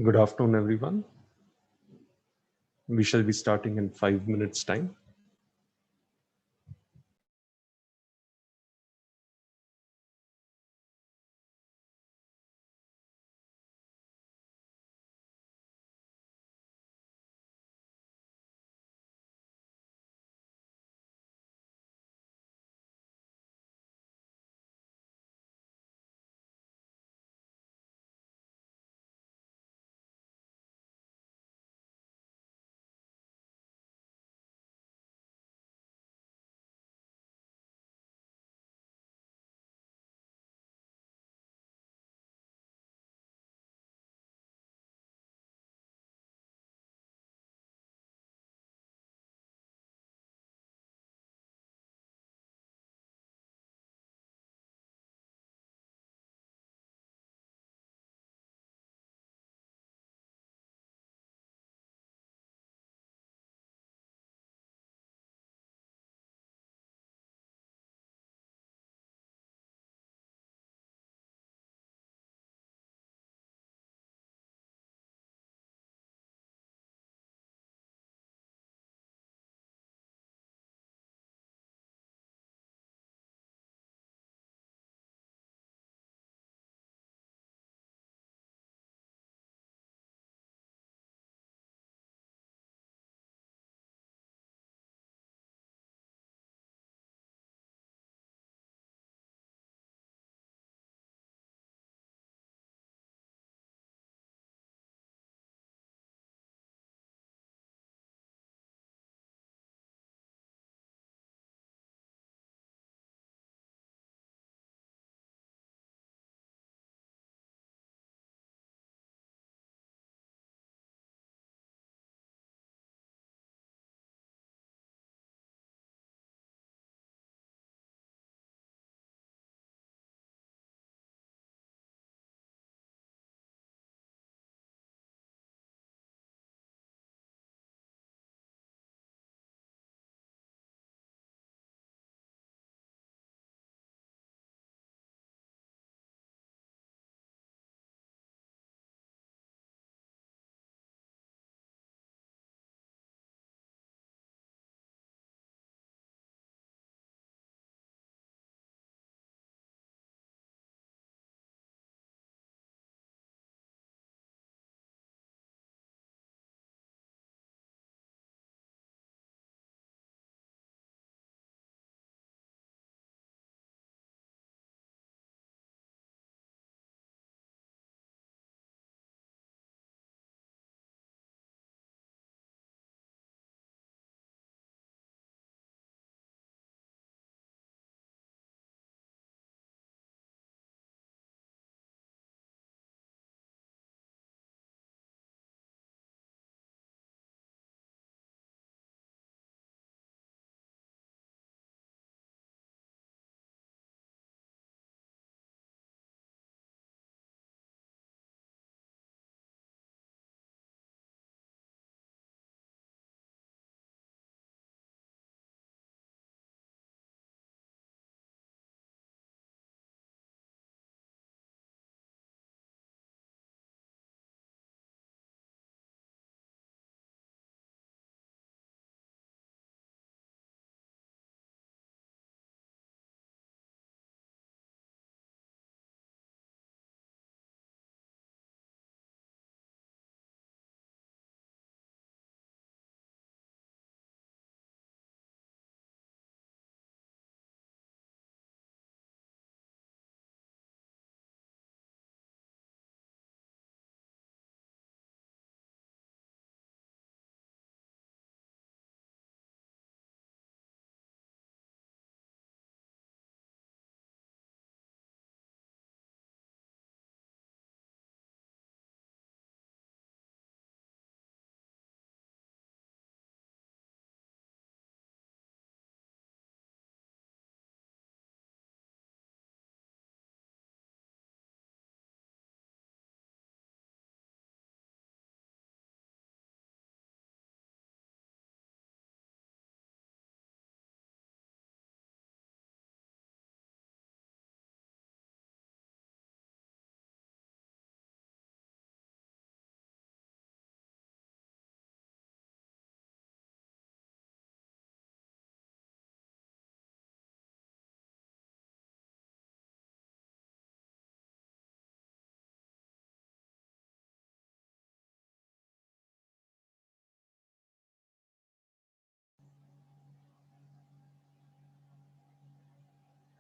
Good afternoon, everyone. We shall be starting in 5 minutes' time.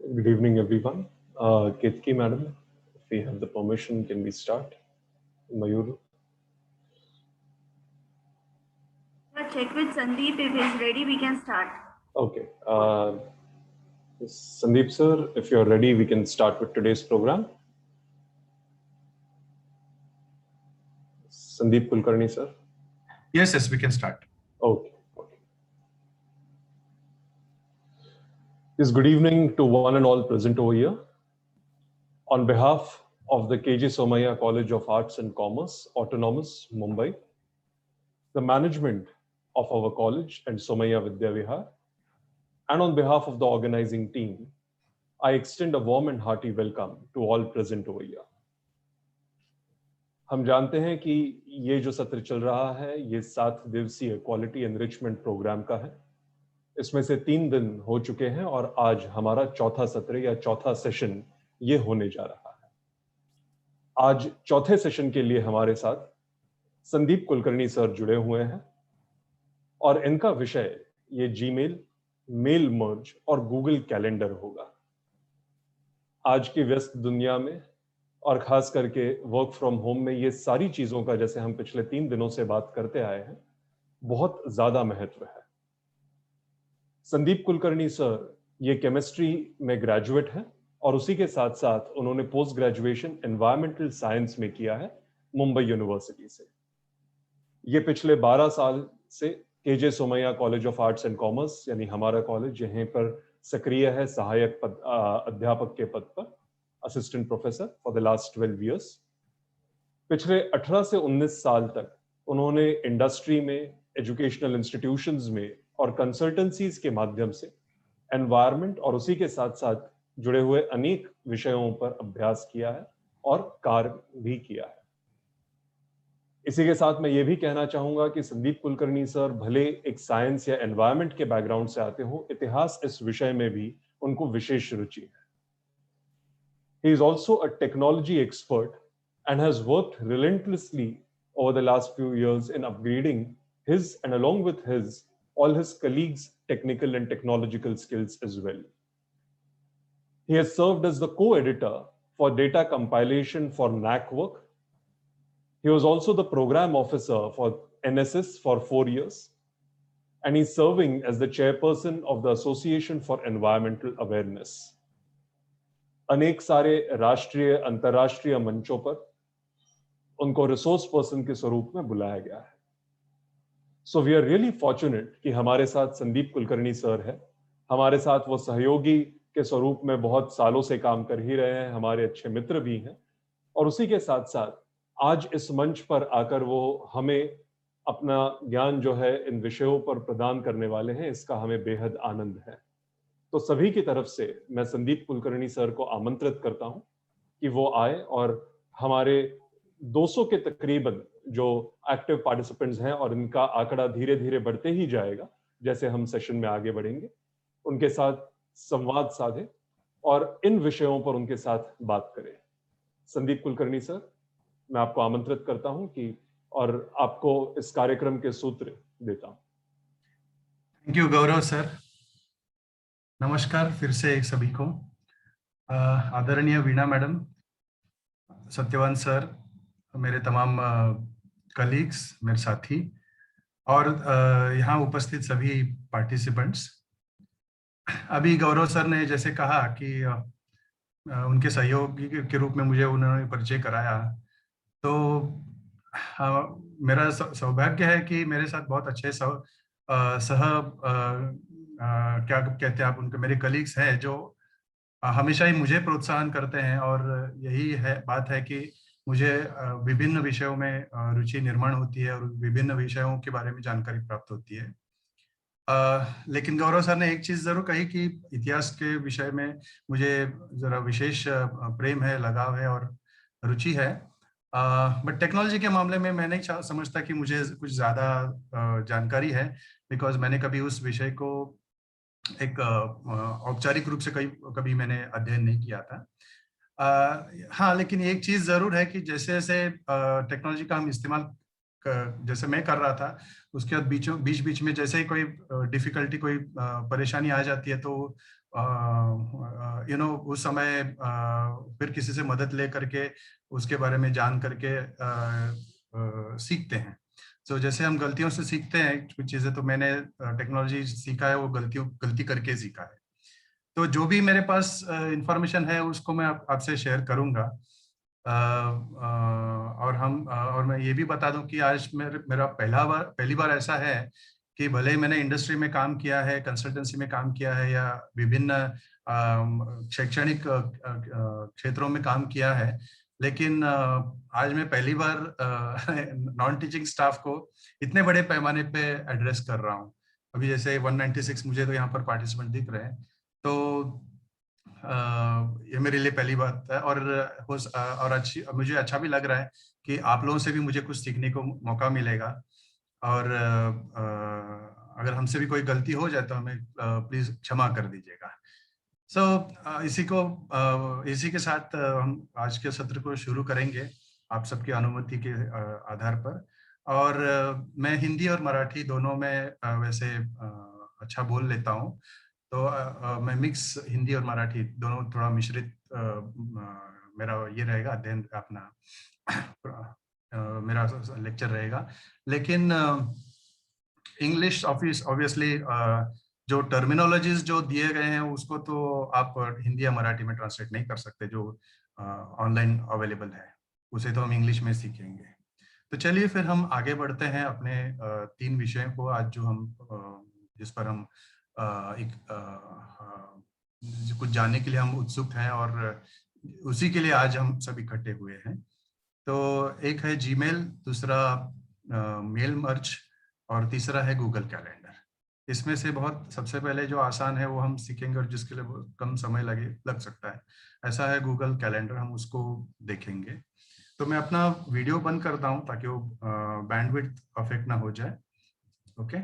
Good evening, everyone. Ketki, madam, if we have the permission, can we start? Mayur. Check with Sandeep. If he's ready, we can start. Okay. Sandeep sir, if you're ready, we can start with today's program. Sandeep Kulkarni sir. Yes, we can start. Okay. Yes, good evening to one and all present over here. On behalf of the KJ Somaiya College of Arts and Commerce, Autonomous, Mumbai, the management of our college and Somaiya Vidya Vihar, and on behalf of the organizing team, I extend a warm and hearty welcome to all present over here. हम जानते हैं कि ये जो सत्र चल रहा है ये 7 दिवसीय क्वालिटी एनरिचमेंट प्रोग्राम का है। इसमें से 3 दिन हो चुके हैं और आज हमारा चौथा सत्र या चौथा सेशन ये होने जा रहा है। आज चौथे सेशन के लिए हमारे साथ संदीप कुलकर्णी सर जुड़े हुए हैं और इनका विषय ये जीमेल, मेल मर्ज और गूगल कैलेंडर होगा। आज की व्यस्त दुनिया में और खास करके वर्क फ्रॉम होम में ये सारी चीजों का, जैसे हम पिछले 3 दिनों से बात करते आए हैं, बहुत ज्यादा महत्व है। संदीप कुलकर्णी सर ये केमिस्ट्री में ग्रेजुएट हैं और उसी के साथ साथ उन्होंने पोस्ट ग्रेजुएशन एनवायरमेंटल साइंस में किया है मुंबई यूनिवर्सिटी से। ये पिछले 12 साल से KJ Somaiya college of arts and commerce यानी हमारा कॉलेज यहीं पर सक्रिय है सहायक अध्यापक के पद पर, assistant professor for the last 12 years. पिछले 18 से 19 साल तक उन्होंने इंडस्ट्री में, एजुकेशनल इंस्टीट्यूशंस में और कंसल्टेंसीज के माध्यम से एनवायरनमेंट और उसी के साथ साथ जुड़े हुए अनेक विषयों पर अभ्यास किया है और कार्य भी किया है। इसी के साथ मैं ये भी कहना चाहूंगा कि संदीप कुलकर्णी सर भले एक साइंस या एनवायरनमेंट के बैकग्राउंड से आते हो, इतिहास इस विषय में भी उनको विशेष रुचि है। He is also a technology expert and has worked relentlessly over the last few years in upgrading his and along with all his colleagues' technical and technological skills as well. He has served as the co-editor for data compilation for NAC work. He was also the program officer for NSS for 4 years, and he's serving as the chairperson of the Association for Environmental Awareness. अनेक सारे राष्ट्रीय अंतरराष्ट्रीय मंचों पर उनको resource person के स्वरूप में बुलाया गया है। So we are really fortunate कि हमारे साथ संदीप कुलकर्णी सर है। हमारे साथ वो सहयोगी के स्वरूप में बहुत सालों से काम कर ही रहे हैं, हमारे अच्छे मित्र भी हैं, और उसी के साथ साथ आज इस मंच पर आकर वो हमें अपना ज्ञान जो है इन विषयों पर प्रदान करने वाले हैं, इसका हमें बेहद आनंद है। तो सभी की तरफ से मैं संदीप कुलकर्णी सर को आमंत्रित करता हूं कि वो आए और हमारे 200 के तकरीबन जो एक्टिव पार्टिसिपेंट्स हैं और इनका आंकड़ा धीरे धीरे बढ़ते ही जाएगा जैसे हम सेशन में आगे बढ़ेंगे, उनके साथ संवाद साधे और इन विषयों पर उनके साथ बात करें। संदीप कुलकर्णी सर, मैं आपको आमंत्रित करता हूं कि और आपको इस कार्यक्रम के सूत्र देता हूं। Thank you Gaurav sir. नमस्कार फिर से सभी को। आदरणीय वीणा मैडम, सत्यवान सर, मेरे तमाम कलीग्स, मेरे साथी और यहाँ उपस्थित सभी पार्टिसिपेंट्स। अभी गौरव सर ने जैसे कहा कि उनके सहयोगी के रूप में मुझे उन्होंने परिचय कराया, तो मेरा सौभाग्य है कि मेरे साथ बहुत अच्छे क्या कहते हैं आप, उनके मेरे कलीग्स हैं जो हमेशा ही मुझे प्रोत्साहन करते हैं, और यही है बात है कि मुझे विभिन्न विषयों में रुचि निर्माण होती है और विभिन्न विषयों के बारे में जानकारी प्राप्त होती है। लेकिन गौरव सर ने एक चीज जरूर कही कि इतिहास के विषय में मुझे जरा विशेष प्रेम है, लगाव है और रुचि है, बट टेक्नोलॉजी के मामले में मैं नहीं समझता कि मुझे कुछ ज्यादा जानकारी है, बिकॉज मैंने कभी उस विषय को एक औपचारिक रूप से कभी मैंने अध्ययन नहीं किया था। हाँ, लेकिन एक चीज जरूर है कि जैसे जैसे टेक्नोलॉजी का हम इस्तेमाल जैसे मैं कर रहा था, उसके बाद बीच बीच में जैसे ही कोई डिफिकल्टी, कोई परेशानी आ जाती है, तो उस समय फिर किसी से मदद ले करके उसके बारे में जान करके सीखते हैं। तो जैसे हम गलतियों से सीखते हैं कुछ चीजें, तो मैंने टेक्नोलॉजी सीखा है वो गलती करके सीखा है। तो जो भी मेरे पास इंफॉर्मेशन है उसको मैं आपसे शेयर करूंगा। और मैं ये भी बता दूं कि आज मेरा पहली बार ऐसा है कि भले ही मैंने इंडस्ट्री में काम किया है, कंसल्टेंसी में काम किया है, या विभिन्न शैक्षणिक क्षेत्रों में काम किया है, लेकिन आज मैं पहली बार नॉन टीचिंग स्टाफ को इतने बड़े पैमाने पे एड्रेस कर रहा हूँ। अभी जैसे 196 मुझे तो यहाँ पर पार्टिसिपेंट दिख रहे हैं, तो ये मेरे लिए पहली बात है। और मुझे अच्छा भी लग रहा है कि आप लोगों से भी मुझे कुछ सीखने को मौका मिलेगा। और अगर हमसे भी कोई गलती हो जाए तो हमें प्लीज क्षमा कर दीजिएगा। इसी के साथ हम आज के सत्र को शुरू करेंगे आप सबकी अनुमति के आधार पर। और मैं हिंदी और मराठी दोनों में वैसे अच्छा बोल लेता हूँ, तो मैं मिक्स हिंदी और मराठी दोनों थोड़ा मिश्रित मेरा ये रहेगा अध्ययन अपना मेरा लेक्चर रहेगा। लेकिन इंग्लिश ऑब्वियसली जो टर्मिनोलॉजीज जो दिए गए हैं उसको तो आप हिंदी या मराठी में ट्रांसलेट नहीं कर सकते, जो ऑनलाइन अवेलेबल है उसे तो हम इंग्लिश में सीखेंगे। तो चलिए फिर हम आगे बढ़ते हैं अपने 3 विषयों को आज जो हम जिस पर हम कुछ जानने के लिए हम उत्सुक हैं और उसी के लिए आज हम सब इकट्ठे हुए हैं। तो एक है जीमेल, दूसरा मेल मर्ज और तीसरा है गूगल कैलेंडर। इसमें से बहुत सबसे पहले जो आसान है वो हम सीखेंगे और जिसके लिए कम समय लग सकता है, ऐसा है गूगल कैलेंडर, हम उसको देखेंगे। तो मैं अपना वीडियो बंद करता हूं ताकि वो बैंडविड्थ अफेक्ट ना हो जाए। ओके,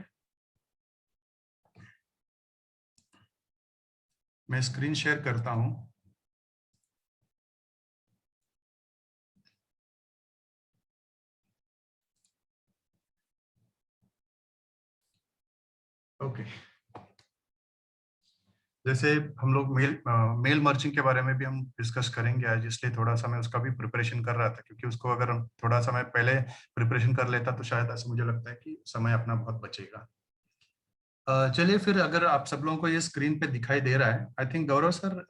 मैं स्क्रीन शेयर करता हूं। ओके, जैसे हम लोग मेल मर्जिंग के बारे में भी हम डिस्कस करेंगे आज, इसलिए थोड़ा सा मैं उसका भी प्रिपरेशन कर रहा था, क्योंकि उसको अगर हम थोड़ा समय पहले प्रिपरेशन कर लेता तो शायद ऐसा मुझे लगता है कि समय अपना बहुत बचेगा। चलिए फिर, अगर आप सब लोगों को ये स्क्रीन पे दिखाई दे रहा है, I think Gaurav sir,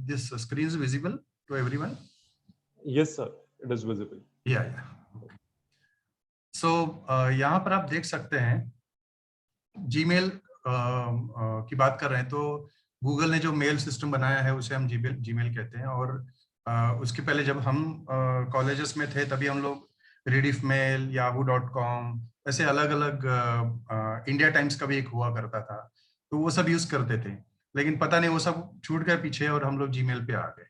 this screen is visible to everyone? Yes sir, it is visible. या सो यहाँ पर आप देख सकते हैं जीमेल की बात कर रहे हैं, तो गूगल ने जो मेल सिस्टम बनाया है उसे हम जीमेल कहते हैं। और उसके पहले जब हम कॉलेजेस में थे तभी हम लोग रीडिफ मेल, yahoo.com, ऐसे अलग अलग इंडिया टाइम्स का भी एक हुआ करता था, तो वो सब यूज करते थे। लेकिन पता नहीं वो सब छूट गए पीछे और हम लोग जीमेल पे आ गए।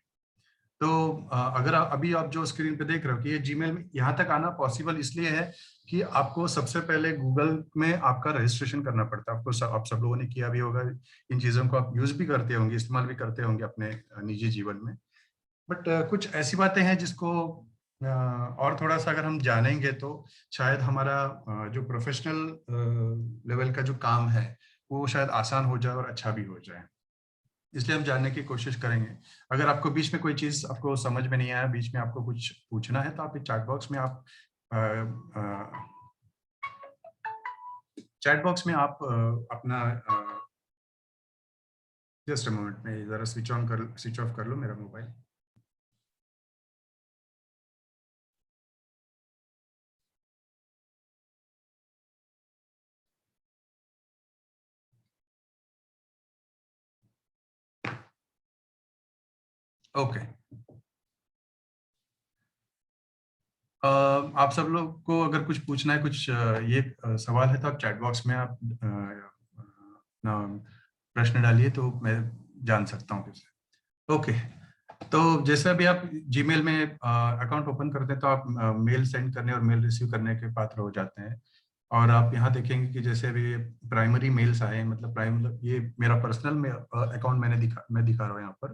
तो अगर अभी आप जो स्क्रीन पे देख रहे हो कि ये जीमेल में यहाँ तक आना पॉसिबल इसलिए है कि आपको सबसे पहले गूगल में आपका रजिस्ट्रेशन करना पड़ता है। आपको आप सब लोगों ने किया भी होगा, इन चीज़ों को आप यूज भी करते होंगे, इस्तेमाल भी करते होंगे अपने निजी जीवन में। बट कुछ ऐसी बातें हैं जिसको और थोड़ा सा अगर हम जानेंगे तो शायद हमारा जो प्रोफेशनल लेवल का जो काम है वो शायद आसान हो जाए और अच्छा भी हो जाए, इसलिए हम जानने की कोशिश करेंगे। अगर आपको बीच में कोई चीज आपको समझ में नहीं आया, बीच में आपको कुछ पूछना है, तो आप चैट बॉक्स में अपना जस्ट अ मोमेंट में जरा स्विच ऑफ कर लो मेरा मोबाइल। ओके, आप सब लोग को अगर कुछ पूछना है, कुछ ये सवाल है, तो आप चैट बॉक्स में आप अपना प्रश्न डालिए तो मैं जान सकता हूँ फिर। ओके, तो जैसे अभी आप जीमेल में अकाउंट ओपन करते हैं तो आप मेल सेंड करने और मेल रिसीव करने के पात्र हो जाते हैं। और आप यहाँ देखेंगे कि जैसे अभी प्राइमरी मेल्स आए, मतलब ये मेरा पर्सनल अकाउंट मैं दिखा रहा हूँ यहाँ पर।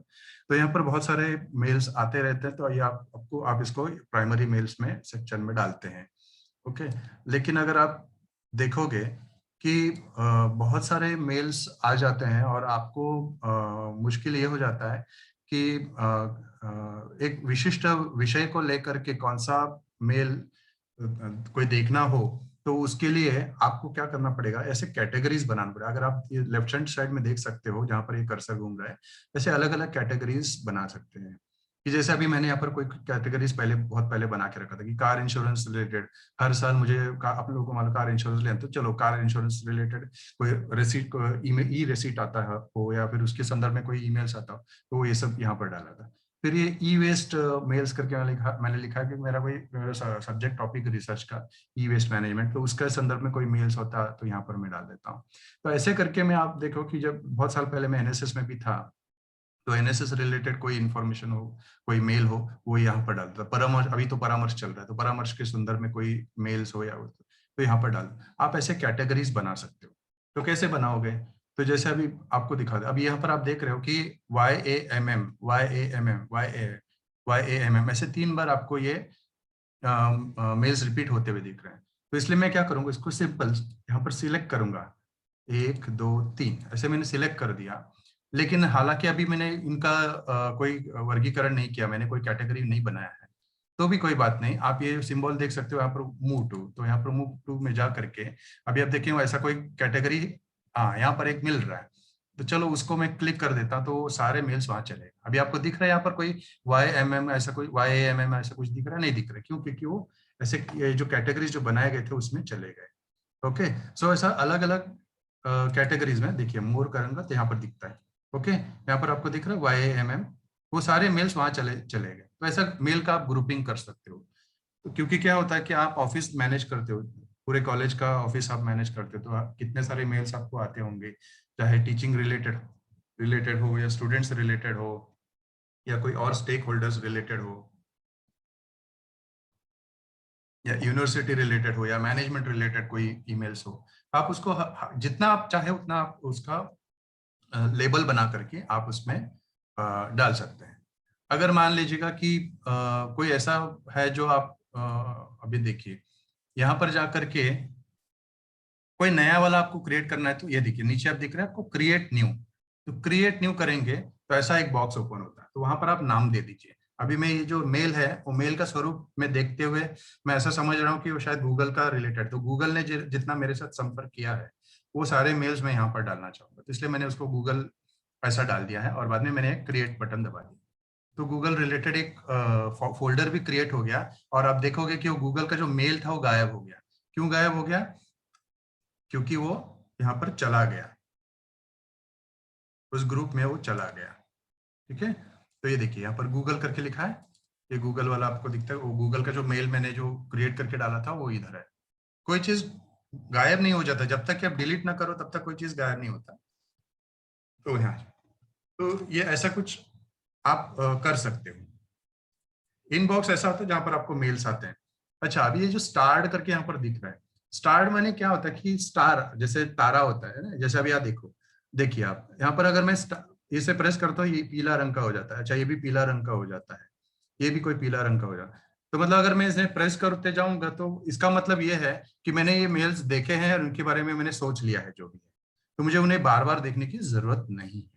तो यहाँ पर बहुत सारे मेल्स आते रहते हैं, तो ये आप इसको प्राइमरी मेल्स में सेक्शन में डालते हैं। ओके, लेकिन अगर आप देखोगे कि बहुत सारे मेल्स आ जाते हैं और आपको मुश्किल ये हो जाता है कि एक विशिष्ट विषय को लेकर के कौन सा मेल कोई देखना हो, तो उसके लिए आपको क्या करना पड़ेगा, ऐसे कैटेगरीज बनाना पड़ेगा। अगर आप ये लेफ्ट हैंड साइड में देख सकते हो जहां पर ये कर्सर घूम रहा है, ऐसे अलग अलग कैटेगरीज बना सकते हैं। कि जैसे अभी मैंने यहाँ पर कोई कैटेगरीज पहले बहुत पहले बना के रखा था कि कार इंश्योरेंस रिलेटेड, हर साल मुझे आप लोगों को मालूम कार इंश्योरेंस लेना, तो चलो कार इंश्योरेंस रिलेटेड कोई रिसीट, ई रेसीट आता है हो या फिर उसके संदर्भ में कोई ईमेल्स आता हो, तो ये सब यहाँ पर डाला था। फिर ये ई वेस्ट मेल्स करके मैंने लिखा है कि मेरा कोई सब्जेक्ट टॉपिक रिसर्च का ई वेस्ट मैनेजमेंट, तो उसके संदर्भ में कोई मेल्स होता तो यहाँ पर मैं डाल देता हूँ। तो ऐसे करके मैं, आप देखो कि जब बहुत साल पहले मैं एनएसएस में भी था, तो एनएसएस रिलेटेड कोई इन्फॉर्मेशन हो, कोई मेल हो, वो यहाँ पर डालता। परामर्श, अभी तो परामर्श चल रहा है, तो परामर्श के संदर्भ में कोई मेल्स हो या हो, तो यहाँ पर डाल। आप ऐसे कैटेगरीज बना सकते हो। तो कैसे बनाओगे, तो जैसे अभी आपको दिखा दे, अभी यहाँ पर आप देख रहे हो कि YAMM YAMM YAMM ऐसे 3 बार आपको ये मेल्स रिपीट होते हुए दिख रहे हैं। तो इसलिए मैं क्या करूंगा, इसको सिंपल यहाँ पर सिलेक्ट करूंगा, 1 2 3 ऐसे मैंने सिलेक्ट कर दिया। लेकिन हालांकि अभी मैंने इनका कोई वर्गीकरण नहीं किया, मैंने कोई कैटेगरी नहीं बनाया है, तो भी कोई बात नहीं। आप ये सिंबल देख सकते हो यहाँ पर मूव टू, तो यहाँ पर मूव टू में जा करके अभी आप देखिए ऐसा कोई कैटेगरी, हाँ यहाँ पर एक मिल रहा है, तो चलो उसको मैं क्लिक कर देता, तो सारे मेल्स वहां चले। अभी आपको दिख रहा है यहाँ पर कोई YMM ऐसा, कोई YAMM ऐसा कुछ दिख रहा है? नहीं दिख रहा है। क्यों? क्योंकि वो ऐसे जो कैटेगरीज जो बनाए गए थे उसमें चले गए। ओके, सो ऐसा अलग अलग कैटेगरीज में देखिए, मोर करूंगा तो यहाँ पर दिखता है। ओके, यहाँ पर आपको दिख रहा है YAMM, वो सारे मेल्स वहां चले गए। तो ऐसा मेल का आप ग्रुपिंग कर सकते हो। तो क्योंकि क्या होता है कि आप ऑफिस मैनेज करते हो, पूरे कॉलेज का ऑफिस आप मैनेज करते हो, तो कितने सारे मेल्स आपको आते होंगे, चाहे टीचिंग रिलेटेड हो या स्टूडेंट्स रिलेटेड हो या कोई और स्टेक होल्डर्स रिलेटेड हो या यूनिवर्सिटी रिलेटेड हो या मैनेजमेंट रिलेटेड कोई ईमेल्स हो। आप उसको जितना आप चाहे उतना आप उसका लेबल बना करके आप उसमें डाल सकते हैं। अगर मान लीजिएगा कि कोई ऐसा है जो आप अभी देखिए यहाँ पर जा करके कोई नया वाला आपको क्रिएट करना है, तो ये देखिए नीचे आप दिख रहे हैं आपको क्रिएट न्यू, तो क्रिएट न्यू करेंगे तो ऐसा एक बॉक्स ओपन होता है, तो वहां पर आप नाम दे दीजिए। अभी मैं ये जो मेल है वो मेल का स्वरूप में देखते हुए मैं ऐसा समझ रहा हूँ कि वो शायद गूगल का रिलेटेड, तो गूगल ने जितना मेरे साथ संपर्क किया है वो सारे मेल्स मैं यहाँ पर डालना चाहूंगा, तो इसलिए मैंने उसको गूगल ऐसा डाल दिया है और बाद में मैंने क्रिएट बटन दबा दिया। तो गूगल रिलेटेड एक फोल्डर भी क्रिएट हो गया और आप देखोगे कि वो गूगल का जो मेल था वो गायब हो गया। क्यों गायब हो गया? क्योंकि वो यहाँ पर चला गया, उस ग्रुप में वो चला गया। ठीक है, तो ये देखिए यहाँ पर गूगल करके लिखा है, ये गूगल वाला आपको दिखता है, वो गूगल का जो मेल मैंने जो क्रिएट करके डाला था वो इधर है। कोई चीज गायब नहीं हो जाता, जब तक कि आप डिलीट ना करो तब तक कोई चीज गायब नहीं होता। तो यहाँ, तो ये ऐसा कुछ आप कर सकते हो। इनबॉक्स ऐसा होता है जहां पर आपको मेल्स आते हैं। अच्छा, अभी ये जो स्टार्ड करके यहाँ पर दिख रहा है, स्टार्ड माने क्या होता है कि स्टार जैसे तारा होता है ना, जैसे अभी आप देखो, देखिए आप यहाँ पर अगर मैं इसे प्रेस करता हूँ ये पीला रंग का हो जाता है। अच्छा, ये भी पीला रंग का हो जाता है, ये भी कोई पीला रंग का हो जाता है। तो मतलब अगर मैं इसे प्रेस करते जाऊंगा तो इसका मतलब ये है कि मैंने ये मेल्स देखे हैं और उनके बारे में मैंने सोच लिया है जो भी है, तो मुझे उन्हें बार बार देखने की जरूरत नहीं है।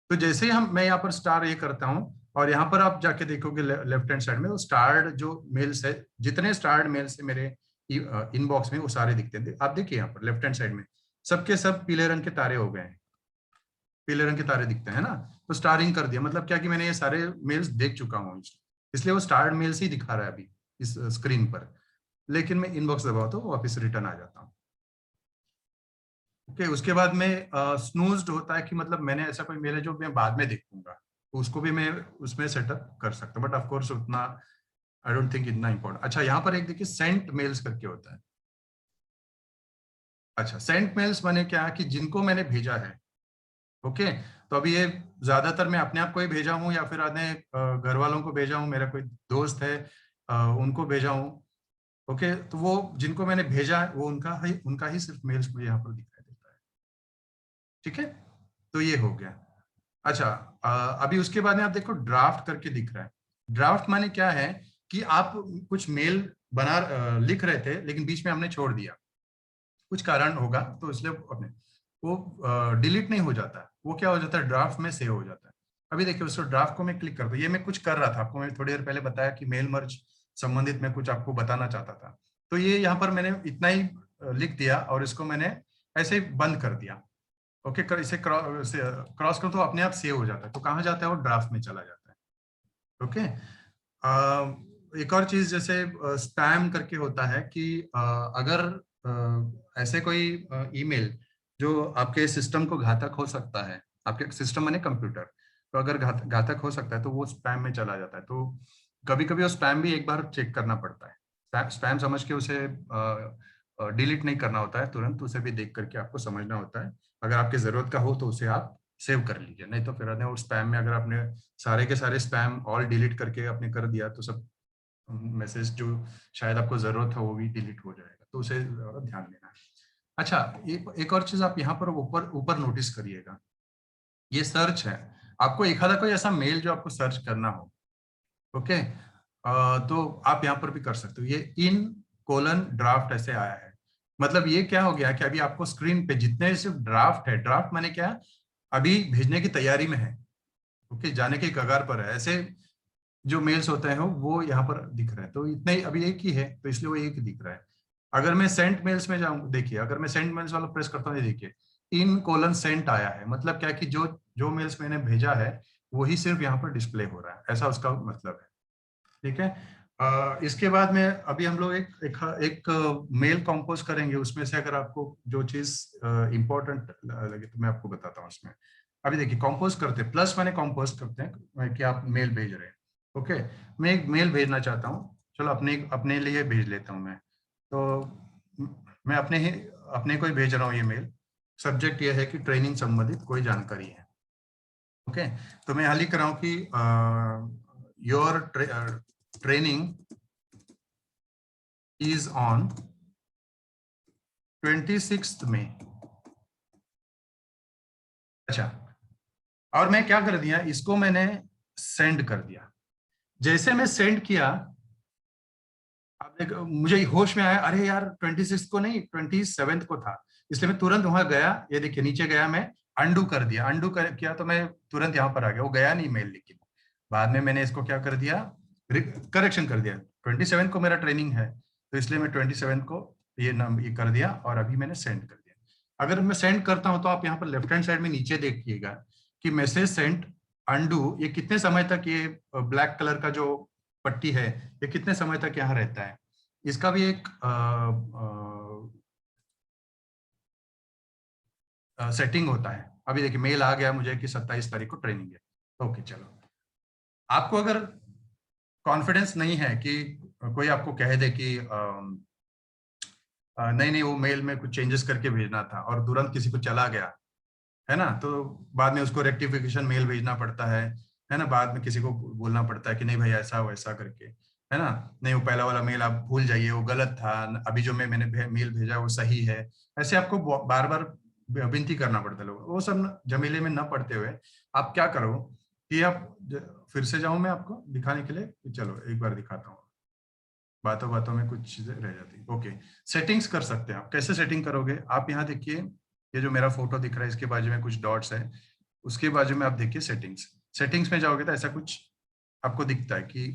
तो जैसे ही मैं यहाँ पर स्टार ये करता हूँ और यहाँ पर आप जाके देखोगे लेफ्ट हैंड साइड में वो स्टार्ड जो मेल्स है, जितने स्टार्ड मेल्स है मेरे इनबॉक्स में वो सारे दिखते हैं। आप देखिए यहाँ पर लेफ्ट हैंड साइड में सबके सब पीले रंग के तारे हो गए हैं, पीले रंग के तारे दिखते हैं ना। तो स्टारिंग कर दिया, मतलब क्या कि मैंने ये सारे मेल्स देख चुका हूँ, इसलिए वो स्टार्ड मेल्स ही दिखा रहा है अभी इस स्क्रीन पर। लेकिन मैं इनबॉक्स दबाता हूँ वापस रिटर्न आ जाता हूँ। ओके, उसके बाद में स्नूज्ड होता है कि मतलब मैंने ऐसा कोई मेल है जो मैं बाद में देखूंगा, तो उसको भी मैं उसमें सेटअप कर सकता हूँ, बट ऑफ कोर्स उतना आई डोंट थिंक इतना इंपॉर्टेंट। अच्छा, यहाँ पर एक देखिए सेंट मेल्स करके होता है। अच्छा, सेंट मेल्स माने क्या कि जिनको मैंने भेजा है। ओके, तो अभी ये ज्यादातर मैं अपने आप को ही भेजा हूँ या फिर अपने घर वालों को भेजा हूँ, मेरा कोई दोस्त है उनको भेजा हूँ। ओके, तो वो जिनको मैंने भेजा है वो उनका ही सिर्फ मेल्स मुझे यहाँ पर दिखाई देता है। ठीक है, तो ये हो गया। अच्छा, अभी उसके बाद में आप देखो ड्राफ्ट करके दिख रहा है। ड्राफ्ट माने क्या है कि आप कुछ मेल लिख रहे थे लेकिन बीच में हमने छोड़ दिया, कुछ कारण होगा तो इसलिए अपने वो डिलीट नहीं हो जाता, वो क्या हो जाता है, ड्राफ्ट में सेव हो जाता है। अभी देखिए उस ड्राफ्ट को मैं क्लिक करता हूँ, ये मैं कुछ कर रहा था, आपको मैं थोड़ी देर पहले बताया कि मेल मर्ज संबंधित मैं कुछ आपको बताना चाहता था, तो ये यहाँ पर मैंने इतना ही लिख दिया और इसको मैंने ऐसे ही बंद कर दिया। ओके, इसे क्रॉस करो तो अपने आप सेव हो जाता है, तो कहाँ जाता है वो ड्राफ्ट में चला जाता है। ओके, एक और चीज जैसे स्पैम करके होता है कि अगर ऐसे कोई ईमेल जो आपके सिस्टम को घातक हो सकता है, आपके सिस्टम माने कंप्यूटर, तो अगर घातक हो सकता है तो वो स्पैम में चला जाता है। तो कभी कभी वो स्पैम भी एक बार चेक करना पड़ता है, स्पैम समझ के उसे डिलीट नहीं करना होता है तुरंत, उसे भी देख करके आपको समझना होता है। अगर आपकी जरूरत का हो तो उसे आप सेव कर लीजिए, नहीं तो फिर वो स्पैम में अगर आपने सारे के सारे स्पैम ऑल डिलीट करके आपने कर दिया तो सब मैसेज जो शायद आपको जरूरत है वो भी डिलीट हो जाएगा, तो उसे ध्यान देना है। अच्छा, एक और चीज आप यहाँ पर ऊपर ऊपर नोटिस करिएगा, ये सर्च है, आपको एक आधा कोई ऐसा मेल जो आपको सर्च करना हो, ओके, तो आप यहाँ पर भी कर सकते हो। ये इन कोलन ड्राफ्ट ऐसे आया है, मतलब ये क्या हो गया कि अभी आपको स्क्रीन पे जितने सिर्फ ड्राफ्ट है, ड्राफ्ट माने क्या, अभी भेजने की तैयारी में है, ओके, जाने के कगार पर है, ऐसे जो मेल्स होते हैं वो यहाँ पर दिख रहा है, तो इतने ही अभी एक ही है तो इसलिए वो एक दिख रहा है। अगर मैं सेंट मेल्स में जाऊँ, देखिए अगर मैं सेंट मेल्स वाला प्रेस करता हूँ, ये देखिए इन कोलन सेंट आया है, मतलब क्या कि जो जो मेल्स मैंने भेजा है वही सिर्फ यहाँ पर डिस्प्ले हो रहा है, ऐसा उसका मतलब है। ठीक है, इसके बाद में अभी हम लोग एक मेल कंपोज करेंगे, उसमें से अगर आपको जो चीज इंपॉर्टेंट लगे तो मैं आपको बताता हूँ उसमें। अभी देखिए कंपोज करते हैं, प्लस मैंने कंपोज करते हैं कि आप मेल भेज रहे हैं, ओके, मैं एक मेल भेजना चाहता हूँ, चलो अपने अपने लिए भेज लेता हूँ मैं, तो मैं अपने को ही भेज रहा हूँ ये मेल, सब्जेक्ट ये है कि ट्रेनिंग संबंधित कोई जानकारी है, ओके, तो मैं हाल ही कर रहा हूँ कि योर ट्रेनिंग इज ऑन 26 मई। अच्छा, और मैं क्या कर दिया, इसको मैंने सेंड कर दिया। जैसे मैं सेंड किया, अब मुझे होश में आया, अरे यार 26 को नहीं 27 को था, इसलिए मैं तुरंत वहां गया, ये देखिए नीचे गया, मैं अंडू कर दिया, किया तो मैं तुरंत यहाँ पर आ गया, वो गया नहीं मेल, लेकिन बाद में मैंने इसको क्या कर दिया, करेक्शन कर दिया। 27 को मेरा ट्रेनिंग है तो इसलिए मैं 27 को ये कर दिया और अभी मैंने सेंड कर दिया। अगर मैं सेंड करता हूं तो आप यहाँ पर लेफ्ट हैंड साइड में नीचे देखिएगा कि मैसेज सेंड अंडू, ये कितने समय तक, ये ब्लैक कलर का जो पट्टी है ये कितने समय तक यहाँ रहता है, इसका भी एक सेटिंग होता है। अभी देखिए मेल आ गया मुझे कि 27 तारीख को ट्रेनिंग है, ओके। चलो, आपको अगर कॉन्फिडेंस नहीं है कि कोई आपको कह दे कि नहीं नहीं वो मेल में कुछ चेंजेस करके भेजना था और तुरंत किसी को चला गया है ना, तो बाद में उसको रेक्टिफिकेशन मेल भेजना पड़ता है ना, बाद में किसी को बोलना पड़ता है कि नहीं भाई ऐसा वैसा करके, है ना, नहीं वो पहला वाला मेल आप भूल जाइए वो गलत था, अभी जो मैंने मेल भेजा वो सही है, ऐसे आपको बार बार विनती करना पड़ता है। लोग वो सब झमेले में न पड़ते हुए आप क्या करो कि आप फिर से जाऊं मैं आपको दिखाने के लिए, चलो एक बार दिखाता हूँ, बातों बातों में कुछ चीजें रह जाती। ओके, सेटिंग्स कर सकते हैं आप, कैसे सेटिंग करोगे, आप यहाँ देखिए ये जो मेरा फोटो दिख रहा है इसके बाजू में कुछ डॉट्स है, उसके बाजू में आप देखिए सेटिंग्स, सेटिंग्स में जाओगे तो ऐसा कुछ आपको दिखता है कि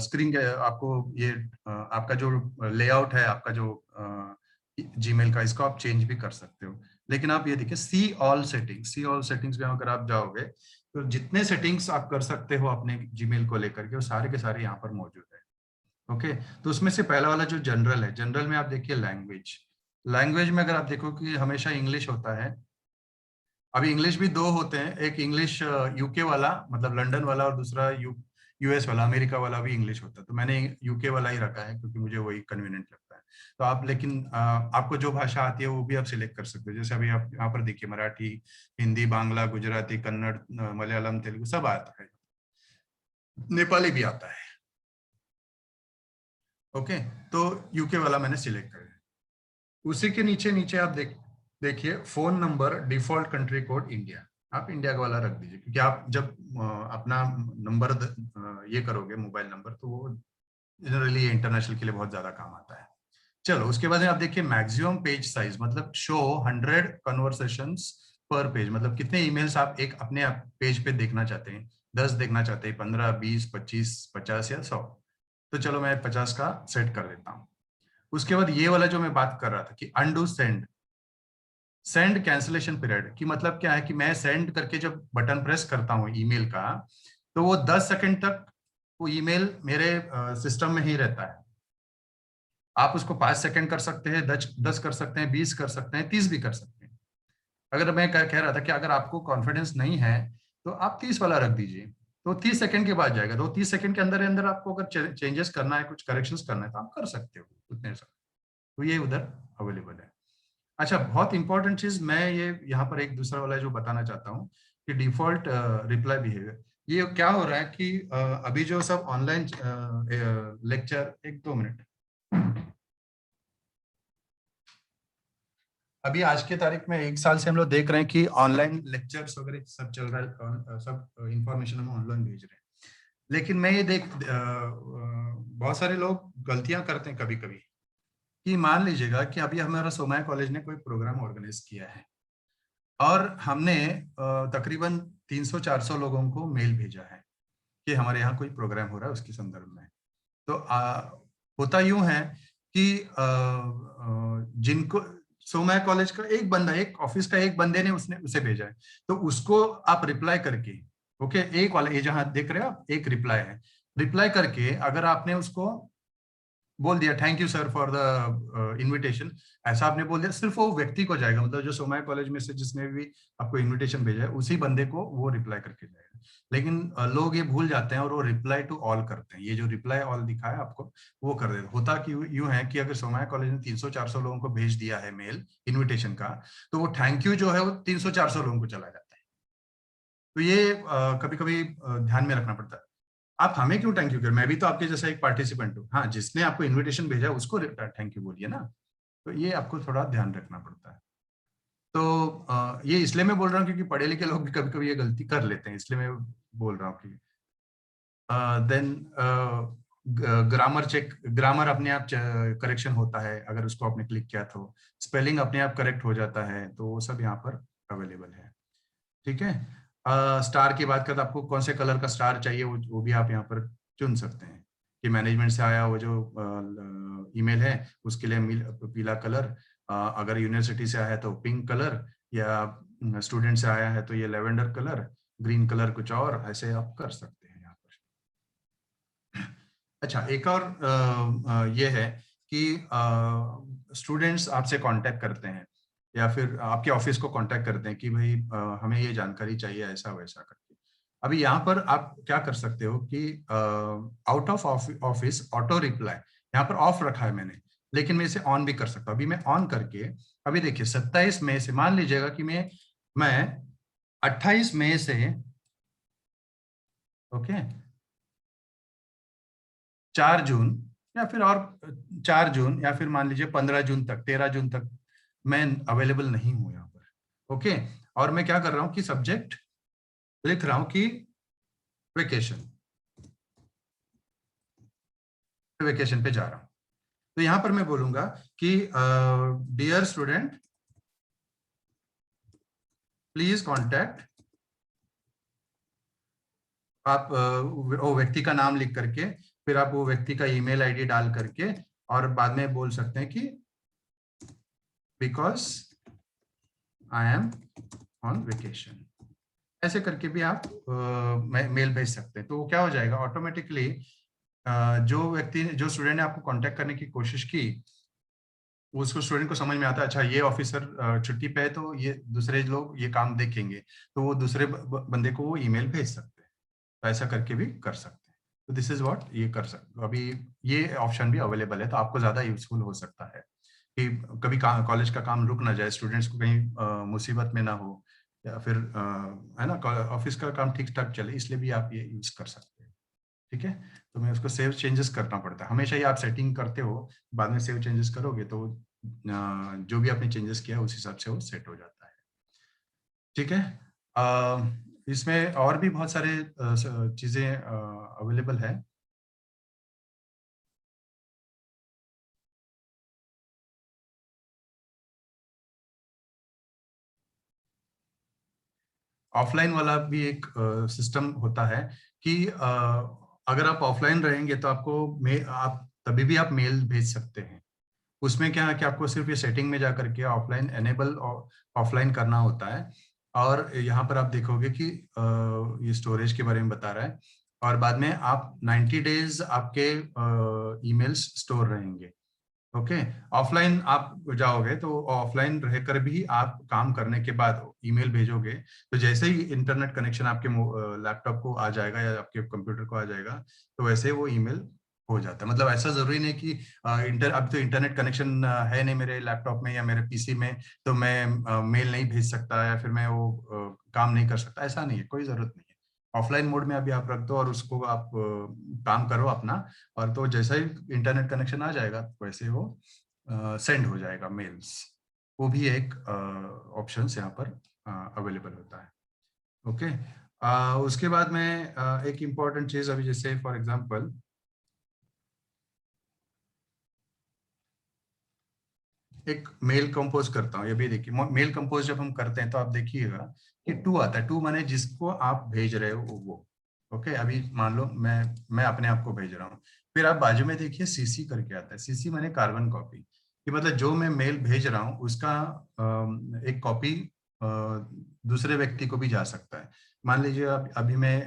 स्क्रीन आपको ये आपका जो लेआउट है, आपका जो जीमेल का, इसको आप चेंज भी कर सकते हो। लेकिन आप ये देखिए सी ऑल सेटिंग्स में अगर आप जाओगे तो जितने सेटिंग्स आप कर सकते हो अपने जीमेल को लेकर के वो सारे के सारे यहाँ पर मौजूद है। ओके, तो उसमें से पहला वाला जो जनरल है, जनरल में आप देखिए लैंग्वेज में अगर आप देखो कि हमेशा इंग्लिश होता है। अभी इंग्लिश भी दो होते हैं, एक इंग्लिश यूके वाला मतलब लंदन वाला और दूसरा यूएस वाला, अमेरिका वाला भी इंग्लिश होता है, तो मैंने यूके वाला ही रखा है क्योंकि मुझे वही कन्वीनियंट लगता है। तो आप लेकिन आपको जो भाषा आती है वो भी आप सिलेक्ट कर सकते हो, जैसे अभी आप यहाँ पर देखिए मराठी, हिंदी, बांग्ला, गुजराती, कन्नड़, मलयालम, तेलुगु सब आता है, नेपाली भी आता है। ओके, तो यूके वाला मैंने सिलेक्ट कर दिया। उसी के नीचे नीचे आप देखिए phone number default country code India, आप इंडिया का वाला रख दीजिए क्योंकि आप जब अपना नंबर ये करोगे मोबाइल नंबर तो वो जनरली इंटरनेशनल के लिए बहुत ज्यादा काम आता है। चलो उसके बाद में आप देखिए मैक्सिमम पेज साइज, मतलब शो 100 कन्वर्सेशंस पर पेज, मतलब कितने ईमेल्स आप एक अपने पेज पे देखना चाहते हैं, 10 देखना चाहते हैं, 15, 20, 25, 50 या 100। तो चलो मैं 50 का सेट कर देता हूँ। उसके बाद ये वाला जो मैं बात कर रहा था कि undo send, send cancellation period की मतलब क्या है कि मैं सेंड करके जब बटन प्रेस करता हूँ ईमेल का, तो वो 10 सेकंड तक वो ईमेल मेरे सिस्टम में ही रहता है। आप उसको 5 सेकंड कर सकते हैं, 10 कर सकते हैं, 20 कर सकते हैं, 30 भी कर सकते हैं। अगर मैं कह रहा था कि अगर आपको कॉन्फिडेंस नहीं है तो आप 30 वाला रख दीजिए, तो 30 सेकंड के बाद जाएगा। तो 30 सेकंड के अंदर अंदर आपको अगर चेंजेस करना है, कुछ करेक्शंस करना है, तो आप कर सकते हो उतने से। तो ये उधर अवेलेबल है। अच्छा, बहुत इंपॉर्टेंट चीज मैं ये यहाँ पर एक दूसरा वाला जो बताना चाहता हूँ कि डिफॉल्ट रिप्लाई बिहेवियर। ये क्या हो रहा है कि अभी जो सब ऑनलाइन लेक्चर, 1-2 मिनट, अभी आज के तारीख में 1 साल से हम लोग देख रहे हैं कि ऑनलाइन लेक्चर्स वगैरह सब चल रहा है, सब इंफॉर्मेशन हम ऑनलाइन भेज रहे हैं। लेकिन मैं ये बहुत सारे लोग गलतियां करते हैं कभी कभी, कि मान लीजिएगा कि अभी हमारा सोमाया कॉलेज ने कोई प्रोग्राम ऑर्गेनाइज किया है और हमने तकरीबन 300-400 लोगों को मेल भेजा है कि हमारे यहाँ कोई प्रोग्राम हो रहा है उसके संदर्भ में। तो होता यूं है कि जिनको सोमाया कॉलेज का एक बंदा, एक ऑफिस का एक बंदे ने उसने उसे भेजा है, तो उसको आप रिप्लाई करके, ओके, एक वाला ये जहां देख रहे हो आप, एक रिप्लाई है, रिप्लाई करके अगर आपने उसको बोल दिया thank you sir for the invitation, ऐसा आपने बोल दिया, सिर्फ वो व्यक्ति को जाएगा, मतलब जो सोमाया कॉलेज में से जिसने भी आपको इनविटेशन भेजा है उसी बंदे को वो रिप्लाई करके जाएगा। लेकिन लोग ये भूल जाते हैं और वो रिप्लाई टू ऑल करते हैं। ये जो रिप्लाई ऑल दिखा है आपको, वो कर देते। होता कि यूं है कि अगर सोमाया कॉलेज ने 300-400 लोगों को भेज दिया है मेल इन्विटेशन का, तो वो थैंक यू जो है वो 300-400 लोगों को चला जाता है। तो ये कभी कभी ध्यान में रखना पड़ता है। आप हमें क्यों थैंक यू कर, मैं भी तो आपके जैसा एक पार्टिसिपेंट हूँ। हाँ, जिसने आपको इनविटेशन भेजा उसको थैंक यू बोलिए ना। तो ये आपको थोड़ा ध्यान रखना पड़ता है। तो ये इसलिए मैं बोल रहा हूँ क्योंकि पढ़े लिखे लोग भी कभी कभी ये गलती कर लेते हैं, इसलिए मैं बोल रहा हूँ कि देन ग्रामर चेक, ग्रामर अपने आप करेक्शन होता है अगर उसको आपने क्लिक किया, तो स्पेलिंग अपने आप करेक्ट हो जाता है। तो वो सब यहाँ पर अवेलेबल है। ठीक है। स्टार की बात करते, आपको कौन से कलर का स्टार चाहिए वो भी आप यहाँ पर चुन सकते हैं कि मैनेजमेंट से आया वो जो ईमेल है उसके लिए पीला कलर, अगर यूनिवर्सिटी से आया है तो पिंक कलर, या स्टूडेंट से आया है तो ये लेवेंडर कलर, ग्रीन कलर कुछ और, ऐसे आप कर सकते हैं यहाँ पर। अच्छा, एक और ये है कि स्टूडेंट्स आपसे कांटेक्ट करते हैं या फिर आपके ऑफिस को कांटेक्ट करते हैं कि भाई हमें ये जानकारी चाहिए, ऐसा वैसा करके। अभी यहाँ पर आप क्या कर सकते हो कि out of office auto reply यहाँ पर ऑफ रखा है मैंने, लेकिन मैं इसे ऑन भी कर सकता हूँ। अभी मैं ऑन करके, अभी देखिए 27 मई से, मान लीजिएगा कि मैं 28 मई से, ओके, 4 जून या फिर और 4 जून या फिर मान लीजिए 15 जून तक, 13 जून तक मैं अवेलेबल नहीं हूं यहाँ पर। ओके, और मैं क्या कर रहा हूं कि सब्जेक्ट लिख रहा हूं कि वेकेशन, वेकेशन पे जा रहा हूं। तो यहां पर मैं बोलूंगा कि डियर स्टूडेंट प्लीज कॉन्टैक्ट, आप वो व्यक्ति का नाम लिख करके, फिर आप वो व्यक्ति का ईमेल आईडी डाल करके, और बाद में बोल सकते हैं कि because I am on vacation, ऐसे करके भी आप मेल भेज सकते हैं। तो वो क्या हो जाएगा ऑटोमेटिकली, जो व्यक्ति, जो स्टूडेंट ने आपको कांटेक्ट करने की कोशिश की, उसको, स्टूडेंट को समझ में आता है अच्छा ये ऑफिसर छुट्टी पे है तो ये दूसरे लोग ये काम देखेंगे, तो वो दूसरे बंदे को वो ईमेल भेज सकते हैं। तो ऐसा करके भी कर सकते हैं। तो दिस इज व्हाट ये कर सकते, अभी ये ऑप्शन भी अवेलेबल है, तो आपको ज्यादा यूजफुल हो सकता है कि कभी कॉलेज का काम रुक ना जाए, स्टूडेंट्स को कहीं मुसीबत में ना हो, या फिर है ना, ऑफिस का काम ठीक ठाक चले, इसलिए भी आप ये यूज कर सकते हैं। ठीक है। तो मैं उसको सेव चेंजेस करना पड़ता है हमेशा ही, आप सेटिंग करते हो बाद में सेव चेंजेस करोगे तो जो भी आपने चेंजेस किया उस हिसाब से वो सेट हो जाता है। ठीक है। इसमें और भी बहुत सारे चीजें अवेलेबल है। ऑफलाइन वाला भी एक सिस्टम होता है कि अगर आप ऑफलाइन रहेंगे तो आप तभी भी आप मेल भेज सकते हैं। उसमें क्या है कि आपको सिर्फ ये सेटिंग में जाकर के ऑफलाइन एनेबल ऑफलाइन करना होता है। और यहाँ पर आप देखोगे कि ये स्टोरेज के बारे में बता रहा है, और बाद में आप 90 डेज आपके ईमेल्स स्टोर रहेंगे। ओके, ऑफलाइन आप जाओगे तो ऑफलाइन रहकर भी आप काम करने के बाद ईमेल भेजोगे, तो जैसे ही इंटरनेट कनेक्शन आपके लैपटॉप को आ जाएगा या आपके कंप्यूटर को आ जाएगा, तो वैसे वो ईमेल हो जाता है। मतलब ऐसा जरूरी नहीं कि अब तो इंटरनेट कनेक्शन है नहीं मेरे लैपटॉप में या मेरे पीसी में, तो मैं मेल नहीं भेज सकता या फिर मैं वो काम नहीं कर सकता, ऐसा नहीं है, कोई जरूरत नहीं है। ऑफलाइन मोड में अभी आप रख दो और उसको आप काम करो अपना, और तो जैसा ही इंटरनेट कनेक्शन आ जाएगा वैसे वो सेंड हो जाएगा मेल्स। वो भी एक ऑप्शन यहाँ पर अवेलेबल होता है। ओके, उसके बाद में एक इम्पॉर्टेंट चीज, अभी जैसे फॉर एग्जांपल एक मेल कंपोज करता हूँ। ये भी देखिए, मेल कंपोज जब हम करते हैं तो आप देखिएगा कि टू आता है। टू माने जिसको आप भेज रहे हो वो। ओके, अभी मान लो मैं अपने आप को भेज रहा हूँ। फिर आप बाजू में देखिए सीसी करके आता है। सीसी माने कार्बन कॉपी, कि मतलब जो मैं मेल भेज रहा हूँ उसका एक कॉपी दूसरे व्यक्ति को भी जा सकता है। मान लीजिए अभी मैं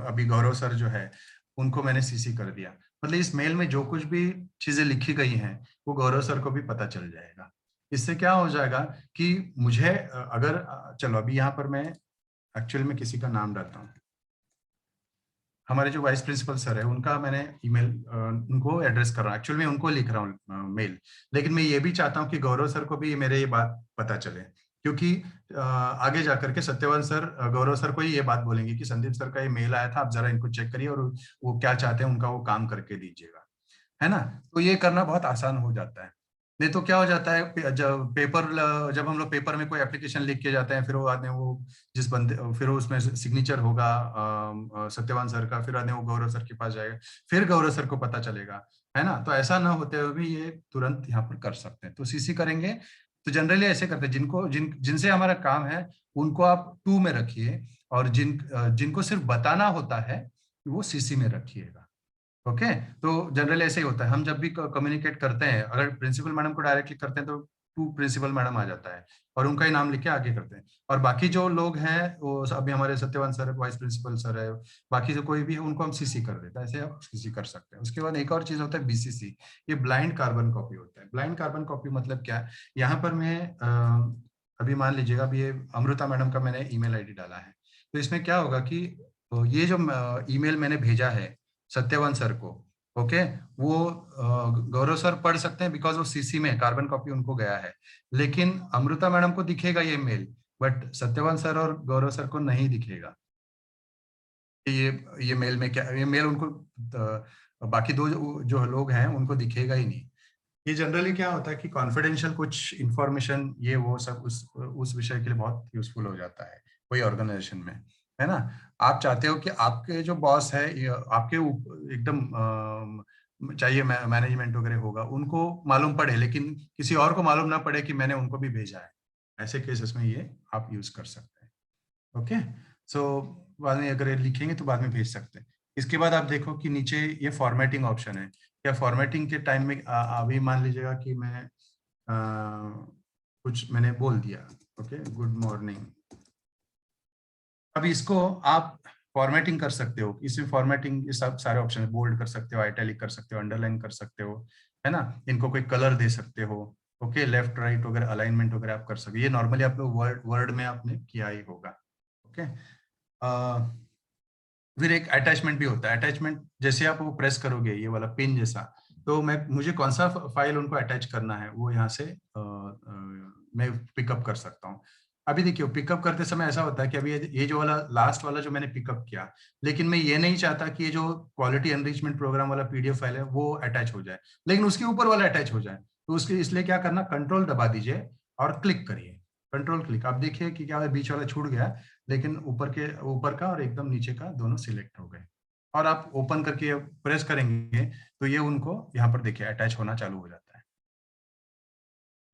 अभी गौरव सर जो है उनको मैंने सीसी कर दिया, मतलब इस मेल में जो कुछ भी चीजें लिखी गई हैं वो गौरव सर को भी पता चल जाएगा। इससे क्या हो जाएगा कि मुझे अगर चलो अभी यहाँ पर मैं एक्चुअल में किसी का नाम डालता हूँ। हमारे जो वाइस प्रिंसिपल सर है उनका मैंने ईमेल उनको एड्रेस कर रहा हूँ, एक्चुअल में उनको लिख रहा हूँ मेल। लेकिन मैं ये भी चाहता हूँ कि गौरव सर को भी मेरे ये बात पता चले, क्योंकि आगे जाकर के सत्यवान सर गौरव सर को ही ये बात बोलेंगे कि संदीप सर का ये मेल आया था, आप जरा इनको चेक करिए और वो क्या चाहते हैं उनका वो काम करके दीजिएगा, है ना। तो ये करना बहुत आसान हो जाता है। नहीं तो क्या हो जाता है, जब हम लोग पेपर में कोई एप्लीकेशन लिख के जाते हैं, फिर वो बाद में वो जिस बंदे फिर उसमें सिग्नेचर होगा सत्यवान सर का, फिर बाद में वो गौरव सर के पास जाएगा, फिर गौरव सर को पता चलेगा, है ना। तो ऐसा ना होते हुए भी ये तुरंत यहाँ पर कर सकते हैं। तो सीसी करेंगे तो जनरली ऐसे करते हैं, जिनसे हमारा काम है उनको आप टू में रखिए, और जिनको सिर्फ बताना होता है वो सीसी में रखिएगा। ओके, तो जनरली ऐसे ही होता है। हम जब भी कम्युनिकेट करते हैं, अगर प्रिंसिपल मैडम को डायरेक्टली करते हैं तो टू प्रिंसिपल मैडम आ जाता है और उनका ही नाम लिख के आगे करते हैं। और बाकी जो लोग हैं वो अभी हमारे सत्यवान सर है, वाइस प्रिंसिपल सर है, बाकी से कोई भी है उनको हम सीसी कर देते हैं। ऐसे आप सीसी कर सकते हैं। उसके बाद एक और चीज होता है बीसीसी। ये ब्लाइंड कार्बन कॉपी होता है। ब्लाइंड कार्बन कॉपी मतलब क्या है, यहाँ पर मैं अभी मान लीजिएगा अभी ये अमृता मैडम का मैंने ईमेल आईडी डाला है, तो इसमें क्या होगा कि ये जो ईमेल मैंने भेजा है सत्यवान सर को, ओके, वो गौरव सर पढ़ सकते हैं बिकॉज वो सीसी में कार्बन कॉपी उनको गया है। लेकिन अमृता मैडम को दिखेगा ये मेल, बट सत्यवान सर और गौरव सर को नहीं दिखेगा कि ये मेल में क्या, ये मेल उनको बाकी दो जो लोग हैं उनको दिखेगा ही नहीं। ये जनरली क्या होता है कि कॉन्फिडेंशियल कुछ इंफॉर्मेशन ये वो सब उस विषय के लिए बहुत यूजफुल हो जाता है कोई ऑर्गेनाइजेशन में, है ना। आप चाहते हो कि आपके जो बॉस है आपके एकदम चाहिए मैनेजमेंट वगैरह होगा उनको मालूम पड़े, लेकिन किसी और को मालूम ना पड़े कि मैंने उनको भी भेजा है। ऐसे केसेस में ये आप यूज कर सकते हैं। ओके, सो बाद में अगर ये लिखेंगे तो बाद में भेज सकते हैं। इसके बाद आप देखो कि नीचे ये फॉर्मेटिंग ऑप्शन है। या फॉर्मेटिंग के टाइम में अभी मान लीजिएगा कि मैं कुछ मैंने बोल दिया, ओके, गुड मॉर्निंग। अब इसको आप फॉर्मेटिंग कर सकते हो। इसमें फॉर्मेटिंग ये सब सारे ऑप्शन है, बोल्ड कर सकते हो, आइटैलिक कर सकते हो, अंडरलाइन कर सकते हो, है ना। इनको कोई कलर दे सकते हो। ओके, लेफ्ट राइट वगैरह अलाइनमेंट वगैरह आप कर सकते हो। ये नॉर्मली आप लोग वर्ड में आपने किया ही होगा। ओके, फिर एक अटैचमेंट भी होता है। अटैचमेंट जैसे आप वो प्रेस करोगे ये वाला पिन जैसा, तो मुझे कौन सा फाइल उनको अटैच करना है वो यहाँ से मैं पिकअप कर सकता हूँ। अभी देखिए पिकअप करते समय ऐसा होता है कि अभी ये जो वाला लास्ट वाला जो मैंने पिकअप किया, लेकिन मैं ये नहीं चाहता कि ये जो क्वालिटी एनरिचमेंट प्रोग्राम वाला पीडीएफ फाइल है वो अटैच हो जाए, लेकिन उसके ऊपर वाला अटैच हो जाए। तो उसके इसलिए क्या करना, कंट्रोल दबा दीजिए और क्लिक करिए, कंट्रोल क्लिक। आप देखिए कि क्या बीच वाला छूट गया, लेकिन ऊपर का और एकदम नीचे का दोनों सिलेक्ट हो गए। और आप ओपन करके प्रेस करेंगे तो ये उनको यहाँ पर देखिए अटैच होना चालू हो जाता है।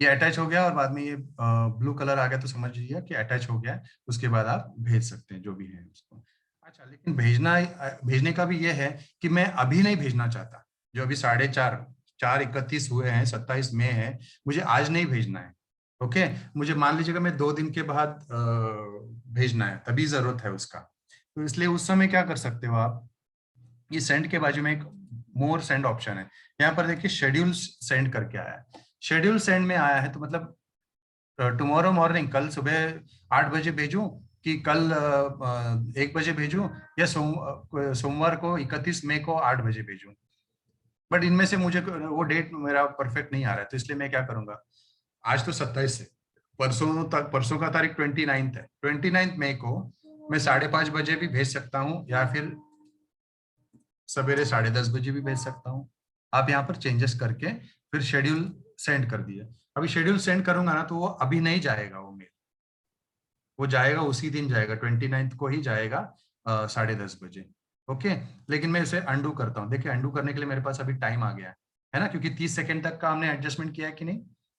ये अटैच हो गया और बाद में ये ब्लू कलर आ गया तो समझ लीजिए कि अटैच हो गया। उसके बाद आप भेज सकते हैं जो भी है उसको। अच्छा, लेकिन भेजने का भी ये है कि मैं अभी नहीं भेजना चाहता। जो अभी 4:31 हुए हैं, 27 मई है, मुझे आज नहीं भेजना है। ओके, मुझे मान लीजिएगा मैं 2 दिन के बाद भेजना है, तभी जरूरत है उसका। तो इसलिए उस समय क्या कर सकते हो आप, ये सेंड के बाजू में एक मोर सेंड ऑप्शन है। यहाँ पर देखिए शेड्यूल सेंड करके आया है। शेड्यूल सेंड में आया है तो मतलब टुमारो मॉर्निंग, कल सुबह 8 बजे भेजूं कि कल 1 बजे भेजूं, या सोमवार को 31 मई को 8 बजे भेजूं। बट इनमें से मुझे वो डेट मेरा परफेक्ट नहीं आ रहा है, तो इसलिए मैं क्या करूंगा, आज तो 27 है, परसों का तारीख 29 है, 29 मई को मैं 5:30 बजे भी भेज सकता हूँ, या फिर सवेरे 10:30 बजे भी भेज सकता हूँ। आप यहाँ पर चेंजेस करके फिर शेड्यूल सेंड कर दिए। अभी शेड्यूल सेंड करूंगा ना, तो वो अभी नहीं जाएगा वो मेल, वो जाएगा उसी दिन जाएगा, 29 को ही जाएगा 10:30 बजे। ओके, लेकिन मैं इसे अंडू करता हूँ। देखिए, अंडू करने के लिए मेरे पास अभी टाइम आ गया है ना, क्योंकि 30 सेकंड तक का हमने एडजस्टमेंट किया है कि नहीं,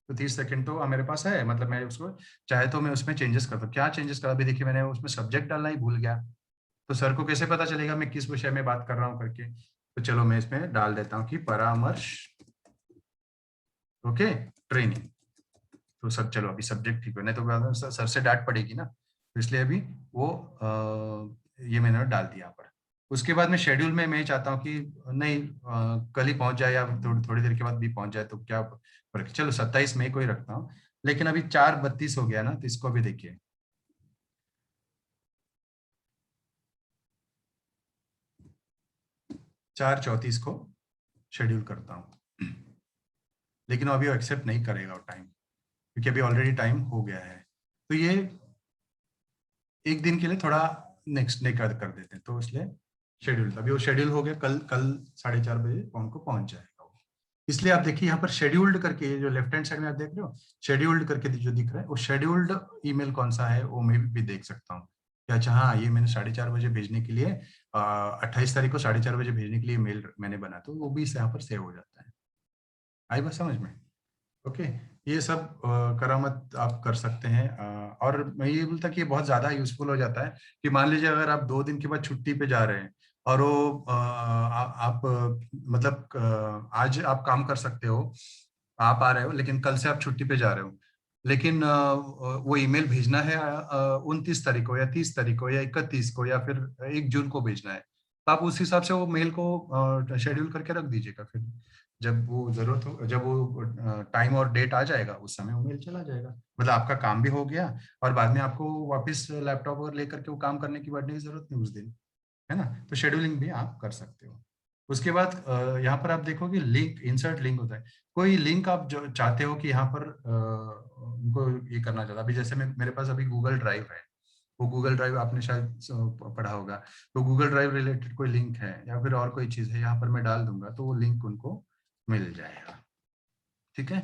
तो 30 सेकंड तो मेरे पास है, मतलब मैं उसको चाहे तो मैं उसमें चेंजेस करता हूँ। क्या चेंजेस करा, अभी देखिए मैंने उसमें सब्जेक्ट डालना ही भूल गया, तो सर को कैसे पता चलेगा मैं किस विषय में बात कर रहा हूँ करके। तो चलो मैं इसमें डाल देता हूँ कि परामर्श, ओके, ट्रेनिंग। तो सब, चलो अभी सब्जेक्ट ठीक है, नहीं तो बाद में सर से डांट पड़ेगी ना, तो इसलिए अभी वो ये मैंने डाल दिया यहाँ पर। उसके बाद में शेड्यूल में मैं चाहता हूँ कि नहीं कल ही पहुंच जाए या थोड़ी देर के बाद भी पहुंच जाए, तो क्या फर्क। चलो 27 मई को ही रखता हूँ, लेकिन अभी 4:32 हो गया ना, तो इसको भी देखिए 4:34 को शेड्यूल करता हूँ, लेकिन अभी वो एक्सेप्ट नहीं करेगा वो टाइम, क्योंकि अभी ऑलरेडी टाइम हो गया है। तो ये एक दिन के लिए थोड़ा नेक्स्ट डे कर देते हैं, तो इसलिए शेड्यूल, अभी वो शेड्यूल हो गया, कल कल 4:30 बजे फोन को पहुंच जाएगा वो। इसलिए आप देखिए यहाँ पर शेड्यूल्ड करके, जो लेफ्ट हैंड साइड में आप देख रहे हो शेड्यूल्ड करके जो दिख रहा है, वो शेड्यूल्ड ईमेल कौन सा है वो मैं भी देख सकता हूँ कि अच्छा हाँ, ये मैंने 4:30 बजे भेजने के लिए 28 तारीख को 4:30 बजे भेजने के लिए मेल मैंने बना, तो वो भी यहाँ पर सेव हो जाता है। आई बात समझ में? ओके, ये सब करामत आप कर सकते हैं। और मैं ये बोलता कि ये बहुत ज्यादा यूजफुल हो जाता है कि मान लीजिए अगर आप 2 दिन के बाद छुट्टी पे जा रहे हैं, और वो आप मतलब आज आप काम कर सकते हो, आप आ रहे हो, लेकिन कल से आप छुट्टी पे जा रहे हो, लेकिन वो ईमेल भेजना है 29 तारीख को या 30 तारीख को या 31 को या फिर 1 जून को भेजना है, तो आप उस हिसाब से वो मेल को शेड्यूल करके रख दीजिएगा। फिर जब वो जरूरत हो, जब वो टाइम और डेट आ जाएगा, उस समय वो मेल चला जाएगा, मतलब आपका काम भी हो गया, और बाद में आपको वापस लैपटॉप और लेकर के वो काम करने की बढ़ने की जरूरत नहीं उस दिन, है ना। तो शेड्यूलिंग भी आप कर सकते हो। उसके बाद यहाँ पर आप देखोगे लिंक, इंसर्ट लिंक होता है। कोई लिंक आप जो चाहते हो कि यहाँ पर उनको ये करना चाहता, अभी जैसे मेरे पास अभी गूगल ड्राइव है, वो गूगल ड्राइव आपने शायद पढ़ा होगा, तो गूगल ड्राइव रिलेटेड कोई लिंक है या फिर और कोई चीज़ है, यहाँ पर मैं डाल दूंगा तो वो लिंक उनको मिल जाएगा। ठीक है,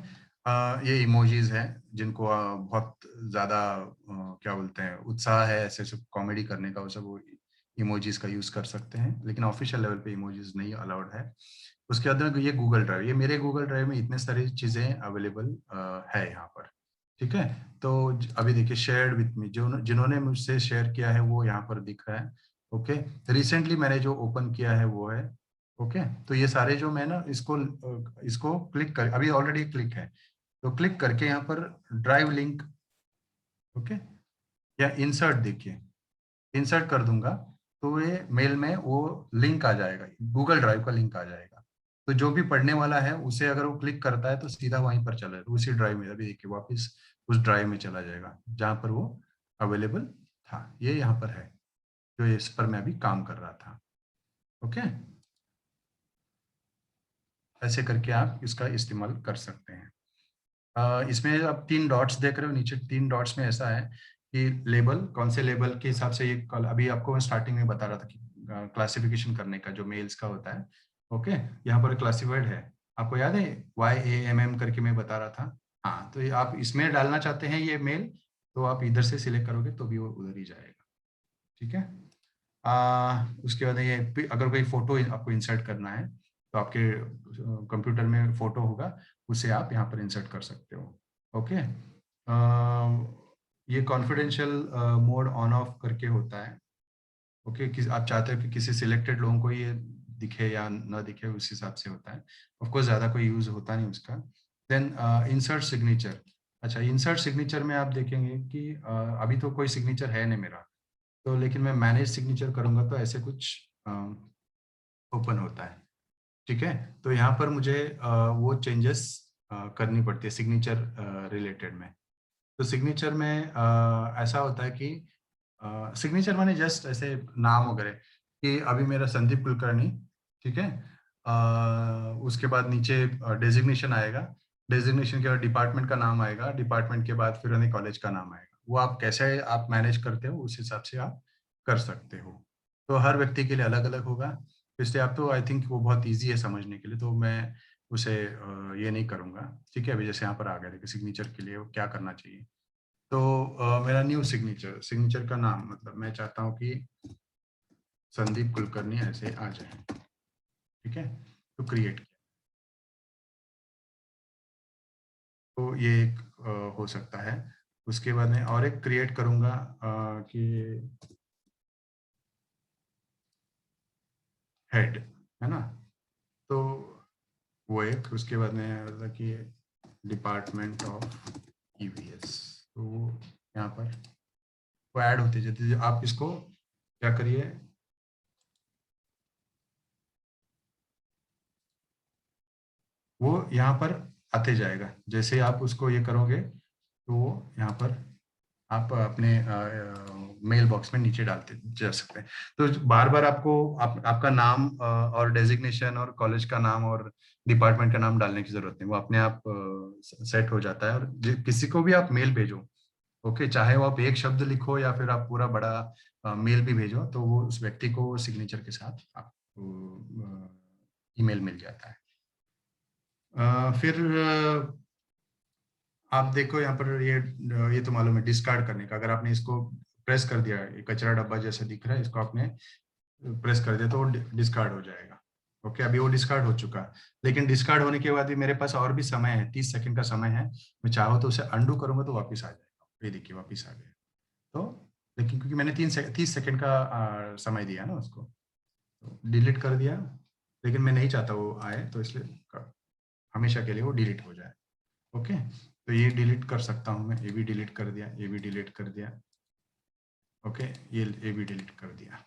ये इमोजीज हैं जिनको बहुत ज़्यादा क्या बोलते हैं, उत्साह है ऐसे सब कॉमेडी करने का, वो सब इमोजीज का यूज़ कर सकते हैं, लेकिन ऑफिशियल लेवल पे इमोजीज नहीं अलाउड है। उसके बाद ये गूगल ड्राइव, ये मेरे गूगल ड्राइव में इतने सारी चीज़ें अवेलेबल है यहाँ पर। ठीक है, तो अभी देखिए शेयर्ड विथ मी, जो जिन्होंने मुझसे शेयर किया है वो यहाँ पर दिख रहा है। ओके, रिसेंटली मैंने जो ओपन किया है वो है। ओके, तो ये सारे जो मैं ना इसको इसको क्लिक कर, अभी ऑलरेडी क्लिक है, तो क्लिक करके यहाँ पर ड्राइव लिंक, ओके, या इंसर्ट, देखिए इंसर्ट कर दूंगा तो ये मेल में वो लिंक आ जाएगा, गूगल ड्राइव का लिंक आ जाएगा। तो जो भी पढ़ने वाला है उसे अगर वो क्लिक करता है तो सीधा वहीं पर चला जाएगा, उसी ड्राइव में, अभी देखिए वापस उस ड्राइव में चला जाएगा जहाँ पर वो अवेलेबल था। ये यहाँ पर है जो इस पर मैं अभी काम कर रहा था। ओके, ऐसे करके आप इसका इस्तेमाल कर सकते हैं। इसमें आप 3 डॉट्स देख रहे हो नीचे, 3 डॉट्स में ऐसा है कि लेबल, कौन से लेबल के हिसाब से ये अभी आपको मैं स्टार्टिंग में बता रहा था कि क्लासिफिकेशन करने का जो मेल्स का होता है। ओके, यहाँ पर क्लासिफाइड है, आपको याद है YAMM करके मैं बता रहा था। हाँ, तो ये आप इसमें डालना चाहते हैं ये मेल, तो आप इधर से सिलेक्ट करोगे तो भी वो उधर ही जाएगा। ठीक है, उसके बाद ये अगर कोई फोटो आपको इंसर्ट करना है तो आपके कंप्यूटर में फोटो होगा, उसे आप यहाँ पर इंसर्ट कर सकते हो। ओके, ये कॉन्फिडेंशियल मोड ऑन ऑफ करके होता है। ओके, आप चाहते हो कि किसी सिलेक्टेड लोगों को ये दिखे या ना दिखे, उस हिसाब से होता है। ऑफ कोर्स ज़्यादा कोई यूज़ होता नहीं उसका। Then insert signature. अच्छा, इंसर्ट सिग्नेचर में आप देखेंगे कि अभी तो कोई सिग्नेचर है नहीं मेरा, तो लेकिन मैं मैनेज सिग्नेचर करूँगा तो ऐसे कुछ ओपन होता है। ठीक है, तो यहाँ पर मुझे वो चेंजेस करनी पड़ती है सिग्नेचर रिलेटेड में। तो सिग्नेचर में ऐसा होता है कि सिग्नेचर माने जस्ट ऐसे नाम वगैरह, कि अभी मेरा संदीप कुलकर्णी, ठीक है। उसके बाद नीचे डेजिग्नेशन आएगा, डेजिग्नेशन के बाद डिपार्टमेंट का नाम आएगा, डिपार्टमेंट के बाद फिर कॉलेज का नाम आएगा। वो आप कैसे आप मैनेज करते हो उस हिसाब से आप कर सकते हो। तो हर व्यक्ति के लिए अलग अलग होगा, इसलिए आप तो आई थिंक वो बहुत ईजी है समझने के लिए, तो मैं उसे ये नहीं करूँगा। ठीक है, अभी जैसे यहाँ पर आ गया देखिए सिग्नेचर के लिए क्या करना चाहिए। तो मेरा न्यू सिग्नेचर, सिग्नेचर का नाम मतलब मैं चाहता हूँ कि संदीप कुलकर्णी ऐसे आ जाए। ठीक है, तो क्रिएट किया, तो ये एक हो सकता है। उसके बाद मैं और एक क्रिएट करूँगा कि हेड, है ना, तो वो एक। उसके बाद में मतलब कि डिपार्टमेंट ऑफ ईवीएस, तो यहाँ पर वो ऐड होते जाते। आप इसको क्या करिए, वो यहाँ पर आते जाएगा। जैसे आप उसको ये करोगे तो वो यहाँ पर आप अपने मेल बॉक्स में नीचे डालते जा सकते हैं। तो बार बार आपको आपका नाम और डेजिग्नेशन और कॉलेज का नाम और डिपार्टमेंट का नाम डालने की जरूरत नहीं, वो अपने आप सेट हो जाता है। और किसी को भी आप मेल भेजो, ओके, चाहे वो आप एक शब्द लिखो या फिर आप पूरा बड़ा मेल भी भेजो, तो वो उस व्यक्ति को सिग्नेचर के साथ आपको ईमेल मिल जाता है। फिर आप देखो यहाँ पर ये तो मालूम है डिस्कार्ड करने का। अगर आपने इसको प्रेस कर दिया, ये कचरा डब्बा जैसा दिख रहा है, इसको आपने प्रेस कर दिया तो डिस्कार्ड हो जाएगा। ओके, अभी वो डिस्कार्ड हो चुका, लेकिन डिस्कार्ड होने के बाद भी मेरे पास और भी समय है, 30 सेकंड का समय है। मैं चाहूँ तो उसे अंडू करूंगा तो वापस आ जाएगा। ये देखिए वापस आ गया। तो लेकिन क्योंकि मैंने 30 सेकंड का समय दिया ना उसको, तो डिलीट कर दिया। लेकिन मैं नहीं चाहता वो आए, तो इसलिए हमेशा के लिए वो डिलीट हो जाए। ओके, तो ये डिलीट कर सकता हूँ मैं, ये भी डिलीट कर दिया, ये भी डिलीट कर दिया। ओके, ये भी डिलीट कर दिया।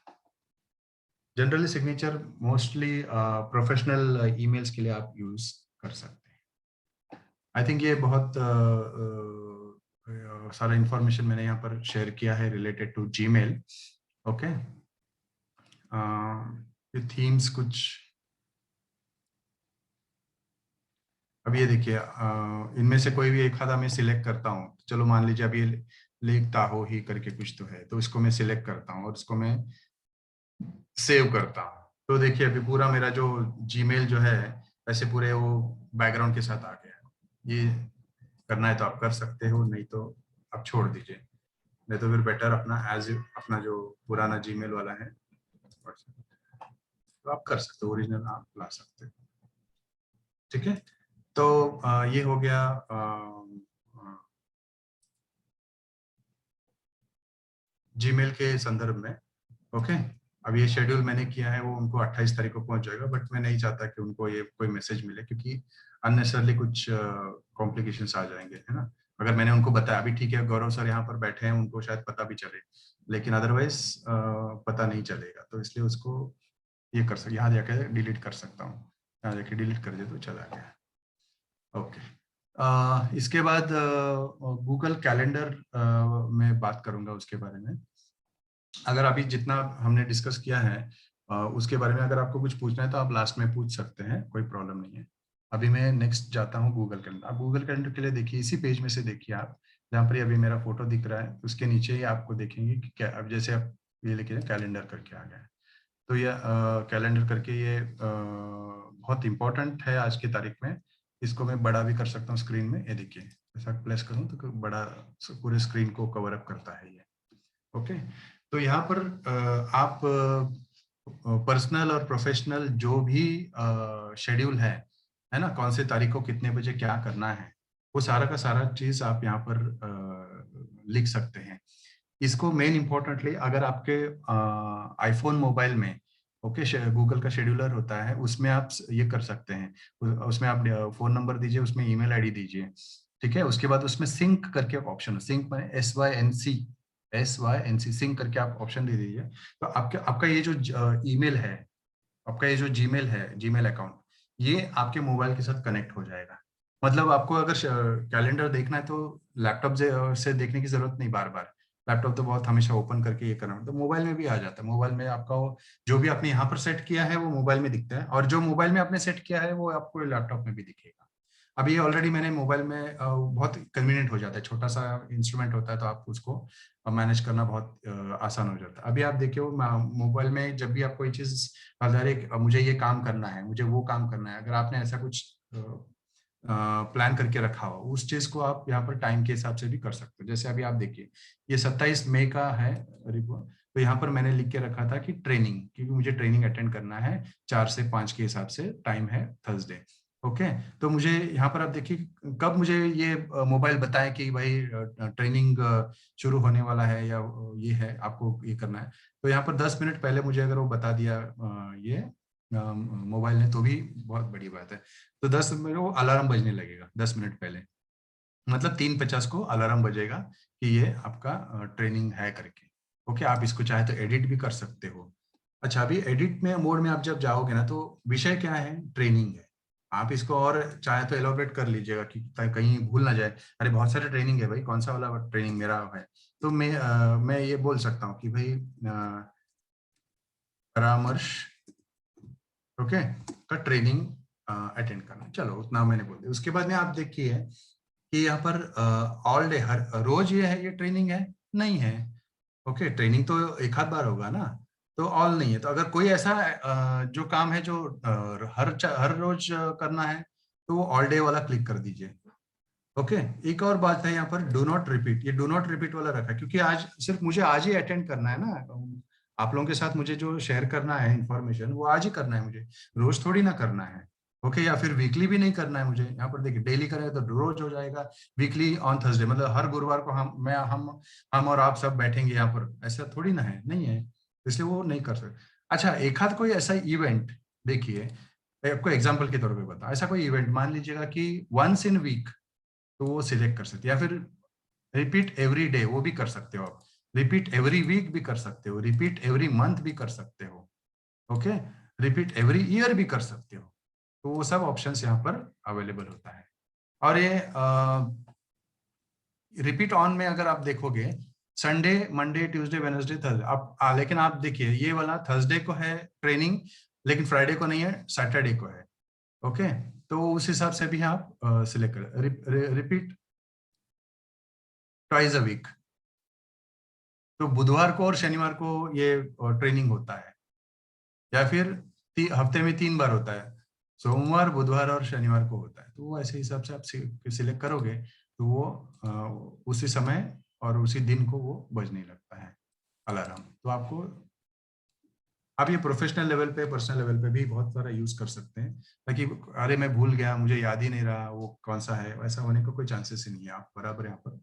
Generally signature mostly professional emails के लिए आप यूज कर सकते हैं। आई थिंक ये बहुत सारा इंफॉर्मेशन मैंने यहाँ पर शेयर किया है रिलेटेड टू जीमेल। ओके, ये थीम्स कुछ, अब ये देखिए इनमें से कोई भी एक आधा मैं सिलेक्ट करता हूँ। चलो मान लीजिए अभी लिखता हो ही करके कुछ तो है, तो इसको मैं सिलेक्ट करता हूँ और इसको मैं सेव करता हूँ। तो देखिए अभी पूरा मेरा जो जीमेल जो है वैसे पूरे वो बैकग्राउंड के साथ आ गया। ये करना है तो आप कर सकते हो, नहीं तो आप छोड़ दीजिए। नहीं तो फिर बेटर अपना अपना जो पुराना जीमेल वाला है तो आप कर सकते हो, ओरिजिनल आप ला सकते हो। ठीक है, तो ये हो गया जीमेल के संदर्भ में। ओके, अब ये शेड्यूल मैंने किया है, वो उनको 28 तारीख को पहुंच जाएगा, बट मैं नहीं चाहता कि उनको ये कोई मैसेज मिले, क्योंकि अननेसेसरली कुछ कॉम्प्लिकेशंस आ जाएंगे, है ना। अगर मैंने उनको बताया, अभी ठीक है गौरव सर यहाँ पर बैठे हैं, उनको शायद पता भी चले, लेकिन अदरवाइज पता नहीं चलेगा, तो इसलिए उसको ये कर सकते, यहाँ जाके डिलीट कर सकता हूँ, यहाँ जाके डिलीट कर दे तो चला गया। ओके, इसके बाद गूगल कैलेंडर में बात करूंगा उसके बारे में। अगर अभी जितना हमने डिस्कस किया है उसके बारे में अगर आपको कुछ पूछना है तो आप लास्ट में पूछ सकते हैं, कोई प्रॉब्लम नहीं है। अभी मैं नेक्स्ट जाता हूँ गूगल कैलेंडर। आप गूगल कैलेंडर के लिए देखिए इसी पेज में से देखिए आप, जहाँ पर अभी मेरा फोटो दिख रहा है उसके नीचे ही आपको देखेंगे कि क्या, अब जैसे आप ये लिखे कैलेंडर करके आ गया है, तो ये कैलेंडर करके ये बहुत इंपॉर्टेंट है आज की तारीख में। इसको मैं बड़ा भी कर सकता हूँ स्क्रीन में, ये देखिए ऐसा प्लेस करूँ तो बड़ा पूरे स्क्रीन को कवर अप करता है ये। ओके, तो यहाँ पर आप पर्सनल और प्रोफेशनल जो भी शेड्यूल है ना, कौन से तारीख को कितने बजे क्या करना है, वो सारा का सारा चीज आप यहाँ पर लिख सकते हैं। इसको मेन इंपॉर्टेंटली अगर आपके आईफोन मोबाइल में गूगल का शेड्यूलर होता है, उसमें आप ये कर सकते हैं। उसमें आप फोन नंबर दीजिए, उसमें ईमेल आईडी दीजिए, ठीक है। उसके बाद उसमें सिंक करके ऑप्शन है, सिंक में SYNC सिंक करके आप ऑप्शन दे दीजिए। तो आपका ये जो ईमेल है, आपका ये जो जीमेल है, जीमेल अकाउंट, ये आपके मोबाइल के साथ कनेक्ट हो जाएगा। मतलब आपको अगर कैलेंडर देखना है तो लैपटॉप से देखने की जरूरत नहीं बार बार। लैपटॉप तो बहुत हमेशा ओपन करके ये करना, तो मोबाइल में भी आ जाता है। मोबाइल में आपका जो भी आपने यहाँ पर सेट किया है वो मोबाइल में दिखता है, और जो मोबाइल में आपने सेट किया है वो आपको लैपटॉप में भी दिखेगा। अब ये ऑलरेडी मैंने मोबाइल में बहुत कन्वीनियंट हो जाता है, छोटा सा इंस्ट्रूमेंट होता है तो आप उसको मैनेज करना बहुत आसान हो जाता है। अभी आप देखिए मोबाइल में जब भी आप कोई चीज, अगर मुझे ये काम करना है, मुझे वो काम करना है, अगर आपने ऐसा कुछ प्लान करके रखा हो, उस चीज को आप यहाँ पर टाइम के हिसाब से भी कर सकते हो। जैसे अभी आप देखिए ये 27 मई का है रिपोर्ट, तो यहाँ पर मैंने लिख के रखा था कि ट्रेनिंग, क्योंकि मुझे ट्रेनिंग अटेंड करना है 4 से 5 के हिसाब से, टाइम है थर्सडे। ओके, तो मुझे यहाँ पर आप देखिए कब मुझे ये मोबाइल बताए कि भाई ट्रेनिंग शुरू होने वाला है या ये है, आपको ये करना है। तो यहाँ पर 10 मिनट पहले मुझे अगर वो बता दिया ये मोबाइल ने, तो भी बहुत बड़ी बात है। तो 10 मिनट वो अलार्म बजने लगेगा 10 मिनट पहले, मतलब 3:50 को अलार्म बजेगा कि ये आपका ट्रेनिंग है करके। ओके, आप इसको चाहे तो एडिट भी कर सकते हो। अच्छा, अभी एडिट में मोड में आप जब जाओगे ना, तो विषय क्या है, ट्रेनिंग है। आप इसको और चाहे तो एलोबरेट कर लीजिएगा कि कहीं भूल ना जाए, अरे बहुत सारे ट्रेनिंग है भाई, कौन सा वाला ट्रेनिंग मेरा है। तो मैं ये बोल सकता हूँ कि भाई परामर्श ओके का ट्रेनिंग अटेंड करना, चलो उतना मैंने बोल दिया। उसके बाद में आप देखिए कि यहाँ पर ऑल डे, हर रोज ये है, ये ट्रेनिंग है नहीं है। ओके, ट्रेनिंग तो एक आध बार होगा ना, तो ऑल नहीं है। तो अगर कोई ऐसा जो काम है जो हर रोज करना है, तो वो ऑल डे वाला क्लिक कर दीजिए। ओके, एक और बात है यहाँ पर डू नॉट रिपीट, ये डू नॉट रिपीट वाला रखा है क्योंकि आज सिर्फ मुझे आज ही अटेंड करना है ना, आप लोगों के साथ मुझे जो शेयर करना है इंफॉर्मेशन, वो आज ही करना है मुझे, रोज थोड़ी ना करना है। ओके, या फिर वीकली भी नहीं करना है मुझे। यहाँ पर देखिए डेली करें तो रोज हो जाएगा, वीकली ऑन थर्सडे, मतलब हर गुरुवार को हम और आप सब बैठेंगे यहाँ पर, ऐसा थोड़ी ना है, नहीं है, इसलिए वो नहीं कर सकते। अच्छा, एक आध कोई ऐसा इवेंट देखिए, आपको एग्जाम्पल के तौर पर बता, ऐसा कोई इवेंट मान लीजिएगा कि वंस इन वीक, तो वो सिलेक्ट कर सकते हैं। या फिर रिपीट एवरी डे, वो भी कर सकते हो आप। रिपीट एवरी वीक भी कर सकते हो, रिपीट एवरी मंथ भी कर सकते हो। ओके, रिपीट एवरी ईयर भी कर सकते हो। तो वो सब ऑप्शंस यहाँ पर अवेलेबल होता है। और ये रिपीट ऑन में अगर आप देखोगे, Sunday, Monday, Tuesday, Wednesday, Thursday, आप लेकिन आप देखिए ये वाला थर्सडे को है ट्रेनिंग, लेकिन फ्राइडे को नहीं है, सैटरडे को है। ओके, तो उस हिसाब से भी आप सिलेक्ट करें। रिपीट ट्वाइस अ वीक, तो बुधवार को और शनिवार को ये ट्रेनिंग होता है। या फिर हफ्ते में 3 बार होता है, सोमवार, बुधवार और शनिवार को होता है। तो वो ऐसे हिसाब से आप सिलेक्ट करोगे तो वो उसी समय और उसी दिन को वो बजने लगता है अलार्म। तो आपको आप ये प्रोफेशनल लेवल पे, पर्सनल लेवल पे भी बहुत सारा यूज कर सकते हैं, ताकि अरे मैं भूल गया, मुझे याद ही नहीं रहा वो कौन सा है, वैसा होने का कोई चांसेस ही नहीं है। आप बराबर यहाँ पर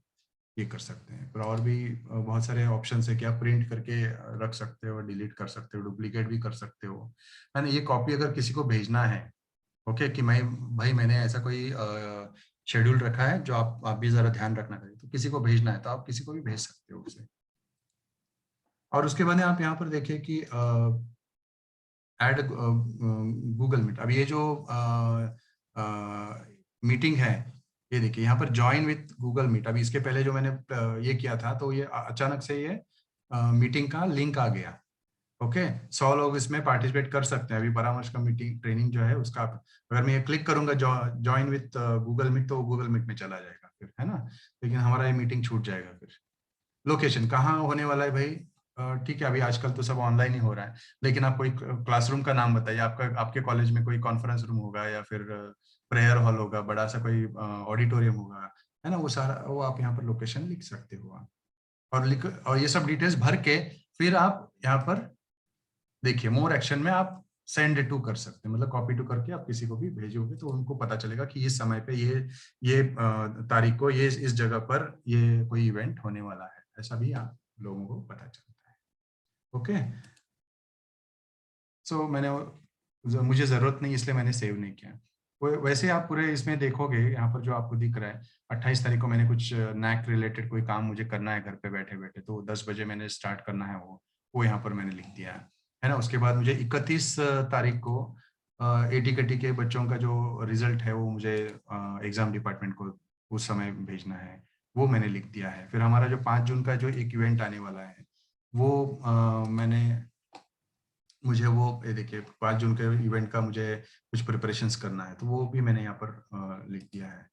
ये कर सकते हैं। पर और भी बहुत सारे ऑप्शन है कि आप प्रिंट करके रख सकते हो, डिलीट कर सकते हो, डुप्लीकेट भी कर सकते हो, है ना। ये कॉपी अगर किसी को भेजना है, ओके, कि मैंने ऐसा कोई शेड्यूल रखा है जो आप भी जरा ध्यान रखना चाहिए, तो किसी को भेजना है तो आप किसी को भी भेज सकते हो उसे। और उसके बाद आप यहाँ पर देखिए कि ऐड गूगल मीट। अब ये जो मीटिंग है, ये देखिए यहाँ पर ज्वाइन विथ गूगल मीट। अभी इसके पहले जो मैंने ये किया था, तो ये अचानक से ये मीटिंग का लिंक आ गया। ओके, 100 लोग इसमें पार्टिसिपेट कर सकते हैं। अभी परामर्श का मीटिंग ट्रेनिंग जो है उसका, अगर मैं ये क्लिक करूंगा ज्वाइन विथ गूगल मीट, तो गूगल मीट में चला जाएगा फिर, है ना। लेकिन हमारा ये मीटिंग छूट जाएगा फिर। लोकेशन कहाँ होने वाला है भाई, ठीक है, अभी आजकल तो सब ऑनलाइन ही हो रहा है, लेकिन आप कोई क्लासरूम का नाम बताइए। आपके कॉलेज में कोई कॉन्फ्रेंस रूम होगा या फिर प्रेयर हॉल होगा, बड़ा सा कोई ऑडिटोरियम होगा, है ना, वो सारा वो आप यहाँ पर लोकेशन लिख सकते हो आप। और ये सब डिटेल्स भर के फिर आप यहाँ पर देखिए मोर एक्शन में आप सेंड टू कर सकते हैं, मतलब कॉपी टू करके आप किसी को भी भेजोगे तो उनको पता चलेगा कि इस समय पे ये तारीख को ये इस जगह पर ये कोई इवेंट होने वाला है, ऐसा भी आप लोगों को पता चलता है। ओके, सो मुझे जरूरत नहीं इसलिए मैंने सेव नहीं किया। वैसे आप पूरे इसमें देखोगे, यहाँ पर जो आपको दिख रहा है 28 तारीख को मैंने कुछ नैक रिलेटेड कोई काम मुझे करना है घर पे बैठे बैठे, तो 10 बजे मैंने स्टार्ट करना है, वो यहाँ पर मैंने लिख दिया है ना। उसके बाद मुझे 31 तारीख को ATKT के बच्चों का जो रिजल्ट है वो मुझे एग्जाम डिपार्टमेंट को उस समय भेजना है, वो मैंने लिख दिया है। फिर हमारा जो 5 जून का जो एक इवेंट आने वाला है वो मुझे वो देखिए 5 जून के इवेंट का मुझे कुछ प्रिपरेशंस करना है, तो वो भी मैंने यहाँ पर लिख दिया है।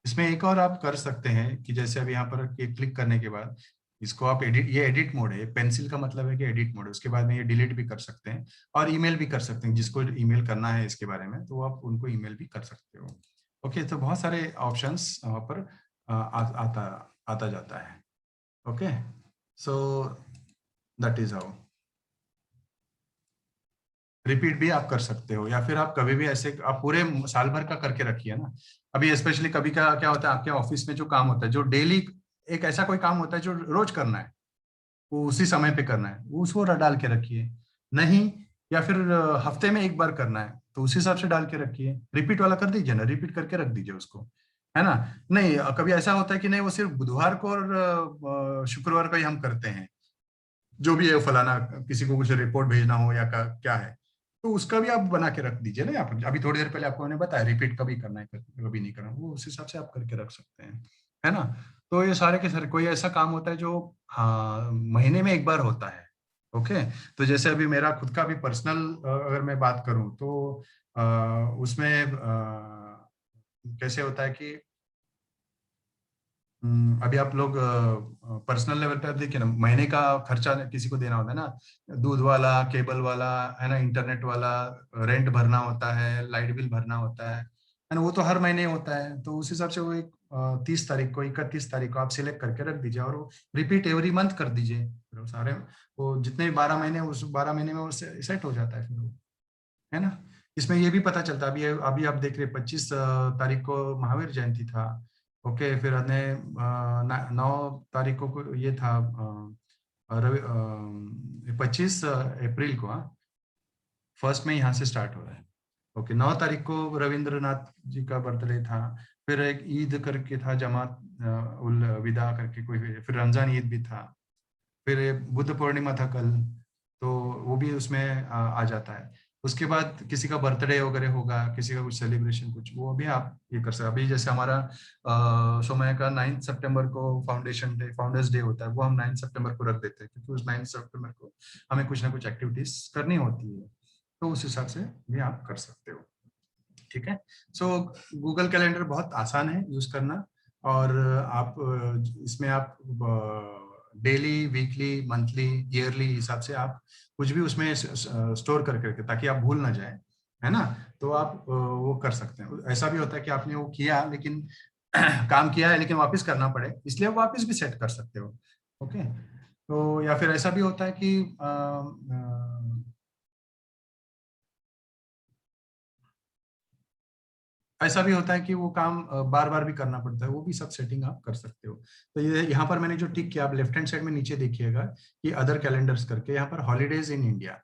इसमें एक और आप कर सकते हैं कि जैसे अभी यहाँ पर क्लिक करने के बाद इसको आप ये एडिट मोड है, पेंसिल का मतलब है कि एडिट मोड है। उसके बाद में ये डिलीट भी कर सकते हैं और ईमेल भी कर सकते हैं, जिसको ईमेल करना है इसके बारे में तो आप उनको ईमेल भी कर सकते हो। ओके, तो बहुत सारे ऑप्शंस वहाँ पर आता जाता है। Okay, so that is how. Repeat भी आप कर सकते हो, या फिर आप कभी भी ऐसे आप पूरे साल भर का करके रखिए ना। अभी स्पेशली कभी क्या होता है आपके ऑफिस में जो काम होता है, जो डेली एक ऐसा कोई काम होता है जो रोज करना है, वो उसी समय पे करना है, उसको डाल के रखिए। नहीं, या फिर हफ्ते में एक बार करना है तो उस हिसाब से डाल के रखिए। रिपीट वाला कर दीजिए ना, रिपीट करके रख दीजिए उसको, है ना। नहीं, कभी ऐसा होता है कि नहीं वो सिर्फ बुधवार को और शुक्रवार को ही हम करते हैं, जो भी है फलाना किसी को कुछ रिपोर्ट भेजना हो या क्या है, तो उसका भी आप बना के रख दीजिए ना। यहाँ पर अभी थोड़ी देर पहले आपको मैंने बताया रिपीट कभी करना है कभी नहीं करना, वो उस हिसाब से आप करके रख सकते हैं, है ना। तो ये सारे के सारे कोई ऐसा काम होता है जो हाँ महीने में एक बार होता है। ओके, तो जैसे अभी मेरा खुद का भी पर्सनल अगर मैं बात करूं तो उसमें कैसे होता है कि अभी आप लोग पर्सनल लेवल पे देखिए ना, महीने का खर्चा किसी को देना होता है ना, दूध वाला, केबल वाला, है ना, इंटरनेट वाला, रेंट भरना होता है, लाइट बिल भरना होता है ना, वो तो हर महीने होता है। तो उस हिसाब से वो एक 30 तारीख को 31 तारीख को आप सिलेक्ट करके रख दीजिए और वो रिपीट एवरी मंथ कर दीजिए। फिर सारे वो जितने भी 12 महीने उस 12 महीने में वो सेट हो जाता है फिर वो, है ना। इसमें ये भी पता चलता है, अभी आप देख रहे 25 तारीख को महावीर जयंती था। ओके, फिर 9 तारीख को ये था 25 अप्रैल को, हाँ, फर्स्ट में यहाँ से स्टार्ट हो रहा है। ओके, 9 तारीख को रविंद्रनाथ जी का बर्थडे था। फिर एक ईद करके था, जमात उल विदा करके कोई, फिर रमजान ईद भी था, फिर बुद्ध पूर्णिमा था कल, तो वो भी उसमें आ जाता है। उसके बाद किसी का बर्थडे वगैरह होगा, किसी का कुछ सेलिब्रेशन कुछ, वो भी आप ये कर सकते हैं। अभी जैसे हमारा सोमया का 9 सितंबर को फाउंडर्स डे होता है, वो हम 9 सितंबर को रख देते हैं क्योंकि उस 9 सितंबर को हमें कुछ ना कुछ एक्टिविटीज करनी होती है, तो उस हिसाब से भी आप कर सकते हो। ठीक है, सो गूगल कैलेंडर बहुत आसान है यूज करना, और आप इसमें आप डेली, वीकली, मंथली, ईयरली हिसाब से आप कुछ भी उसमें स्टोर करके, ताकि आप भूल ना जाए, है ना। तो आप वो कर सकते हैं। ऐसा भी होता है कि आपने वो किया लेकिन काम किया है लेकिन वापस करना पड़े, इसलिए आप वापस भी सेट कर सकते हो। ओके, तो या फिर ऐसा भी होता है कि ऐसा भी होता है कि वो काम बार बार भी करना पड़ता है, वो भी सब सेटिंग आप कर सकते हो। तो ये यहाँ पर मैंने जो टिक किया, आप लेफ्ट हैंड साइड में नीचे देखिएगा कि अदर कैलेंडर्स करके, यहाँ पर हॉलीडेज इन इंडिया,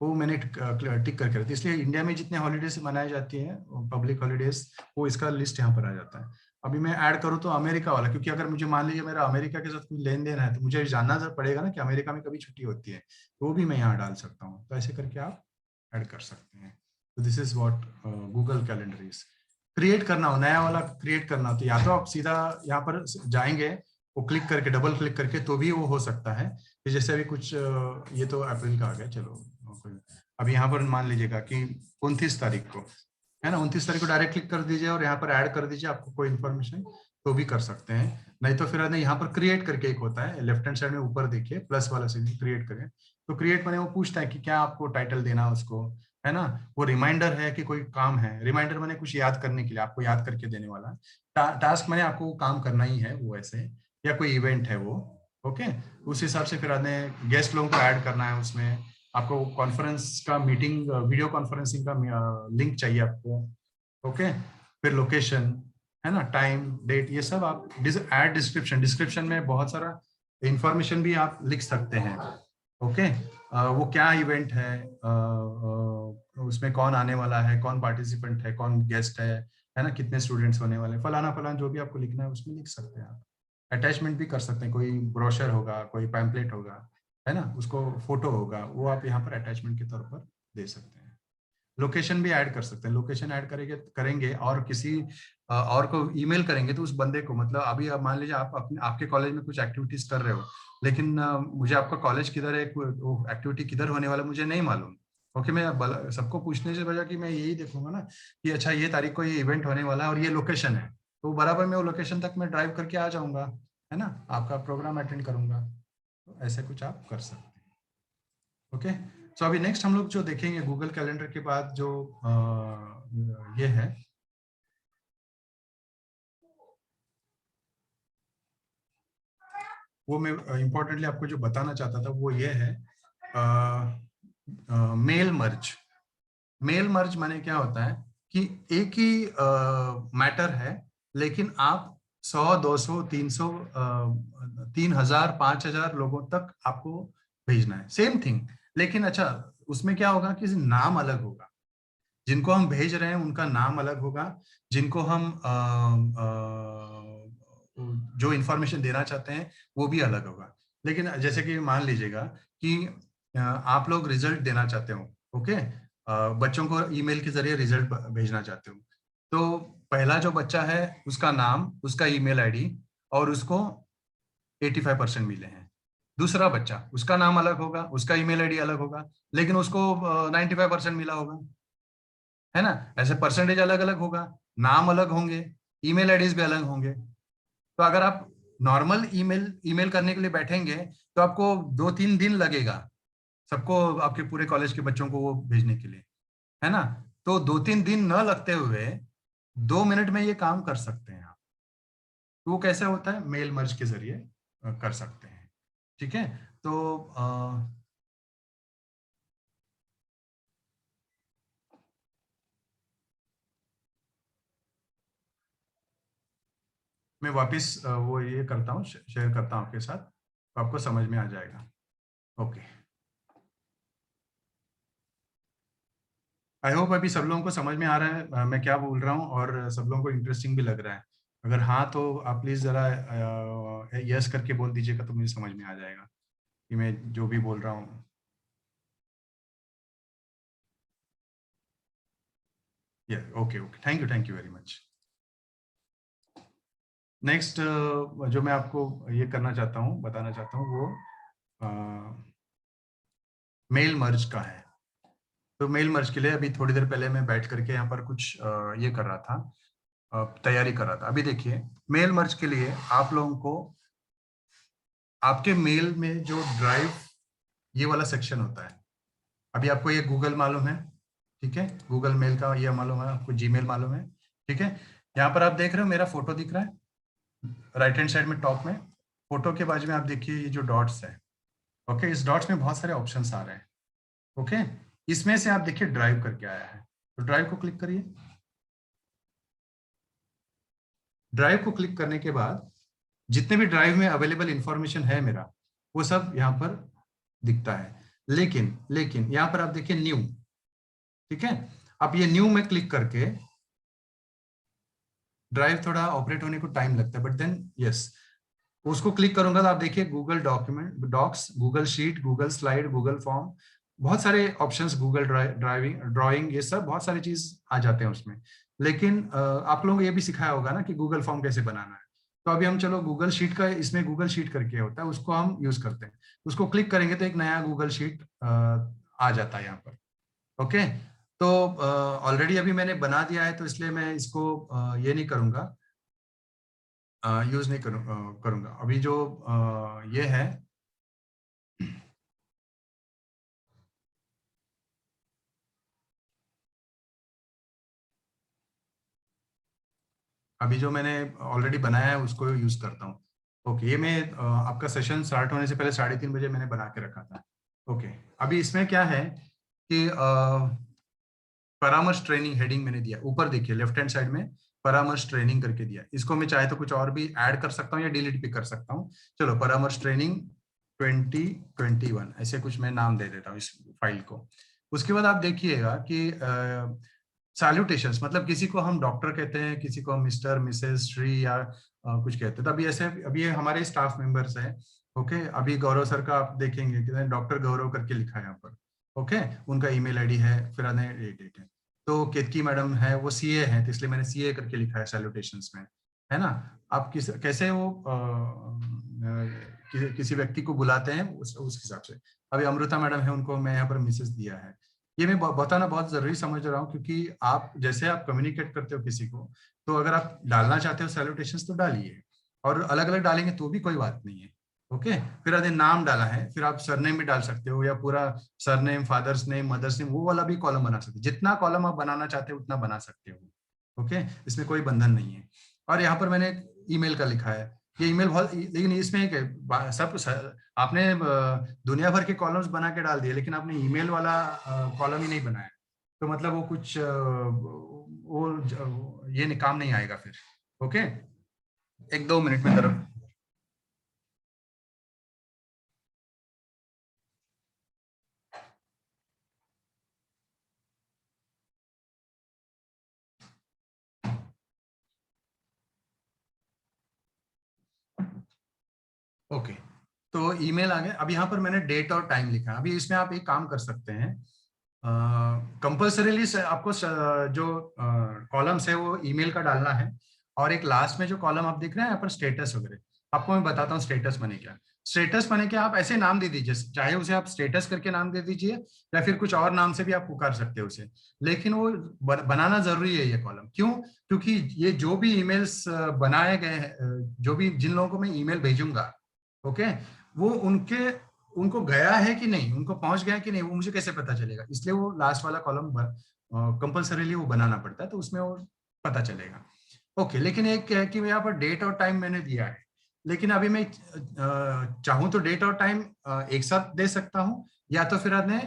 वो मैंने टिक करके रखी। इसलिए इंडिया में जितने हॉलीडेज मनाई जाती है पब्लिक हॉलीडेज, वो इसका लिस्ट यहाँ पर आ जाता है। अभी मैं ऐड करूँ तो अमेरिका वाला, क्योंकि अगर मुझे मान लीजिए मेरा अमेरिका के साथ कोई लेन देन है तो मुझे जानना पड़ेगा ना कि अमेरिका में कभी छुट्टी होती है, तो वो भी मैं यहाँ डाल सकता हूँ। तो ऐसे करके आप ऐड कर सकते हैं। तो this is what Google calendar is. Create करना हो, नया वाला क्रिएट करना हो, तो या तो आप सीधा यहाँ पर जाएंगे, वो क्लिक करके, डबल क्लिक करके तो भी वो हो सकता है कि जैसे अभी कुछ ये तो अप्रैल का आ गया, चलो अभी यहाँ पर मान लीजिएगा कि 29 तारीख को, है ना, 29 तारीख को डायरेक्ट क्लिक कर दीजिए और यहाँ पर ऐड कर दीजिए आपको कोई इन्फॉर्मेशन, तो भी कर सकते हैं। नहीं तो फिर यहाँ पर क्रिएट करके एक होता है, लेफ्ट हैंड साइड में ऊपर देखिए प्लस वाला से क्रिएट करें, तो क्रिएट मैंने वो पूछता है कि क्या आपको टाइटल देना उसको, है ना। वो रिमाइंडर है कि कोई काम है, रिमाइंडर मैंने कुछ याद करने के लिए, आपको याद करके देने वाला। टास्क मैंने आपको काम करना ही है वो ऐसे, या कोई इवेंट है वो। ओके, उस हिसाब से फिर आपने गेस्ट लोगों को ऐड करना है उसमें, आपको कॉन्फ्रेंस का मीटिंग वीडियो कॉन्फ्रेंसिंग का लिंक चाहिए आपको, ओके। फिर लोकेशन है ना, टाइम डेट, ये सब आप ऐड डिस्क्रिप्शन में बहुत सारा इंफॉर्मेशन भी आप लिख सकते हैं, ओके। वो क्या इवेंट है, उसमें कौन आने वाला है, कौन पार्टिसिपेंट है, कौन गेस्ट है ना, कितने स्टूडेंट्स होने वाले हैं, फलाना फलाना जो भी आपको लिखना है उसमें लिख सकते हैं आप। अटैचमेंट भी कर सकते हैं, कोई ब्रोशर होगा, कोई पैम्पलेट होगा, है ना, उसको फोटो होगा, वो आप यहाँ पर अटैचमेंट के तौर पर दे सकते हैं। लोकेशन भी ऐड कर सकते हैं, लोकेशन ऐड करेंगे और किसी और को ईमेल करेंगे तो उस बंदे को, मतलब अभी आप मान लीजिए आप अपने आपके कॉलेज में कुछ एक्टिविटीज कर रहे हो, लेकिन मुझे आपका कॉलेज किधर है, एक्टिविटी किधर होने वाला मुझे नहीं मालूम, ओके। मैं सबको पूछने से बजाय कि मैं यही देखूंगा ना कि अच्छा ये तारीख को ये इवेंट होने वाला है और ये लोकेशन है, तो बराबर मैं वो लोकेशन तक मैं ड्राइव करके आ जाऊंगा, है ना, आपका प्रोग्राम अटेंड करूंगा। तो ऐसे कुछ आप कर सकते हैं, ओके। सो अभी नेक्स्ट हम लोग जो देखेंगे गूगल कैलेंडर के बाद जो ये है, वो मैं इंपॉर्टेंटली आपको जो बताना चाहता था वो ये है, मेल मर्ज। मेल मर्ज माने क्या होता है कि एक ही मैटर है, लेकिन आप 100, 200, 300, 3000, 5000 लोगों तक आपको भेजना है, सेम थिंग। लेकिन अच्छा, उसमें क्या होगा कि नाम अलग होगा, जिनको हम भेज रहे हैं उनका नाम अलग होगा, जिनको हम जो इंफॉर्मेशन देना चाहते हैं वो भी अलग होगा। लेकिन जैसे कि मान लीजिएगा कि आप लोग रिजल्ट देना चाहते हो, ओके, बच्चों को ईमेल के जरिए रिजल्ट भेजना चाहते हो, तो पहला जो बच्चा है उसका नाम, उसका ईमेल आईडी और उसको 85% मिले हैं। दूसरा बच्चा, उसका नाम अलग होगा, उसका ईमेल आईडी अलग होगा, लेकिन उसको 95% मिला होगा, है ना। ऐसे परसेंटेज अलग अलग होगा, नाम अलग होंगे, ईमेल आईडीज भी अलग होंगे। तो अगर आप नॉर्मल ईमेल ईमेल करने के लिए बैठेंगे तो आपको 2-3 दिन लगेगा सबको, आपके पूरे कॉलेज के बच्चों को वो भेजने के लिए, है ना। तो 2-3 दिन न लगते हुए 2 मिनट में ये काम कर सकते हैं आप। तो वो कैसे होता है, मेल मर्ज के जरिए कर सकते हैं, ठीक है। तो मैं वापस वो ये करता हूँ, शेयर करता हूँ आपके साथ, तो आपको समझ में आ जाएगा, ओके। आई होप अभी सब लोगों को समझ में आ रहा है मैं क्या बोल रहा हूँ, और सब लोगों को इंटरेस्टिंग भी लग रहा है। अगर हाँ तो आप प्लीज जरा यस करके बोल दीजिएगा, तो मुझे समझ में आ जाएगा कि मैं जो भी बोल रहा हूँ। Okay okay, thank you very much. Next जो मैं आपको ये करना चाहता हूँ, बताना चाहता हूँ, वो मेल मर्ज का है। तो मेल मर्ज के लिए अभी थोड़ी देर पहले मैं बैठ करके यहाँ पर कुछ ये कर रहा था, तैयारी कर रहा था। अभी देखिए, मेल मर्ज के लिए आप लोगों को आपके मेल में जो ड्राइव ये वाला सेक्शन होता है, अभी आपको ये गूगल मालूम है, ठीक है, गूगल मेल का ये मालूम है, आपको जीमेल मालूम है, ठीक है। यहाँ पर आप देख रहे हो मेरा फोटो दिख रहा है राइट हैंड साइड में टॉप में, फोटो के बाजू में आप देखिए ये जो डॉट्स है, ओके, इस डॉट्स में बहुत सारे ऑप्शंस आ रहे हैं, ओके। इसमें से आप देखिए ड्राइव करके आया है, तो ड्राइव को क्लिक करिए। ड्राइव को क्लिक करने के बाद जितने भी ड्राइव में अवेलेबल इंफॉर्मेशन है मेरा, वो सब यहाँ पर दिखता है। लेकिन यहाँ पर आप देखिए न्यू, ठीक है। अब ये न्यू में क्लिक करके, ड्राइव थोड़ा ऑपरेट होने को टाइम लगता है, बट देन यस, उसको क्लिक करूंगा तो आप देखिए Google document, docs, Google sheet, Google slide, Google form, बहुत सारे ऑप्शंस, गूगल ड्राइविंग, ये सब बहुत सारी चीज आ जाते हैं उसमें। लेकिन आप लोगों को ये भी सिखाया होगा ना कि गूगल फॉर्म कैसे बनाना है। तो अभी हम चलो गूगल शीट का, इसमें गूगल शीट करके होता है, उसको हम यूज करते हैं। उसको क्लिक करेंगे तो एक नया गूगल शीट आ जाता है यहाँ पर, ओके। तो ऑलरेडी अभी मैंने बना दिया है, तो इसलिए मैं इसको ये नहीं करूंगा, यूज नहीं करूंगा। अभी जो ये है, अभी जो मैंने ऑलरेडी बनाया है उसको यूज करता हूँ, ओके। ये मैं आपका सेशन स्टार्ट होने से पहले 3:30 बजे मैंने बना के रखा था, ओके, अभी इसमें क्या है कि परामर्श ट्रेनिंग हेडिंग मैंने दिया, ऊपर देखिए लेफ्ट हैंड साइड में परामर्श ट्रेनिंग करके दिया। इसको मैं चाहे तो कुछ और भी ऐड कर सकता हूँ या डिलीट भी कर सकता हूँ। चलो परामर्श ट्रेनिंग 2021 ऐसे कुछ मैं नाम दे देता हूँ इस फाइल को। उसके बाद आप देखिएगा कि सैल्यूटेशंस, मतलब किसी को हम डॉक्टर कहते हैं, किसी को हम मिस्टर मिसेस श्री या कुछ कहते हैं। तो अभी ऐसे, अभी ये हमारे स्टाफ मेंबर्स हैं। ओके, अभी गौरव सर का आप देखेंगे कि डॉक्टर गौरव करके लिखा है यहाँ पर। ओके, उनका ईमेल आईडी है, फिर डेट है। तो केतकी मैडम है, वो सीए है, तो इसलिए मैंने सीए करके लिखा है सैल्यूटेशंस में, है ना। आप कैसे वो किसी व्यक्ति को बुलाते हैं उस हिसाब से। अभी अमृता मैडम है, उनको मैं यहाँ पर मिसेस दिया है। ये मैं बताना बहुत जरूरी समझ रहा हूँ, क्योंकि आप जैसे आप कम्युनिकेट करते हो किसी को, तो अगर आप डालना चाहते हो सैल्यूटेशंस तो डालिए, और अलग अलग डालेंगे तो भी कोई बात नहीं है। ओके, फिर अगर नाम डाला है, फिर आप सरनेम भी डाल सकते हो, या पूरा surname, father's name, mother's name, वो वाला भी कॉलम बना सकते हो। जितना कॉलम आप बनाना चाहते हो उतना बना सकते हो। ओके, इसमें कोई बंधन नहीं है। और यहाँ पर मैंने ईमेल का लिखा है, ये ईमेल बहुत, लेकिन इसमें सब आपने दुनिया भर के कॉलम्स बना के डाल दिए, लेकिन आपने ईमेल वाला कॉलम ही नहीं बनाया, तो मतलब वो कुछ वो ये काम नहीं आएगा फिर। ओके, एक दो मिनट में तरफ। ओके, तो ईमेल आ गया। अब यहाँ पर मैंने डेट और टाइम लिखा है। अभी इसमें आप एक काम कर सकते हैं, कंपल्सरीली आपको जो कॉलम्स है वो ईमेल का डालना है, और एक लास्ट में जो कॉलम आप देख रहे हैं यहाँ पर स्टेटस वगैरह, आपको मैं बताता हूँ स्टेटस माने क्या। स्टेटस माने क्या, आप ऐसे नाम दे दीजिए, चाहे उसे आप स्टेटस करके नाम दे दीजिए, या फिर कुछ और नाम से भी आप पुकार सकते हो उसे, लेकिन वो बनाना जरूरी है ये कॉलम। क्यों? क्योंकि ये जो भी ईमेल्स बनाए गए हैं, जो भी जिन लोगों को मैं ईमेल भेजूंगा, ओके, वो उनको गया है कि नहीं, उनको पहुंच गया कि नहीं, वो मुझे कैसे पता चलेगा। इसलिए वो लास्ट वाला कॉलम कंपल्सरीली वो बनाना पड़ता है, तो उसमें वो पता चलेगा। ओके, लेकिन एक है कि यहाँ पर डेट और टाइम मैंने दिया है, लेकिन अभी मैं चाहूँ तो डेट और टाइम एक साथ दे सकता हूँ, या तो फिर मैं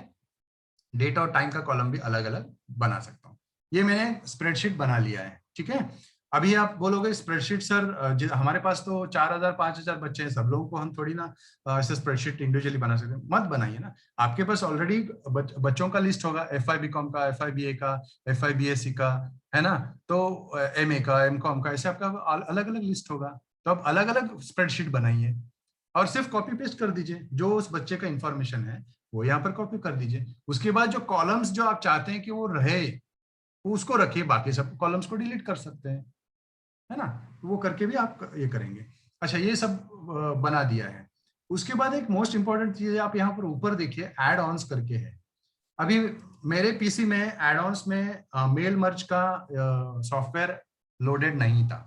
डेट और टाइम का कॉलम भी अलग अलग बना सकता हूँ। ये मैंने स्प्रेडशीट बना लिया है, ठीक है। अभी आप बोलोगे स्प्रेडशीट सर, हमारे पास तो 4000 5000 बच्चे हैं, सब लोगों को हम थोड़ी ना ऐसे स्प्रेडशीट इंडिविजुअली बना सकते हैं। मत बनाइए ना, आपके पास ऑलरेडी बच्चों का लिस्ट होगा, FI BCom का, FI BA का, FI BSc का, है ना। तो MA का, MCom का, ऐसे आपका अलग अलग लिस्ट होगा। तो आप अलग अलग स्प्रेडशीट बनाइए, और सिर्फ कॉपी पेस्ट कर दीजिए, जो उस बच्चे का इंफॉर्मेशन है वो यहाँ पर कॉपी कर दीजिए। उसके बाद जो कॉलम्स जो आप चाहते हैं कि वो रहे, वो उसको रखिए, बाकी सब कॉलम्स को डिलीट कर सकते हैं, है ना। तो वो करके भी आप ये करेंगे। अच्छा, ये सब बना दिया है। उसके बाद एक मोस्ट इंपॉर्टेंट चीज है, आप यहाँ पर ऊपर देखिए एड ऑन्स करके है। अभी मेरे पीसी में एड ऑन्स में मेल मर्ज का सॉफ्टवेयर लोडेड नहीं था।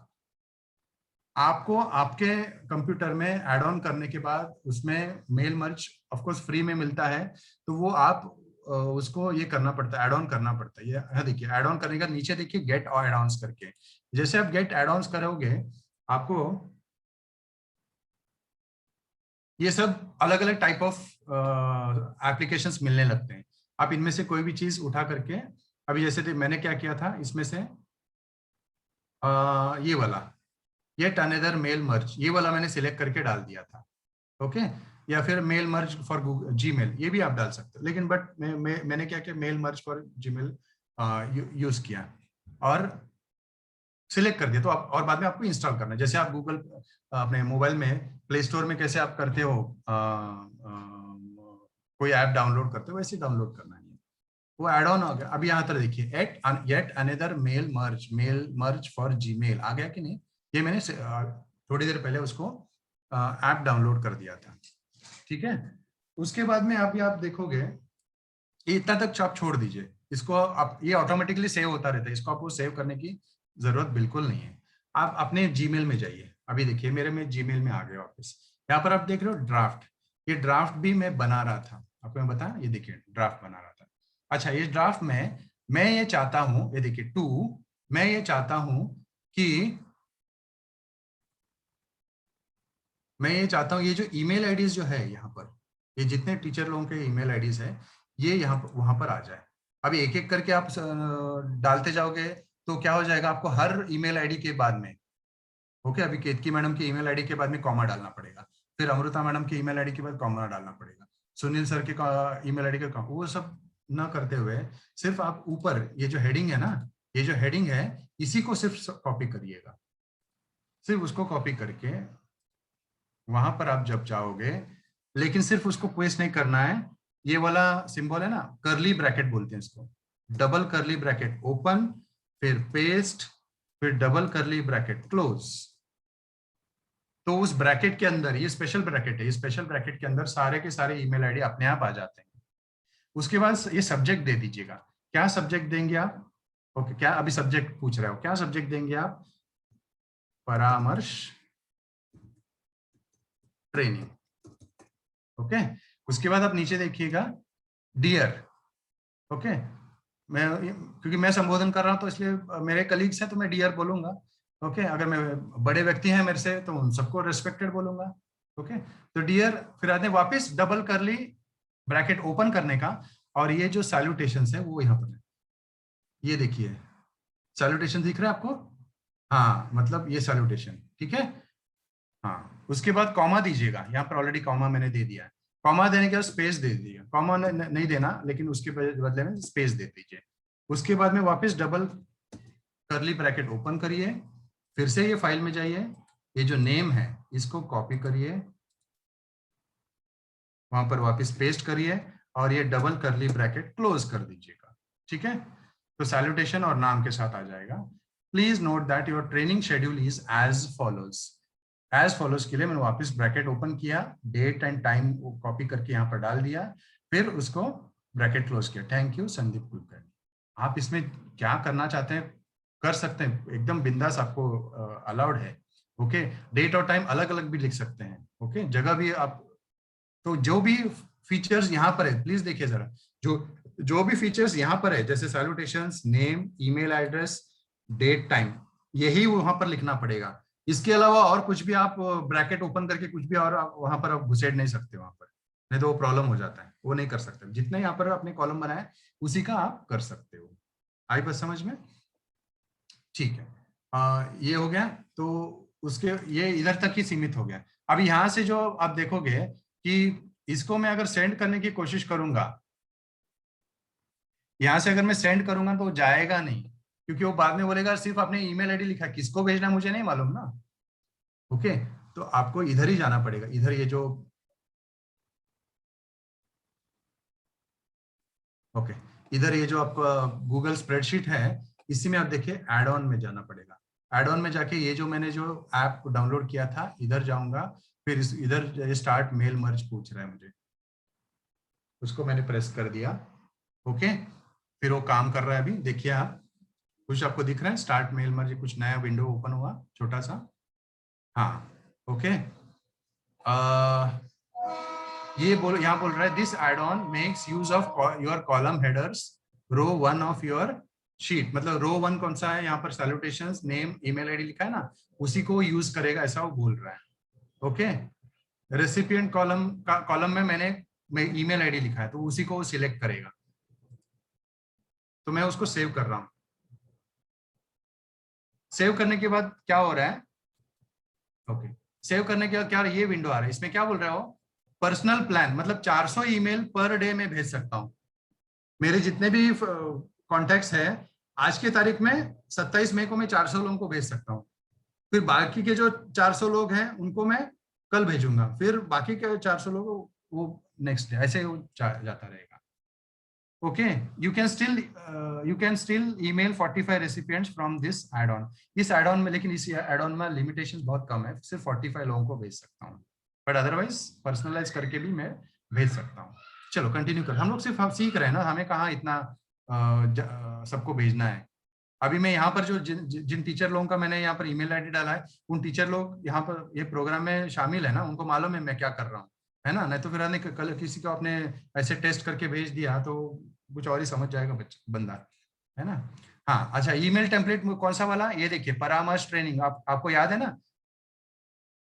आपको आपके कंप्यूटर में ऐड ऑन करने के बाद उसमें mail merge of course free में मिलता है, तो वो आप उसको ये करना पड़ता है, ऐड ऑन करना पड़ता है। ये देखिए ऐड ऑन करने का नीचे देखिए गेट और ऐड ऑन्स करके, जैसे आप गेट ऐड ऑन्स करोगे, आपको ये सब अलग अलग टाइप ऑफ एप्लीकेशंस मिलने लगते हैं। आप इनमें से कोई भी चीज उठा करके, अभी जैसे मैंने क्या किया था इसमें से ये वाला येट अनदर मेल मर्ज, ये वाला मैंने सिलेक्ट करके डाल दिया था। ओके, या फिर मेल मर्ज फॉर जीमेल, ये भी आप डाल सकते हो, लेकिन बट मैंने क्या किया, mail merge for Gmail use किया और सिलेक्ट कर दिया। तो आप, और बाद में आपको इंस्टॉल करना है, जैसे आप गूगल अपने मोबाइल में प्ले स्टोर में कैसे आप करते हो कोई ऐप डाउनलोड करते हो, वैसे डाउनलोड करना है। वो एड ऑन हो गया। अभी यहाँ पर देखिए yet another mail merge for Gmail आ गया कि नहीं। ये मैंने थोड़ी देर पहले उसको ऐप डाउनलोड कर दिया था, ठीक है। उसके बाद में आप देखोगे इतना तक आप छोड़ दीजिए इसको, आप ये ऑटोमेटिकली सेव होता रहता है, इसको आपको सेव करने की जरूरत बिल्कुल नहीं है। आप अपने जीमेल में जाइए। अभी देखिए मेरे में जीमेल में आ गए वापस। यहाँ पर आप देख रहे हो ड्राफ्ट, ये ड्राफ्ट भी मैं बना रहा था, आपको मैं बताया, ये देखिए ड्राफ्ट बना रहा था। अच्छा, इस ड्राफ्ट में मैं ये चाहता हूं, ये देखिए मैं ये चाहता हूं कि मैं ये चाहता हूं ये जो ईमेल आईडीज जो है यहाँ पर, ये जितने टीचर लोगों के ईमेल आईडीज है ये यहाँ वहां पर आ जाए। अभी एक एक करके आप डालते जाओगे तो क्या हो जाएगा, आपको हर ईमेल आईडी के बाद में, ओके, अभी केतकी मैडम की ईमेल आईडी के बाद में कॉमा डालना पड़ेगा, फिर अमृता मैडम की ईमेल आईडी के बाद कॉमा डालना पड़ेगा, सुनील सर के ईमेल आईडी का वो सब ना करते हुए सिर्फ आप ऊपर ये जो हेडिंग है ना, ये जो हेडिंग है इसी को सिर्फ कॉपी करिएगा। सिर्फ उसको कॉपी करके वहां पर आप जब जाओगे, लेकिन सिर्फ उसको पेस्ट नहीं करना है, ये वाला सिंबल है ना, कर्ली ब्रैकेट बोलते हैं इसको, डबल कर्ली ब्रैकेट ओपन, फिर पेस्ट, फिर डबल कर्ली ब्रैकेट क्लोज। तो उस ब्रैकेट के अंदर, ये स्पेशल ब्रैकेट है, ये स्पेशल ब्रैकेट के अंदर सारे के सारे ईमेल आईडी अपने आप आ जाते हैं। उसके बाद ये सब्जेक्ट दे दीजिएगा, क्या सब्जेक्ट देंगे आप, ओके, क्या अभी सब्जेक्ट पूछ रहे हो, क्या सब्जेक्ट देंगे आप, परामर्श ट्रेनिंग, ओके। उसके बाद आप नीचे देखिएगा डियर, ओके, मैं क्योंकि मैं संबोधन कर रहा हूं तो इसलिए मेरे कलीग्स हैं तो मैं डियर बोलूंगा, ओके। अगर मैं बड़े व्यक्ति हैं मेरे से तो उन सबको रेस्पेक्टेड बोलूंगा, ओके। तो डियर, फिर आते वापस डबल करली ब्रैकेट ओपन करने का, और ये जो सैल्यूटेशंस है वो यहाँ पर है, ये देखिए सैल्यूटेशन दिख रहा है आपको, हाँ, मतलब ये सैल्यूटेशन, ठीक है, हाँ। उसके बाद कॉमा दीजिएगा, यहाँ पर ऑलरेडी कॉमा मैंने दे दिया है, कॉमा देने के बाद स्पेस दे दीजिएगा, कॉमा नहीं देना लेकिन उसके बदले में स्पेस दे दीजिए। उसके बाद में वापस डबल कर्ली ब्रैकेट ओपन करिए, फिर से ये फाइल में जाइए, ये जो नेम है इसको कॉपी करिए, वहां पर वापस पेस्ट करिए, और ये डबल कर्ली ब्रैकेट क्लोज कर दीजिएगा, ठीक है। तो सैल्यूटेशन और नाम के साथ आ जाएगा। Please note that your training schedule is as follows. As follows के लिए मैंने वापस ब्रैकेट ओपन किया, डेट एंड टाइम कॉपी करके यहाँ पर डाल दिया, फिर उसको ब्रैकेट क्लोज किया। Thank you Sandeep Kulkarni. आप इसमें क्या करना चाहते हैं कर सकते हैं, एकदम बिंदास, आपको अलाउड है, ओके। डेट और टाइम अलग अलग भी लिख सकते हैं, ओके, जगह भी आप, तो जो भी फीचर्स यहाँ पर है प्लीज देखिए जरा, जो भी फीचर्स यहाँ पर है जैसे salutations, name, email address, date, time, यही वहां पर लिखना पड़ेगा। इसके अलावा और कुछ भी आप ब्रैकेट ओपन करके कुछ भी और वहां पर आप घुसेड़ नहीं सकते, वहां पर नहीं तो वो प्रॉब्लम हो जाता है, वो नहीं कर सकते। जितने यहाँ पर आपने कॉलम बनाए उसी का आप कर सकते हो। आई बस समझ में, ठीक है। ये हो गया, तो उसके ये इधर तक ही सीमित हो गया। अब यहाँ से जो आप देखोगे कि इसको मैं अगर सेंड करने की कोशिश करूंगा, यहां से अगर मैं सेंड करूंगा तो जाएगा नहीं, क्योंकि वो बाद में बोलेगा सिर्फ आपने ईमेल आईडी लिखा, किसको भेजना मुझे नहीं मालूम ना, ओके। तो आपको इधर ही जाना पड़ेगा, इधर ये जो, ओके, इधर ये जो आपका गूगल स्प्रेडशीट है इसी में आप देखिए ऐड ऑन में जाना पड़ेगा। ऐड ऑन में जाके ये जो मैंने जो ऐप डाउनलोड किया था इधर जाऊंगा, फिर इधर स्टार्ट मेल मर्ज पूछ रहा है मुझे, उसको मैंने प्रेस कर दिया, ओके। फिर वो काम कर रहा है अभी, देखिए आप, कुछ आपको दिख रहा है स्टार्ट मेल मर्ज, कुछ नया विंडो ओपन हुआ छोटा सा, हाँ, ओके। ये यहाँ बोल रहा है this add on makes use of your column headers row 1 of your sheet, मतलब रो 1 कौन सा है यहाँ पर, सैल्यूटेशंस, नेम, ईमेल आईडी लिखा है ना, उसी को यूज करेगा, ऐसा वो बोल रहा है, ओके। रेसिपिएंट कॉलम में मैंने ईमेल आईडी लिखा है तो उसी को सिलेक्ट करेगा, तो मैं उसको सेव कर रहा हूं। सेव करने के बाद क्या हो रहा है, ओके, सेव करने के बाद क्या ये विंडो आ रहा है, इसमें क्या बोल रहा है वो, पर्सनल प्लान, मतलब 400 ईमेल पर डे में भेज सकता हूं। मेरे जितने भी कॉन्टेक्ट्स है आज की तारीख में 27 मई को मैं 400 लोगों को भेज सकता हूं, फिर बाकी के जो 400 लोग हैं उनको मैं कल भेजूंगा, फिर बाकी के 400 लोग वो नेक्स्ट डे, ऐसे जाता रहेगा, okay. You can still email 45 recipients from this add on. इस एड ऑन में, लेकिन इस एड ऑन में लिमिटेशन बहुत कम है, सिर्फ 45 लोगों को भेज सकता हूँ, बट अदरवाइज पर्सनलाइज करके भी मैं भेज सकता हूँ। चलो कंटिन्यू कर, हम लोग सिर्फ हम सीख रहे हैं ना, हमें कहाँ इतना सबको भेजना है। अभी मैं यहाँ पर जो जिन टीचर लोगों का मैंने यहाँ पर ईमेल आईडी डाला है, उन टीचर लोग यहाँ पर ये प्रोग्राम में शामिल है ना, उनको मालूम है मैं क्या कर रहा हूँ, है ना, नहीं तो फिर कल किसी को आपने ऐसे टेस्ट करके भेज दिया तो कुछ और ही समझ जाएगा बंदा, है ना। हाँ, अच्छा, ईमेल टेम्पलेट कौन सा वाला, ये देखिए परामर्श ट्रेनिंग, आपको याद है ना,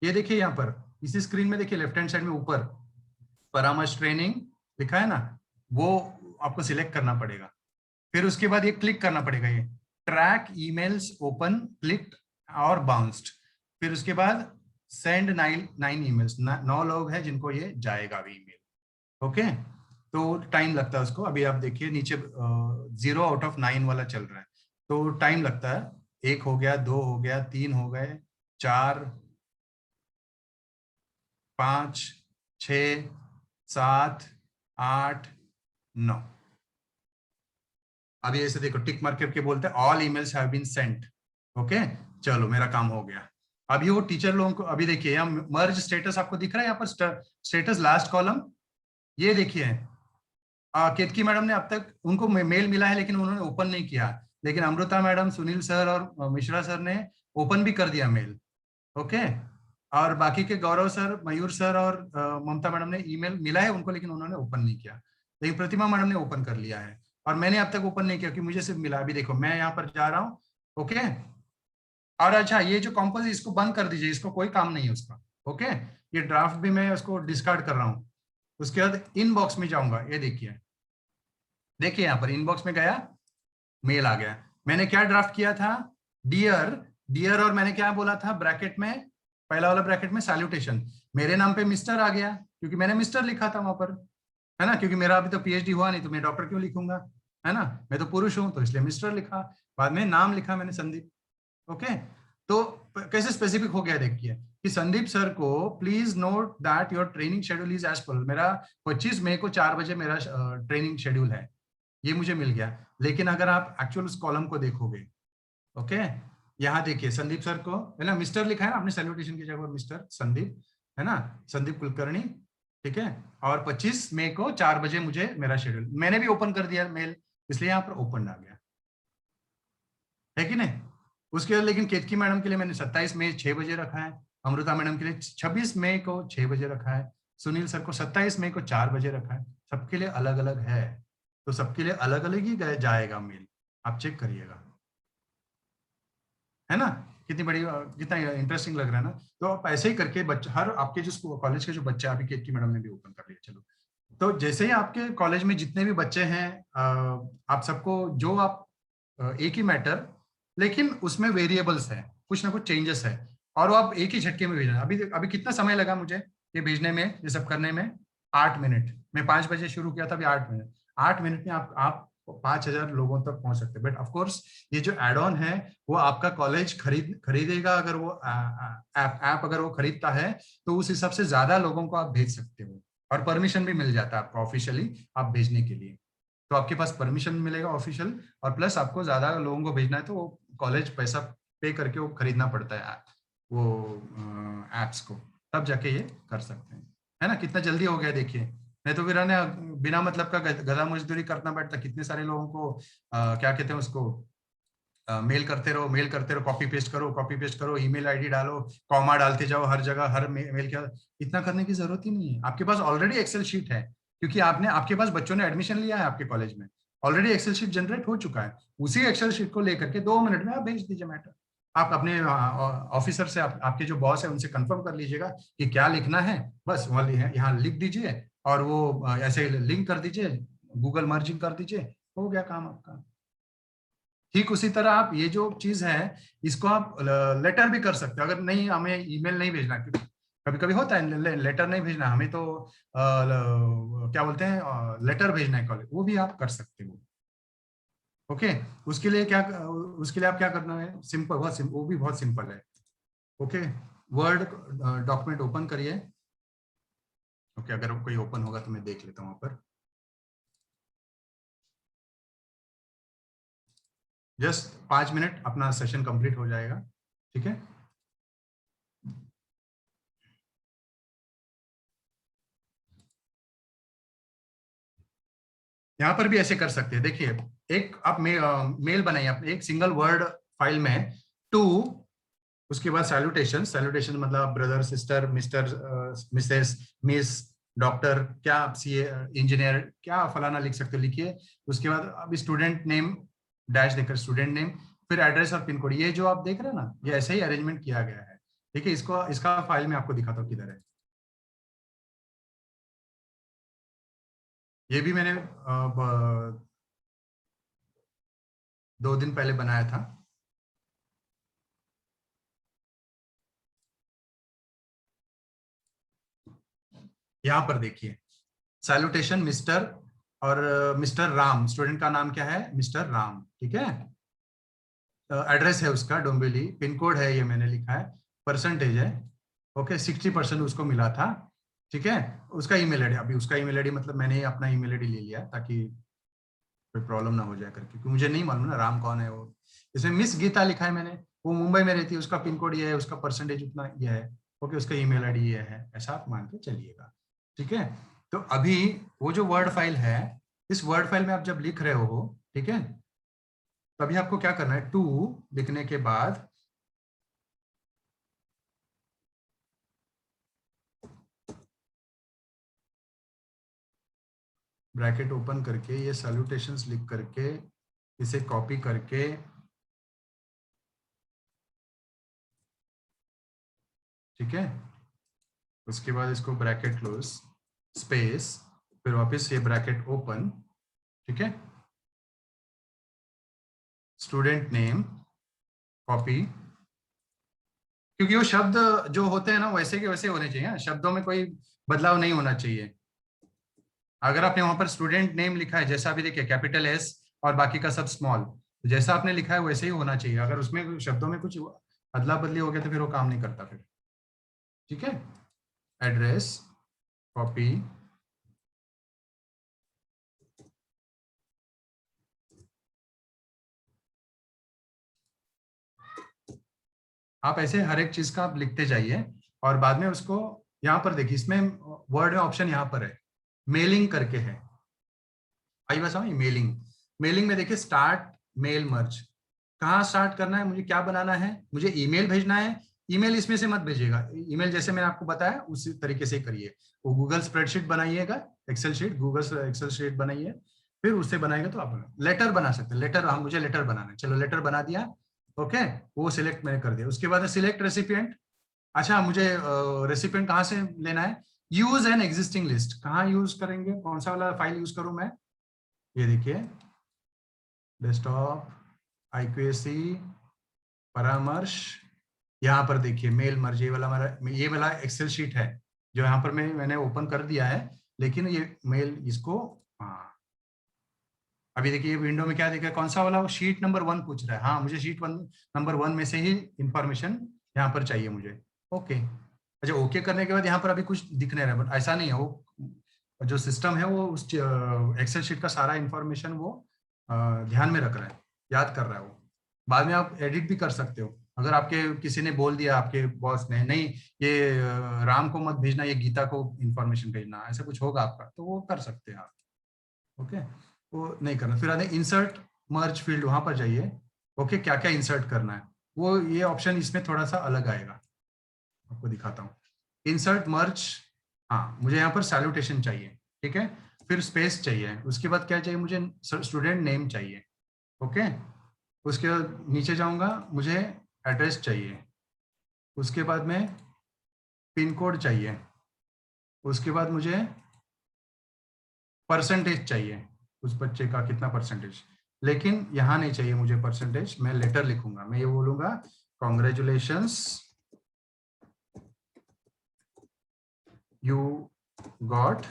ये देखिए यहाँ पर इसी स्क्रीन में देखिए लेफ्ट हैंड साइड में ऊपर परामर्श ट्रेनिंग लिखा है ना, वो आपको सिलेक्ट करना पड़ेगा। फिर उसके बाद ये क्लिक करना पड़ेगा, ये ट्रैक ईमेल्स ओपन क्लिक्ड और बाउंस्ड। फिर उसके बाद सेंड 9 ईमेल्स, 9 लोग हैं जिनको ये जाएगा अभी ईमेल। ओके, तो टाइम लगता है उसको। अभी आप देखिए नीचे 0 आउट ऑफ 9 वाला चल रहा है, तो टाइम लगता है। 1 हो गया, 2 हो गया, 3 हो गए, 4, 5, 6, 7, 8, 9। अभी ऐसे देखो टिक मार्क करके बोलते हैं all emails have been sent. Okay, चलो मेरा काम हो गया। अभी वो टीचर लोगों को, अभी देखिए यहाँ मर्ज स्टेटस आपको दिख रहा है, यहाँ पर स्टेटस लास्ट कॉलम, ये देखिए केतकी मैडम ने अब तक उनको मेल मिला है लेकिन उन्होंने ओपन नहीं किया, लेकिन अमृता मैडम, सुनील सर और मिश्रा सर ने ओपन भी कर दिया मेल। ओके, और बाकी के गौरव सर, मयूर सर और ममता मैडम ने ईमेल मिला है उनको, लेकिन उन्होंने ओपन नहीं किया। लेकिन प्रतिमा मैडम ने ओपन कर लिया है और मैंने अब तक ओपन नहीं किया क्योंकि मुझे सिर्फ मिला। अभी देखो मैं यहाँ पर जा रहा हूँ। ओके, और अच्छा ये जो कॉम्पोज इसको बंद कर दीजिए, इसको कोई काम नहीं है उसका। ओके, ये ड्राफ्ट भी मैं उसको डिस्कार्ड कर रहा हूँ। उसके बाद इनबॉक्स में जाऊंगा, ये देखिए देखिए यहाँ पर इनबॉक्स में गया, मेल आ गया। मैंने क्या ड्राफ्ट किया था, डियर डियर, और मैंने क्या बोला था ब्रैकेट में, पहला वाला ब्रैकेट में सैल्यूटेशन। मेरे नाम पे मिस्टर आ गया क्योंकि मैंने मिस्टर लिखा था वहां पर, है ना, क्योंकि मेरा अभी तो पीएचडी हुआ नहीं तो मैं डॉक्टर क्यों लिखूंगा, है ना, मैं तो पुरुष हूं तो इसलिए मिस्टर लिखा। बाद में नाम लिखा मैंने संदीप। ओके, तो कैसे स्पेसिफिक हो गया देखिए कि संदीप सर को please note that your training schedule is as follow. मेरा 25 मई को 4 बजे मेरा ट्रेनिंग शेड्यूल है, ये मुझे मिल गया। लेकिन अगर आप एक्चुअल उस कॉलम को देखोगे, ओके, यहाँ देखिए संदीप सर को, है ना, मिस्टर लिखा है ना, आपने सैल्यूटेशन की जगह मिस्टर संदीप, है ना, संदीप कुलकर्णी, ठीक है। और 25 मई को 4 बजे मुझे मेरा शेड्यूल, मैंने भी ओपन कर दिया मेल, इसलिए यहाँ पर ओपन आ गया, है कि नहीं। उसके बाद लेकिन केतकी मैडम के लिए मैंने 27 मई 6 बजे रखा है, अमृता मैडम के लिए 26 मई को 6 बजे रखा है, सुनील सर को 27 मई को 4 बजे रखा है। सबके लिए अलग अलग है, तो सबके लिए अलग अलग ही जाएगा मेल, आप चेक करिएगा, है ना। कितनी बड़ी, कितना इंटरेस्टिंग लग रहा है ना। तो आप ऐसे ही करके बच्चे, हर आपके जो कॉलेज के जो बच्चे, अभी केतकी मैडम ने भी ओपन कर लिया, चलो। तो जैसे ही आपके कॉलेज में जितने भी बच्चे हैं, आप सबको जो आप एक ही मैटर, लेकिन उसमें वेरिएबल्स है, कुछ ना कुछ चेंजेस है, और वो आप एक ही झटके में भेजना। अभी अभी कितना समय लगा मुझे ये भेजने में, ये सब करने में? 8 मिनट। मैं 5 बजे शुरू किया था, अभी 8 मिनट। 8 मिनट में आप 5,000 लोगों तक पहुंच सकते हैं। बट ऑफ कोर्स ये जो एड ऑन है वो आपका कॉलेज खरीदेगा। अगर वो ऐप अगर वो खरीदता है तो उस हिसाब से ज्यादा लोगों को आप भेज सकते हो, और परमिशन भी मिल जाता है आपको ऑफिशियली आप भेजने के लिए। तो आपके पास परमिशन मिलेगा ऑफिशियल, और प्लस आपको ज्यादा लोगों को भेजना है तो वो कॉलेज पैसा पे करके वो खरीदना पड़ता है वो एप्स को, तब जाके ये कर सकते हैं, है ना। कितना जल्दी हो गया देखिए, नहीं तो फिर बिना मतलब का गधा मजदूरी करना पड़ता। कितने सारे लोगों को क्या कहते हैं उसको, मेल करते रहो, कॉपी पेस्ट करो, ईमेल आईडी डालो, कॉमा डालते जाओ हर जगह, हर मेल के। इतना करने की जरूरत ही नहीं है, आपके पास ऑलरेडी एक्सेल शीट है, क्योंकि आपके पास बच्चों ने एडमिशन लिया है आपके कॉलेज में, ऑलरेडी एक्सेल शीट जनरेट हो चुका है। उसी एक्सेल शीट को लेकर के 2 मिनट में आप भेज दीजिए मैटर। आप अपने ऑफिसर से, आपके जो बॉस है उनसे कंफर्म कर लीजिएगा कि क्या लिखना है, बस यहाँ लिख दीजिए, और वो ऐसे लिंक कर दीजिए, गूगल मर्जिंग कर दीजिए, हो गया काम आपका। ठीक उसी तरह आप ये जो चीज है इसको आप लेटर भी कर सकते हो। अगर नहीं, हमें ईमेल नहीं भेजना, क्योंकि कभी कभी होता है लेटर नहीं भेजना, हमें तो क्या बोलते हैं लेटर भेजना है कॉलेज, वो भी आप कर सकते हो। ओके, उसके लिए आप क्या करना है, सिंपल, वो भी बहुत सिंपल है। ओके, वर्ड डॉक्यूमेंट ओपन करिए। ओके, अगर कोई ओपन होगा तो मैं देख लेता हूँ वहां पर। जस्ट 5 मिनट अपना सेशन कंप्लीट हो जाएगा, ठीक है। यहाँ पर भी ऐसे कर सकते हैं, देखिए एक आप मेल बनाइए अपने एक सिंगल वर्ड फाइल में, टू, उसके बाद सैल्यूटेशन मतलब brother, sister, mister, Mrs, miss, doctor, क्या आप सीए, इंजीनियर, क्या फलाना लिख सकते हो, लिखिए। उसके बाद अब स्टूडेंट नेम डैश देकर स्टूडेंट नेम, फिर एड्रेस और पिन कोड। ये जो आप देख रहे हैं ना, ये ऐसे ही अरेंजमेंट किया गया है, ठीक है। इसका फाइल में आपको दिखाता हूँ किधर है। ये भी मैंने 2 दिन पहले बनाया था। यहाँ पर देखिए, सैल्यूटेशन मिस्टर, और मिस्टर राम, स्टूडेंट का नाम क्या है, मिस्टर राम, ठीक है। एड्रेस है उसका डोंबिवली, पिन कोड है ये मैंने लिखा है, परसेंटेज है, ओके 60% उसको मिला था, ठीक है। उसका ईमेल आईडी, अभी उसका ईमेल आईडी मतलब मैंने अपना ईमेल आईडी ले लिया ताकि कोई प्रॉब्लम ना हो जाए करके, क्योंकि मुझे नहीं मालूम ना राम कौन है वो। इसमें मिस गीता लिखा है मैंने, वो मुंबई में रहती है, उसका पिन कोड ये है, उसका परसेंटेज उतना ये है, ओके, उसका ईमेल आईडी ये है, ऐसा आप मान के चलिएगा, ठीक है। तो अभी वो जो वर्ड फाइल है, इस वर्ड फाइल में आप जब लिख रहे हो, ठीक है, तो अभी आपको क्या करना है, टू लिखने के बाद ब्रैकेट ओपन करके ये सैल्यूटेशंस लिख करके इसे कॉपी करके, ठीक है, उसके बाद इसको ब्रैकेट क्लोज, स्पेस, फिर वापस ये ब्रैकेट ओपन, ठीक है, स्टूडेंट नेम कॉपी, क्योंकि वो शब्द जो होते हैं ना वैसे के वैसे होने चाहिए, शब्दों में कोई बदलाव नहीं होना चाहिए। अगर आपने वहां पर स्टूडेंट नेम लिखा है, जैसा अभी देखिए कैपिटल एस और बाकी का सब स्मॉल, जैसा आपने लिखा है वैसे ही होना चाहिए। अगर उसमें शब्दों में कुछ अदला बदली हो गया तो फिर वो काम नहीं करता फिर, ठीक है। एड्रेस कॉपी, आप ऐसे हर एक चीज का आप लिखते जाइए, और बाद में उसको यहाँ पर देखिए, इसमें वर्ड में ऑप्शन यहाँ पर है, मेलिंग करके है, आई बात समझ, मेलिंग, मेलिंग में देखिए स्टार्ट मेल मर्ज, कहाँ स्टार्ट करना है, मुझे क्या बनाना है, मुझे ईमेल भेजना है। ईमेल इसमें से मत भेजिएगा, ईमेल जैसे मैंने आपको बताया उसी तरीके से करिए, वो गूगल स्प्रेडशीट बनाइएगा, Excel sheet, Google Excel sheet बनाइए, फिर उससे बनाएगा तो आप लेटर बना सकते हैं। लेटर, हम मुझे लेटर बनाना है, चलो लेटर बना दिया, ओके, वो सिलेक्ट मैंने कर दिया। उसके बाद सिलेक्ट रेसिपिएंट, अच्छा मुझे रेसिपिएंट कहाँ से लेना है, यूज एन एग्जिस्टिंग लिस्ट, कहाँ यूज करेंगे, कौन सा वाला फाइल यूज करूं मैं, ये देखिए डेस्कटॉप, IQAC, परामर्श, यहाँ पर देखिए मेल मर्ज, ये वाला हमारा, ये वाला एक्सेल शीट है जो यहाँ पर मैंने ओपन कर दिया है, लेकिन ये मेल इसको, हाँ अभी देखिए विंडो में क्या दिखा है, कौन सा वाला, शीट नंबर 1 पूछ रहा है, हाँ मुझे शीट नंबर 1 में से ही इंफॉर्मेशन यहाँ पर चाहिए मुझे, ओके। अच्छा ओके करने के बाद यहाँ पर अभी कुछ दिख नहीं रहा, बट ऐसा नहीं है, वो जो सिस्टम है वो उस एक्सेल शीट का सारा इंफॉर्मेशन वो ध्यान में रख रहा है, याद कर रहा है वो। बाद में आप एडिट भी कर सकते हो, अगर आपके किसी ने बोल दिया, आपके बॉस ने, नहीं ये राम को मत भेजना, ये गीता को इंफॉर्मेशन भेजना, ऐसा कुछ होगा आपका, तो वो कर सकते हैं आप, ओके, वो नहीं करना। फिर आते इंसर्ट मर्ज फील्ड, वहां पर जाइए, ओके, क्या क्या इंसर्ट करना है, वो ये ऑप्शन इसमें थोड़ा सा अलग आएगा, आपको दिखाता हूँ। इंसर्ट मर्ज, हाँ मुझे यहाँ पर सैल्यूटेशन चाहिए, ठीक है, फिर स्पेस चाहिए, उसके बाद क्या चाहिए मुझे, स्टूडेंट नेम चाहिए, ओके, उसके बाद नीचे जाऊंगा, मुझे एड्रेस चाहिए, उसके बाद में पिन कोड चाहिए, उसके बाद मुझे परसेंटेज चाहिए, उस बच्चे का कितना परसेंटेज, लेकिन यहाँ नहीं चाहिए मुझे परसेंटेज, मैं लेटर लिखूंगा, मैं ये बोलूंगा कॉन्ग्रेचुलेशंस यू गॉट,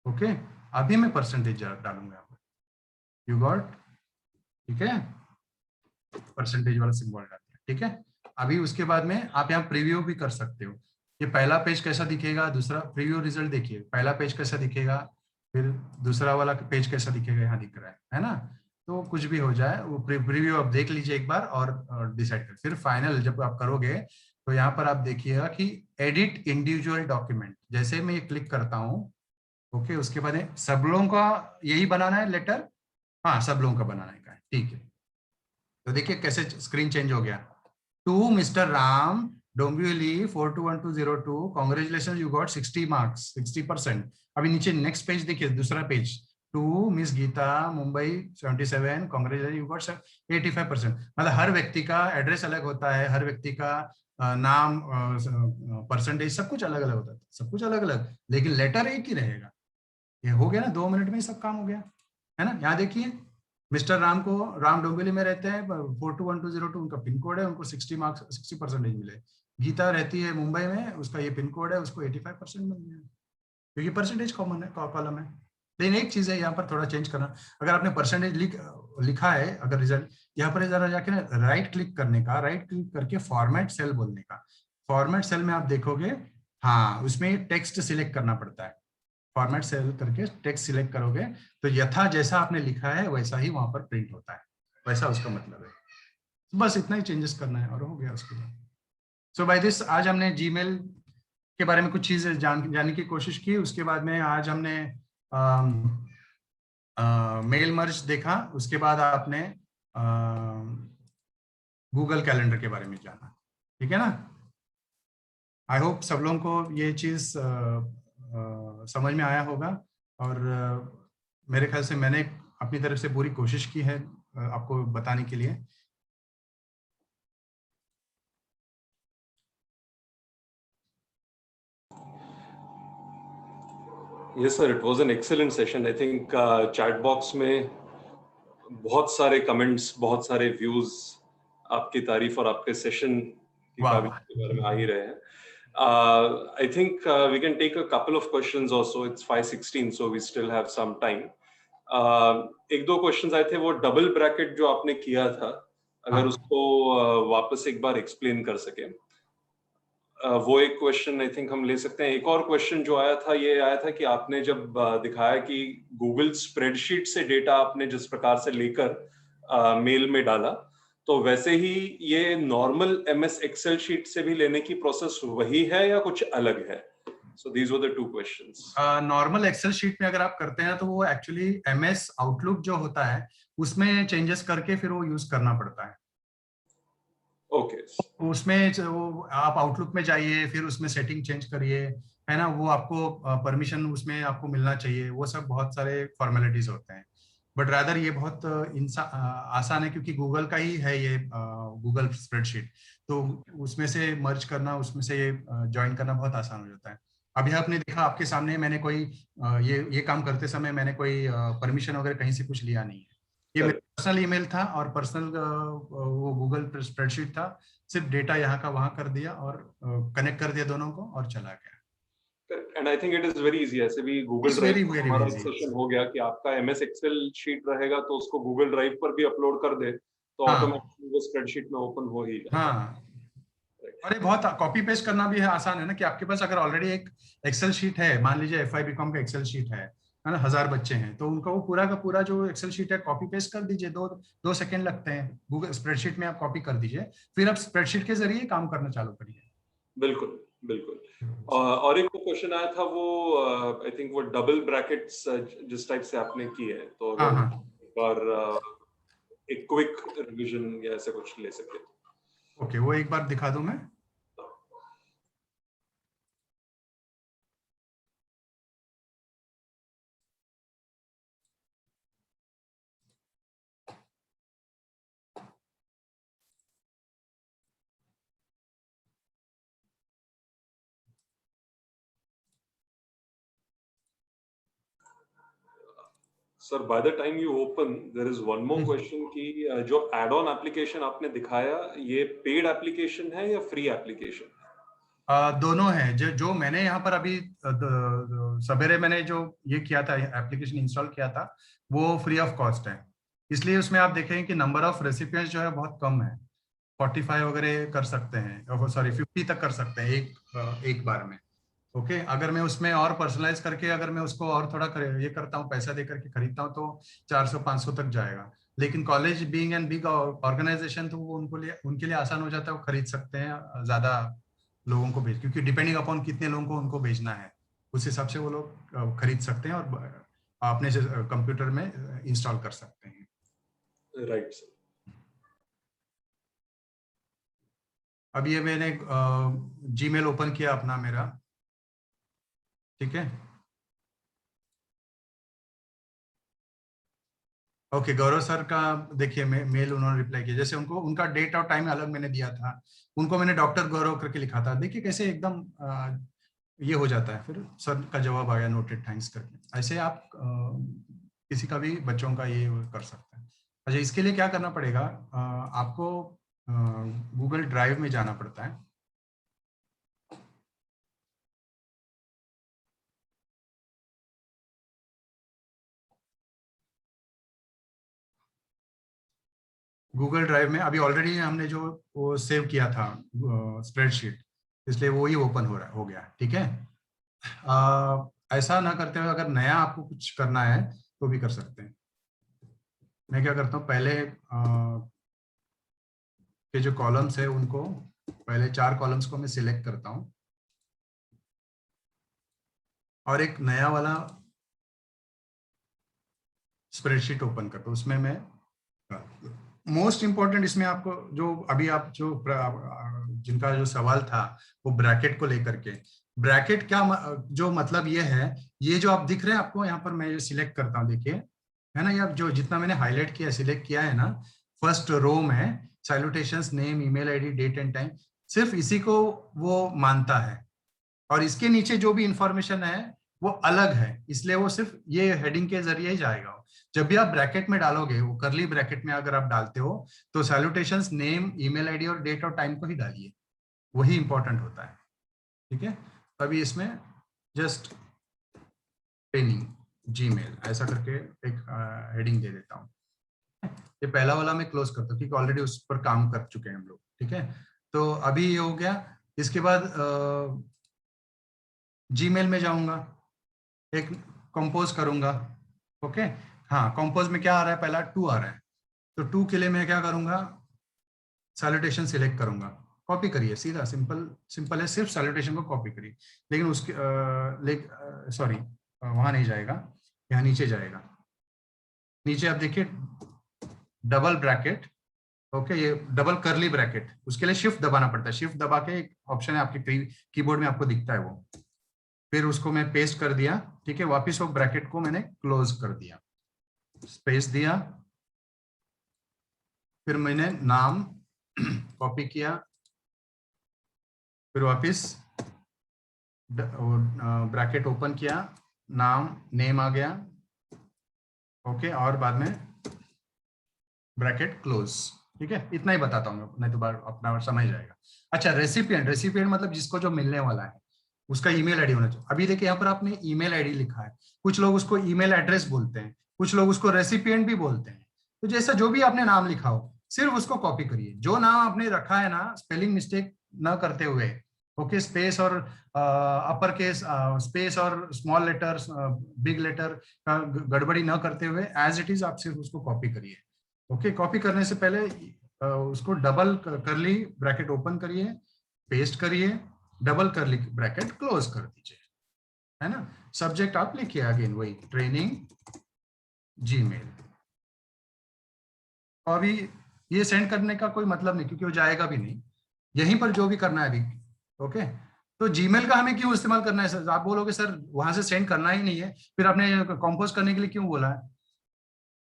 ओके, अभी मैं परसेंटेज डालूंगा यहाँ पर, यू गॉट, ठीक है, परसेंटेज वाला सिंबल डाल दिया, ठीक है। अभी उसके बाद में आप यहाँ प्रीव्यू भी कर सकते हो, ये पहला पेज कैसा दिखेगा, दूसरा प्रीव्यू रिजल्ट देखिए, पहला पेज कैसा दिखेगा, फिर दूसरा वाला पेज कैसा दिखेगा, यहाँ दिख रहा है ना। तो कुछ भी हो जाए वो प्रीव्यू आप देख लीजिए एक बार और डिसाइड कर, फिर फाइनल जब आप करोगे तो यहाँ पर आप देखिएगा कि एडिट इंडिविजुअल डॉक्यूमेंट, जैसे मैं ये क्लिक करता हूँ, ओके, उसके बाद सब लोगों का यही बनाना है लेटर, हाँ सब लोगों का बनाना है, ठीक है। तो देखिए कैसे स्क्रीन चेंज हो गया, to mister Ram Dombivli 421202, congratulation you got 60 marks, 60%। अभी नीचे नेक्स्ट पेज देखिए, दूसरा page, to miss Geeta Mumbai 77, congratulation you got 85%। मतलब हर व्यक्ति का एड्रेस अलग होता है, हर व्यक्ति का नाम, परसेंटेज, सब कुछ अलग अलग होता है, सब कुछ अलग अलग, लेकिन लेटर एक ही रहेगा, ये हो गया ना, 2 मिनट में ही सब काम हो गया, है ना। यहाँ देखिए, मिस्टर राम को, राम डोंबिवली में रहते हैं, 421202 उनका पिन कोड है, उनको 60% मिले। गीता रहती है मुंबई में, उसका ये पिन कोड है, उसको 85% मिल गया, क्योंकि परसेंटेज कॉमन है, कॉलम है। लेकिन एक चीज है यहाँ पर थोड़ा चेंज करना, अगर आपने परसेंटेज लिखा है, अगर रिजल्ट यहाँ पर जरा जाके ना राइट क्लिक करने का, राइट क्लिक करके फॉर्मेट सेल बोलने का, फॉर्मेट सेल में आप देखोगे, हाँ उसमें टेक्स्ट सिलेक्ट करना पड़ता है, फॉर्मेट सेल करके टेक्स्ट सिलेक्ट करोगे तो यथा जैसा आपने लिखा है वैसा ही वहां पर प्रिंट होता है, वैसा उसका मतलब है। तो बस इतना ही चेंजेस करना है और हो गया उसके बाद। सो बाय दिस आज हमने जीमेल के बारे में कुछ चीजें जानने की कोशिश की। उसके बाद में आज हमने मेल मर्ज देखा, उसके बाद आपने गूगल कैलेंडर के बारे में जाना, ठीक है ना। आई होप सब लोगों को ये चीज समझ में आया होगा, और मेरे ख्याल से मैंने अपनी तरफ से पूरी कोशिश की है आपको बताने के लिए। Yes, sir. It was an excellent session. I think chat box में बहुत सारे कमेंट्स, बहुत सारे व्यूज आपकी तारीफ और आपके सेशन की काबिलियत के बारे में आ ही रहे हैं। I think we can take a couple of questions also. It's 5:16, so we still have some time. एक दो क्वेश्चंस आए थे, वो डबल ब्रैकेट जो आपने किया था, अगर उसको वापस एक बार एक्सप्लेन कर सके, वो एक क्वेश्चन आई थिंक हम ले सकते हैं। एक और क्वेश्चन जो आया था, ये आया था कि आपने जब दिखाया कि गूगल स्प्रेडशीट से डेटा आपने जिस प्रकार से लेकर मेल में डाला, तो वैसे ही ये नॉर्मल एमएस एक्सेल शीट से भी लेने की प्रोसेस वही है या कुछ अलग है? So these were the two questions. Normal Excel sheet में अगर आप करते हैं तो वो एक्चुअली एमएस आउटलुक जो होता है उसमें चेंजेस करके फिर वो यूज करना पड़ता है। ओके, उसमें वो आप आउटलुक में जाइए, फिर उसमें सेटिंग चेंज करिए, है ना, वो आपको परमिशन उसमें आपको मिलना चाहिए, वो सब बहुत सारे फॉर्मेलिटीज होते हैं। बट रादर ये बहुत आसान है, क्योंकि गूगल का ही है ये गूगल स्प्रेडशीट, तो उसमें से मर्ज करना, उसमें से ज्वाइन करना बहुत आसान हो जाता है। अभी आपने देखा, आपके सामने मैंने कोई ये काम करते समय मैंने कोई परमिशन वगैरह कहीं से कुछ लिया नहीं है, ये मेरा पर्सनल ईमेल था और पर्सनल वो गूगल स्प्रेडशीट था, सिर्फ डेटा यहाँ का वहां कर दिया और कनेक्ट कर दिया दोनों को और चला गया। And I think it is very easy, ऐसे भी गूगल ड्राइव हमारा सेशन हो गया कि आपका एमएस एक्सेल शीट रहेगा तो उसको गूगल ड्राइव पर भी अपलोड कर दे तो ऑटोमेटिकली वो स्प्रेडशीट में ओपन हो ही जाएगा। हाँ, अरे बहुत कॉपी पेस्ट करना भी है आसान है ना, कि आपके पास अगर ऑलरेडी एक एक्सेल शीट है, मान लीजिए FI BCom का एक्सेल शीट है ना, 1000 बच्चे हैं, तो उनका वो पूरा का पूरा जो एक्सेल शीट है कॉपी पेस्ट कर दीजिए, 2 सेकंड लगते हैं, गूगल स्प्रेडशीट में आप कॉपी कर दीजिए, फिर आप स्प्रेडशीट के जरिए काम करना चालू करिए। बिल्कुल बिल्कुल। और एक क्वेश्चन आया था, वो आई थिंक वो डबल ब्रैकेट्स जिस टाइप से आपने की है, तो अगर एक क्विक रिवीजन या ऐसा कुछ ले सके। ओके, वो एक बार दिखा दूं मैं। Sir, by the time you open there is one more question कि जो एड ऑन एप्लीकेशन आपने दिखाया, ये पेड एप्लीकेशन है या फ्री एप्लीकेशन? दोनों है। जो मैंने यहाँ पर अभी सवेरे मैंने जो ये किया था, एप्लीकेशन इंस्टॉल किया था, वो फ्री ऑफ कॉस्ट है, इसलिए उसमें आप देखेंगे कि नंबर ऑफ रेसिपिएंट्स जो है बहुत कम है, 45 वगैरह कर सकते हैं, सॉरी 50 तक कर सकते हैं एक बार में। ओके, अगर मैं उसमें और पर्सनलाइज करके अगर मैं उसको और थोड़ा ये करता हूँ, पैसा दे करके खरीदता हूँ, तो 400-500 तक जाएगा। लेकिन college being and big organization, तो वो उनके लिए आसान हो जाता है, वो खरीद सकते हैं ज्यादा लोगों को भेज, क्योंकि डिपेंडिंग अपॉन कितने लोगों को उनको भेजना है, उस हिसाब से वो लोग खरीद सकते हैं और अपने से कंप्यूटर में इंस्टॉल कर सकते हैं। Right sir. अभी ये मैंने जीमेल ओपन किया अपना मेरा, ठीक है। ओके, गौरव सर का देखिए मेल उन्होंने रिप्लाई किया, जैसे उनको उनका डेट और टाइम अलग मैंने दिया था, उनको मैंने डॉक्टर गौरव करके लिखा था, देखिए कैसे एकदम ये हो जाता है, फिर सर का जवाब आ गया नोटेड थैंक्स करके। ऐसे आप किसी का भी बच्चों का ये कर सकते हैं। अच्छा, इसके लिए क्या करना पड़ेगा, आपको गूगल ड्राइव में जाना पड़ता है। गूगल ड्राइव में अभी ऑलरेडी हमने जो वो सेव किया था स्प्रेडशीट, इसलिए वो ही ओपन हो गया, ठीक है। ऐसा ना करते हुए अगर नया आपको कुछ करना है तो भी कर सकते हैं। मैं क्या करता हूँ, पहले के जो कॉलम्स है उनको, पहले 4 कॉलम्स को मैं सिलेक्ट करता हूँ और एक नया वाला स्प्रेडशीट ओपन करता हूँ। उसमें मैं मोस्ट इंपॉर्टेंट इसमें आपको जो अभी आप जो जिनका जो सवाल था वो ब्रैकेट को लेकर के, ब्रैकेट क्या जो मतलब ये है, ये जो आप दिख रहे हैं आपको यहाँ पर, मैं जो सिलेक्ट करता हूँ देखिए, है ना, ये जो जितना मैंने हाईलाइट किया सिलेक्ट किया है ना, फर्स्ट रो में salutations, name, email ID, date and time, सिर्फ इसी को वो मानता है और इसके नीचे जो भी इंफॉर्मेशन है वो अलग है, इसलिए वो सिर्फ ये हेडिंग के जरिए ही जाएगा। जब भी आप ब्रैकेट में डालोगे, वो करली ब्रैकेट में अगर आप डालते हो तो सैल्यूटेशंस, नेम, ईमेल आईडी और डेट और टाइम को ही डालिए, वही इंपॉर्टेंट होता है, ठीक है। अभी इसमें जस्ट ट्रेनिंग जीमेल ऐसा करके एक हेडिंग दे देता हूँ। ये पहला वाला मैं क्लोज करता हूँ क्योंकि ऑलरेडी उस पर काम कर चुके हैं हम लोग, ठीक है। तो अभी ये हो गया। इसके बाद जीमेल में जाऊंगा, एक कंपोज करूंगा, ओके। हाँ, कंपोज में क्या आ रहा है, पहला टू आ रहा है, तो टू के लिए मैं क्या करूंगा, सैल्यूटेशन सिलेक्ट करूंगा, कॉपी करिए, सीधा सिंपल सिंपल है, सिर्फ सैल्यूटेशन को कॉपी करिए। लेकिन उसके सॉरी, वहां नहीं जाएगा, यहाँ नीचे जाएगा। नीचे आप देखिए डबल ब्रैकेट, ओके, ये डबल करली ब्रैकेट, उसके लिए शिफ्ट दबाना पड़ता है, शिफ्ट दबा के एक ऑप्शन है आपके कीबोर्ड में, आपको दिखता है वो, फिर उसको मैं पेस्ट कर दिया, ठीक है। वापिस वो ब्रैकेट को मैंने क्लोज कर दिया, स्पेस दिया, फिर मैंने नाम कॉपी किया, फिर वापिस ब्रैकेट ओपन किया, नाम, नेम आ गया, ओके, और बाद में ब्रैकेट क्लोज, ठीक है। इतना ही बताता हूँ, नहीं तो बार अपना समझ जाएगा। अच्छा, रेसिपिएंट, रेसिपिएंट मतलब जिसको जो मिलने वाला है उसका ईमेल आईडी होना चाहिए। अभी देखिए यहाँ पर आपने ईमेल आईडी लिखा है, कुछ लोग उसको ईमेल एड्रेस बोलते हैं, कुछ लोग उसको रेसिपिएंट भी बोलते हैं। तो जैसा जो भी आपने नाम लिखा हो, सिर्फ उसको कॉपी करिए। जो नाम आपने रखा है ना, स्पेलिंग मिस्टेक ना करते हुए, ओके, स्पेस और अपर केस, स्पेस और स्मॉल लेटर, बिग लेटर का गड़बड़ी ना करते हुए एज इट इज आप सिर्फ उसको कॉपी करिए, ओके। कॉपी करने से पहले उसको डबल करली ब्रैकेट ओपन करिए, पेस्ट करिए, डबल करली ब्रैकेट क्लोज कर दीजिए, है ना। सब्जेक्ट आप लिखिए अगेन वही ट्रेनिंग जीमेल। तो अभी ये सेंड करने का कोई मतलब नहीं क्योंकि वो जाएगा भी नहीं, यहीं पर जो भी करना है अभी, ओके। तो जीमेल का हमें क्यों इस्तेमाल करना है सर, आप बोलोगे सर वहां से सेंड करना ही नहीं है, फिर आपने कंपोज करने के लिए क्यों बोला है।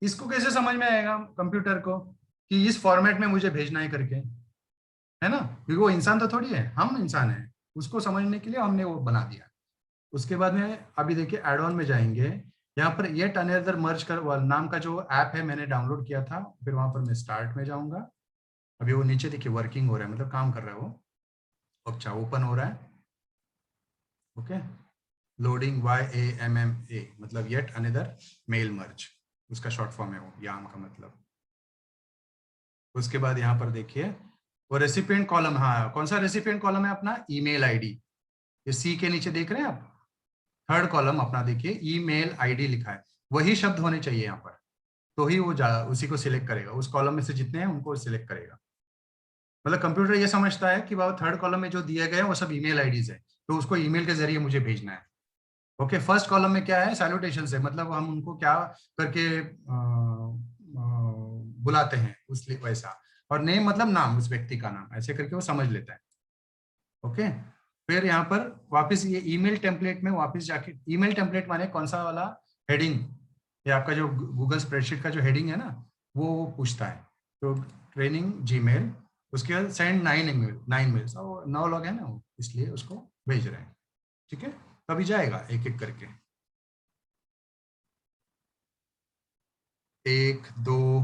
इसको कैसे समझ में आएगा कंप्यूटर को कि इस फॉर्मेट में मुझे भेजना है करके, है ना, क्योंकि वो इंसान तो थोड़ी है, हम इंसान हैं, उसको समझने के लिए हमने वो बना दिया। उसके बाद में अभी देखिए एड ऑन में जाएंगे, यहाँ पर येट अनदर मर्ज कर नाम का जो ऐप है मैंने डाउनलोड किया था, फिर वहां पर मैं स्टार्ट में जाऊंगा। अभी वो नीचे देखिए वर्किंग हो रहा है, मतलब काम कर रहा है वो, अच्छा ओपन हो रहा है, ओके। लोडिंग YAMMA मतलब येट अनदर मेल मर्ज, उसका शॉर्ट फॉर्म है वो, याम का मतलब। उसके बाद यहाँ पर देखिए वो रेसिपिएंट कॉलम, हाँ कौन सा रेसिपिएंट कॉलम है अपना, ईमेल आईडी, ये सी के नीचे देख रहे हैं आप, थर्ड कॉलम अपना देखिए ईमेल आईडी लिखा है, वही शब्द होने चाहिए यहाँ पर, तो ही वो उसी को सिलेक्ट करेगा, उस कॉलम में से जितने हैं उनको सिलेक्ट करेगा। मतलब कंप्यूटर ये समझता है कि बाबा थर्ड कॉलम में जो दिए गए हैं वो सब ईमेल आईडीज है, तो उसको ईमेल के जरिए मुझे भेजना है, ओके। फर्स्ट कॉलम में क्या है, सैल्यूटेशन है, मतलब हम उनको क्या करके बुलाते हैं उसलिए वैसा, और नेम मतलब नाम, उस व्यक्ति का नाम, ऐसे करके वो समझ लेता है, ओके। फिर यहाँ पर वापस ये ईमेल टेम्पलेट में वापस जाके, ईमेल टेम्पलेट माने कौन सा वाला हेडिंग, ये आपका जो गूगल स्प्रेडशीट का जो हेडिंग है ना वो पूछता है, तो ट्रेनिंग जीमेल, उसके बाद सेंड 9 मेल्स, 9 लोग है ना वो, इसलिए उसको भेज रहे हैं, ठीक है, तो अभी जाएगा एक एक करके, 1 2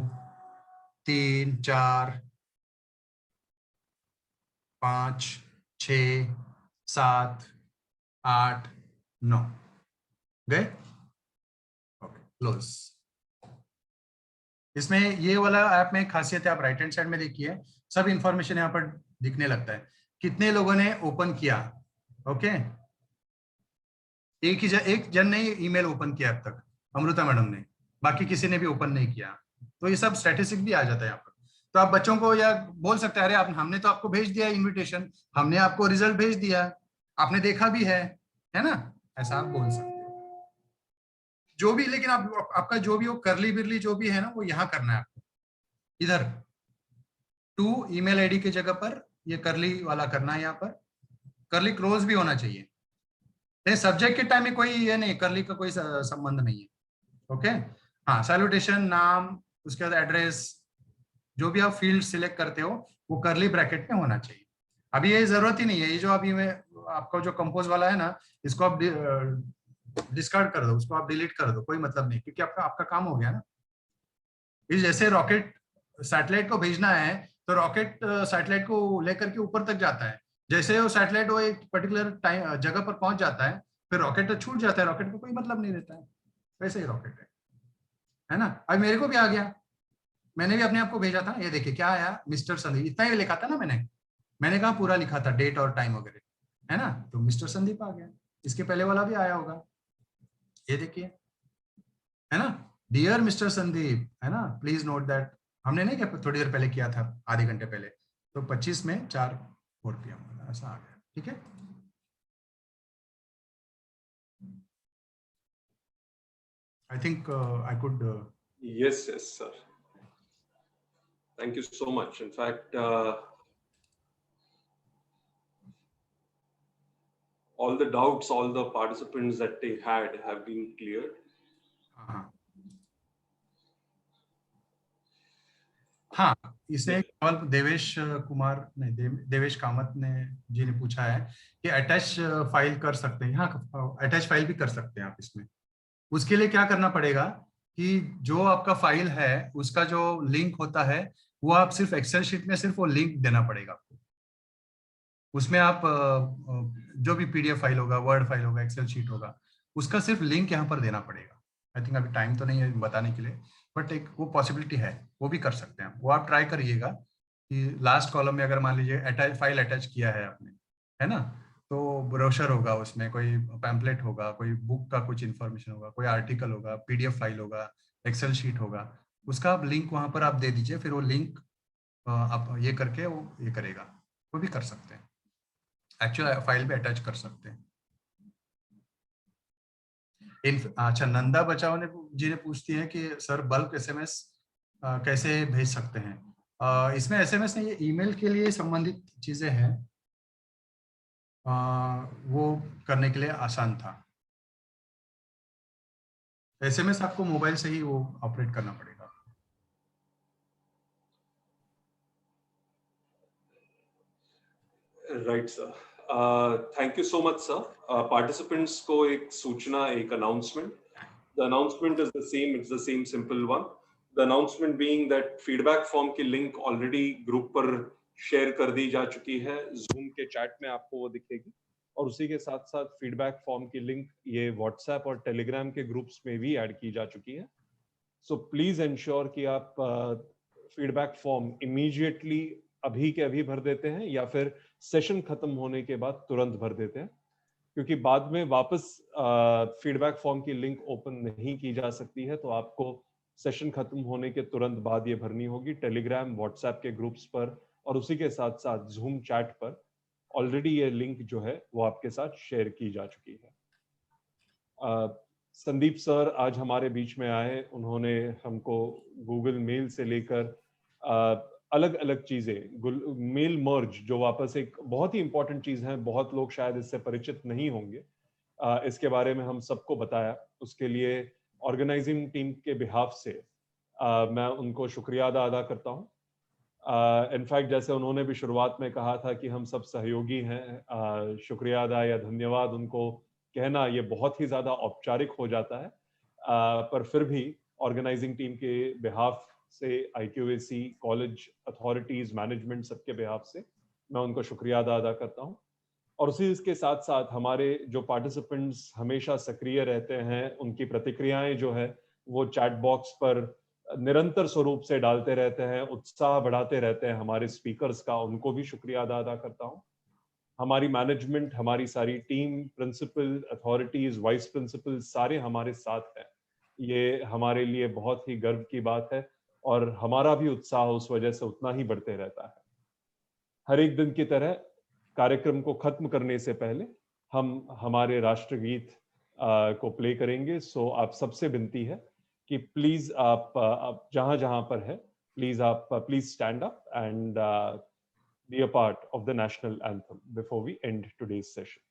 3 4 5 6 7 8 9 गए। Okay, close. इसमें ये वाला ऐप में एक खासियत है, आप राइट हैंड साइड में देखिए सब इंफॉर्मेशन यहाँ पर दिखने लगता है, कितने लोगों ने ओपन किया। ओके, एक जन ने ईमेल ओपन किया अब तक, अमृता मैडम ने, बाकी किसी ने भी ओपन नहीं किया। तो ये सब स्टैटिस्टिक भी आ जाता है यहाँ पर। तो आप बच्चों को या बोल सकते हैं, अरे आप हमने तो आपको भेज दिया इनविटेशन, हमने आपको रिजल्ट भेज दिया, आपने देखा भी है ना, ऐसा आप बोल सकते हैं जो भी। लेकिन आपका जो भी वो करली बिरली जो भी है ना, वो यहाँ करना है आपको, इधर टू ईमेल आईडी की जगह पर ये करली वाला करना है, यहाँ पर करली क्लोज भी होना चाहिए। सब्जेक्ट के टाइम में कोई ये नहीं, करली का कोई संबंध नहीं है। ओके, हाँ, सैल्यूटेशन, नाम, उसके बाद एड्रेस, जो भी आप फील्ड सिलेक्ट करते हो वो करली ब्रैकेट में होना चाहिए। अभी ये जरूरत ही नहीं है, ये जो अभी में आपका जो कंपोज वाला है ना, इसको आप डिस्कार्ड कर दो, उसको आप डिलीट कर दो, कोई मतलब नहीं, क्योंकि आपका आपका काम हो गया ना। इस जैसे रॉकेट सैटेलाइट को भेजना है, तो रॉकेट सैटेलाइट को लेकर के ऊपर तक जाता है, जैसे वो सैटेलाइट वो एक पर्टिकुलर टाइम जगह पर पहुंच जाता है, फिर रॉकेट तो छूट जाता है, रॉकेट को कोई मतलब नहीं रहता है। वैसे ही रॉकेट है ना। अब मेरे को भी आ गया, मैंने भी अपने आप को भेजा था, ये देखिए क्या आया, मिस्टर संदीप, इतना ही लिखा था ना मैंने कहा पूरा लिखा था, डेट और टाइम वगैरह, है ना, तो मिस्टर संदीप आ गया। इसके पहले वाला भी आया होगा, ये देखिए, है ना, डियर मिस्टर संदीप, है ना, प्लीज नोट दैट, हमने नहीं क्या थोड़ी देर पहले किया था, आधे घंटे पहले, तो 25 में 4 PM ऐसा आ गया। ठीक है, I think I could Yes, yes, sir. Thank you so much. In fact, all the doubts, all the participants that they had have been cleared. हाँ, इसे एक सवाल देवेश कुमार ने देवेश कामत ने जी ने पूछा है कि अटैच फाइल कर सकते हैं, हाँ अटैच फाइल भी कर सकते हैं आप इसमें। उसके लिए क्या करना पड़ेगा कि जो आपका फाइल है उसका जो लिंक होता है, वो आप सिर्फ एक्सेल शीट में सिर्फ वो लिंक देना पड़ेगा आपको। उसमें आप जो भी PDF फाइल होगा, वर्ड फाइल होगा, एक्सेल शीट होगा, उसका सिर्फ लिंक यहाँ पर देना पड़ेगा। आई थिंक अभी टाइम तो नहीं है बताने के लिए, बट एक वो पॉसिबिलिटी है, वो भी कर सकते हैं। वो आप ट्राई करिएगा कि लास्ट कॉलम में अगर मान लीजिए अटैच फाइल अटैच किया है आपने, है ना, तो ब्रोशर होगा, उसमें कोई पैम्पलेट होगा, कोई बुक का कुछ इन्फॉर्मेशन होगा, कोई आर्टिकल होगा, PDF फाइल होगा, एक्सेल शीट होगा, उसका आप लिंक वहां पर आप दे दीजिए, फिर वो लिंक आप ये करके वो ये करेगा। वो भी कर सकते हैं, एक्चुअल फाइल भी अटैच कर सकते हैं। अच्छा, नंदा बचाओ ने जी ने पूछती है कि सर बल्क SMS कैसे भेज सकते हैं। इसमें SMS नहीं, ये ईमेल के लिए संबंधित चीजें हैं, वो करने के लिए आसान था। SMS आपको मोबाइल से ही वो ऑपरेट करना पड़ेगा। Right, sir. Thank you so much, sir. Participants को एक सूचना, एक announcement. The announcement is the same. It's the same simple one. The announcement being that feedback form की link already group पर share कर दी जा चुकी है. Zoom के chat में आपको वो दिखेगी. और उसी के साथ साथ feedback form की link ये WhatsApp और Telegram के groups में भी add की जा चुकी है. So please ensure कि आप feedback form immediately अभी के अभी भर देते हैं या फिर सेशन खत्म होने के बाद तुरंत भर देते हैं, क्योंकि बाद में वापस फीडबैक फॉर्म की लिंक ओपन नहीं की जा सकती है। तो आपको सेशन खत्म होने के तुरंत बाद ये भरनी होगी टेलीग्राम, व्हाट्सएप के ग्रुप्स पर, और उसी के साथ साथ जूम चैट पर ऑलरेडी ये लिंक जो है वो आपके साथ शेयर की जा चुकी है। संदीप सर आज हमारे बीच में आए, उन्होंने हमको गूगल मेल से लेकर अलग अलग चीजें, मेल मर्ज जो वापस एक बहुत ही इंपॉर्टेंट चीज है, बहुत लोग शायद इससे परिचित नहीं होंगे, इसके बारे में हम सबको बताया। उसके लिए ऑर्गेनाइजिंग टीम के बिहाफ से मैं उनको शुक्रिया अदा करता हूं। इनफैक्ट जैसे उन्होंने भी शुरुआत में कहा था कि हम सब सहयोगी हैं, शुक्रिया अदा या धन्यवाद उनको कहना ये बहुत ही ज्यादा औपचारिक हो जाता है, पर फिर भी ऑर्गेनाइजिंग टीम के बिहाफ से, IQAC, कॉलेज अथॉरिटीज, मैनेजमेंट, सबके बिहाफ से मैं उनको शुक्रिया अदा करता हूँ। और उसी इसके साथ साथ हमारे जो पार्टिसिपेंट्स हमेशा सक्रिय रहते हैं, उनकी प्रतिक्रियाएं जो है वो चैट बॉक्स पर निरंतर स्वरूप से डालते रहते हैं, उत्साह बढ़ाते रहते हैं हमारे स्पीकर्स का, उनको भी शुक्रिया अदा करता हूँ। हमारी मैनेजमेंट, हमारी सारी team, principal, authorities, vice principal सारे हमारे साथ हैं। ये हमारे लिए बहुत ही गर्व की बात है और हमारा भी उत्साह उस वजह से उतना ही बढ़ते रहता है। हर एक दिन की तरह कार्यक्रम को खत्म करने से पहले हम हमारे राष्ट्रगीत को प्ले करेंगे। सो आप सबसे विनती है कि प्लीज आप जहां जहां पर है, please stand up and be a part of the national anthem before we end today's session.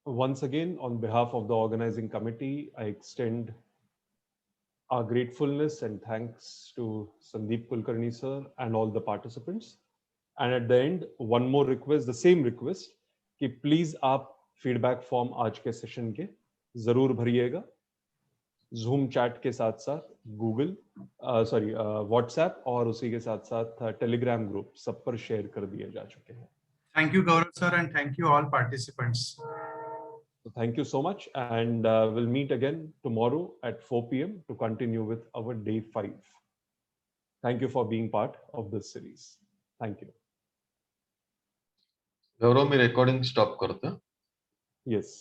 Once again, on behalf of the organizing committee, I extend our gratefulness and thanks to Sandeep Kulkarni sir and all the participants. And at the end, one more request, the same request, कि please आप feedback form आज के session के जरूर भरिएगा। Zoom chat के साथ साथ WhatsApp और उसी के साथ साथ Telegram group सब पर share कर दिए जा चुके हैं। Thank you, Gaurav sir, and thank you all participants. So thank you so much, and we'll meet again tomorrow at 4 p.m. to continue with our day 5. Thank you for being part of this series. Thank you. Gaurav, me recording stop करतो. Yes.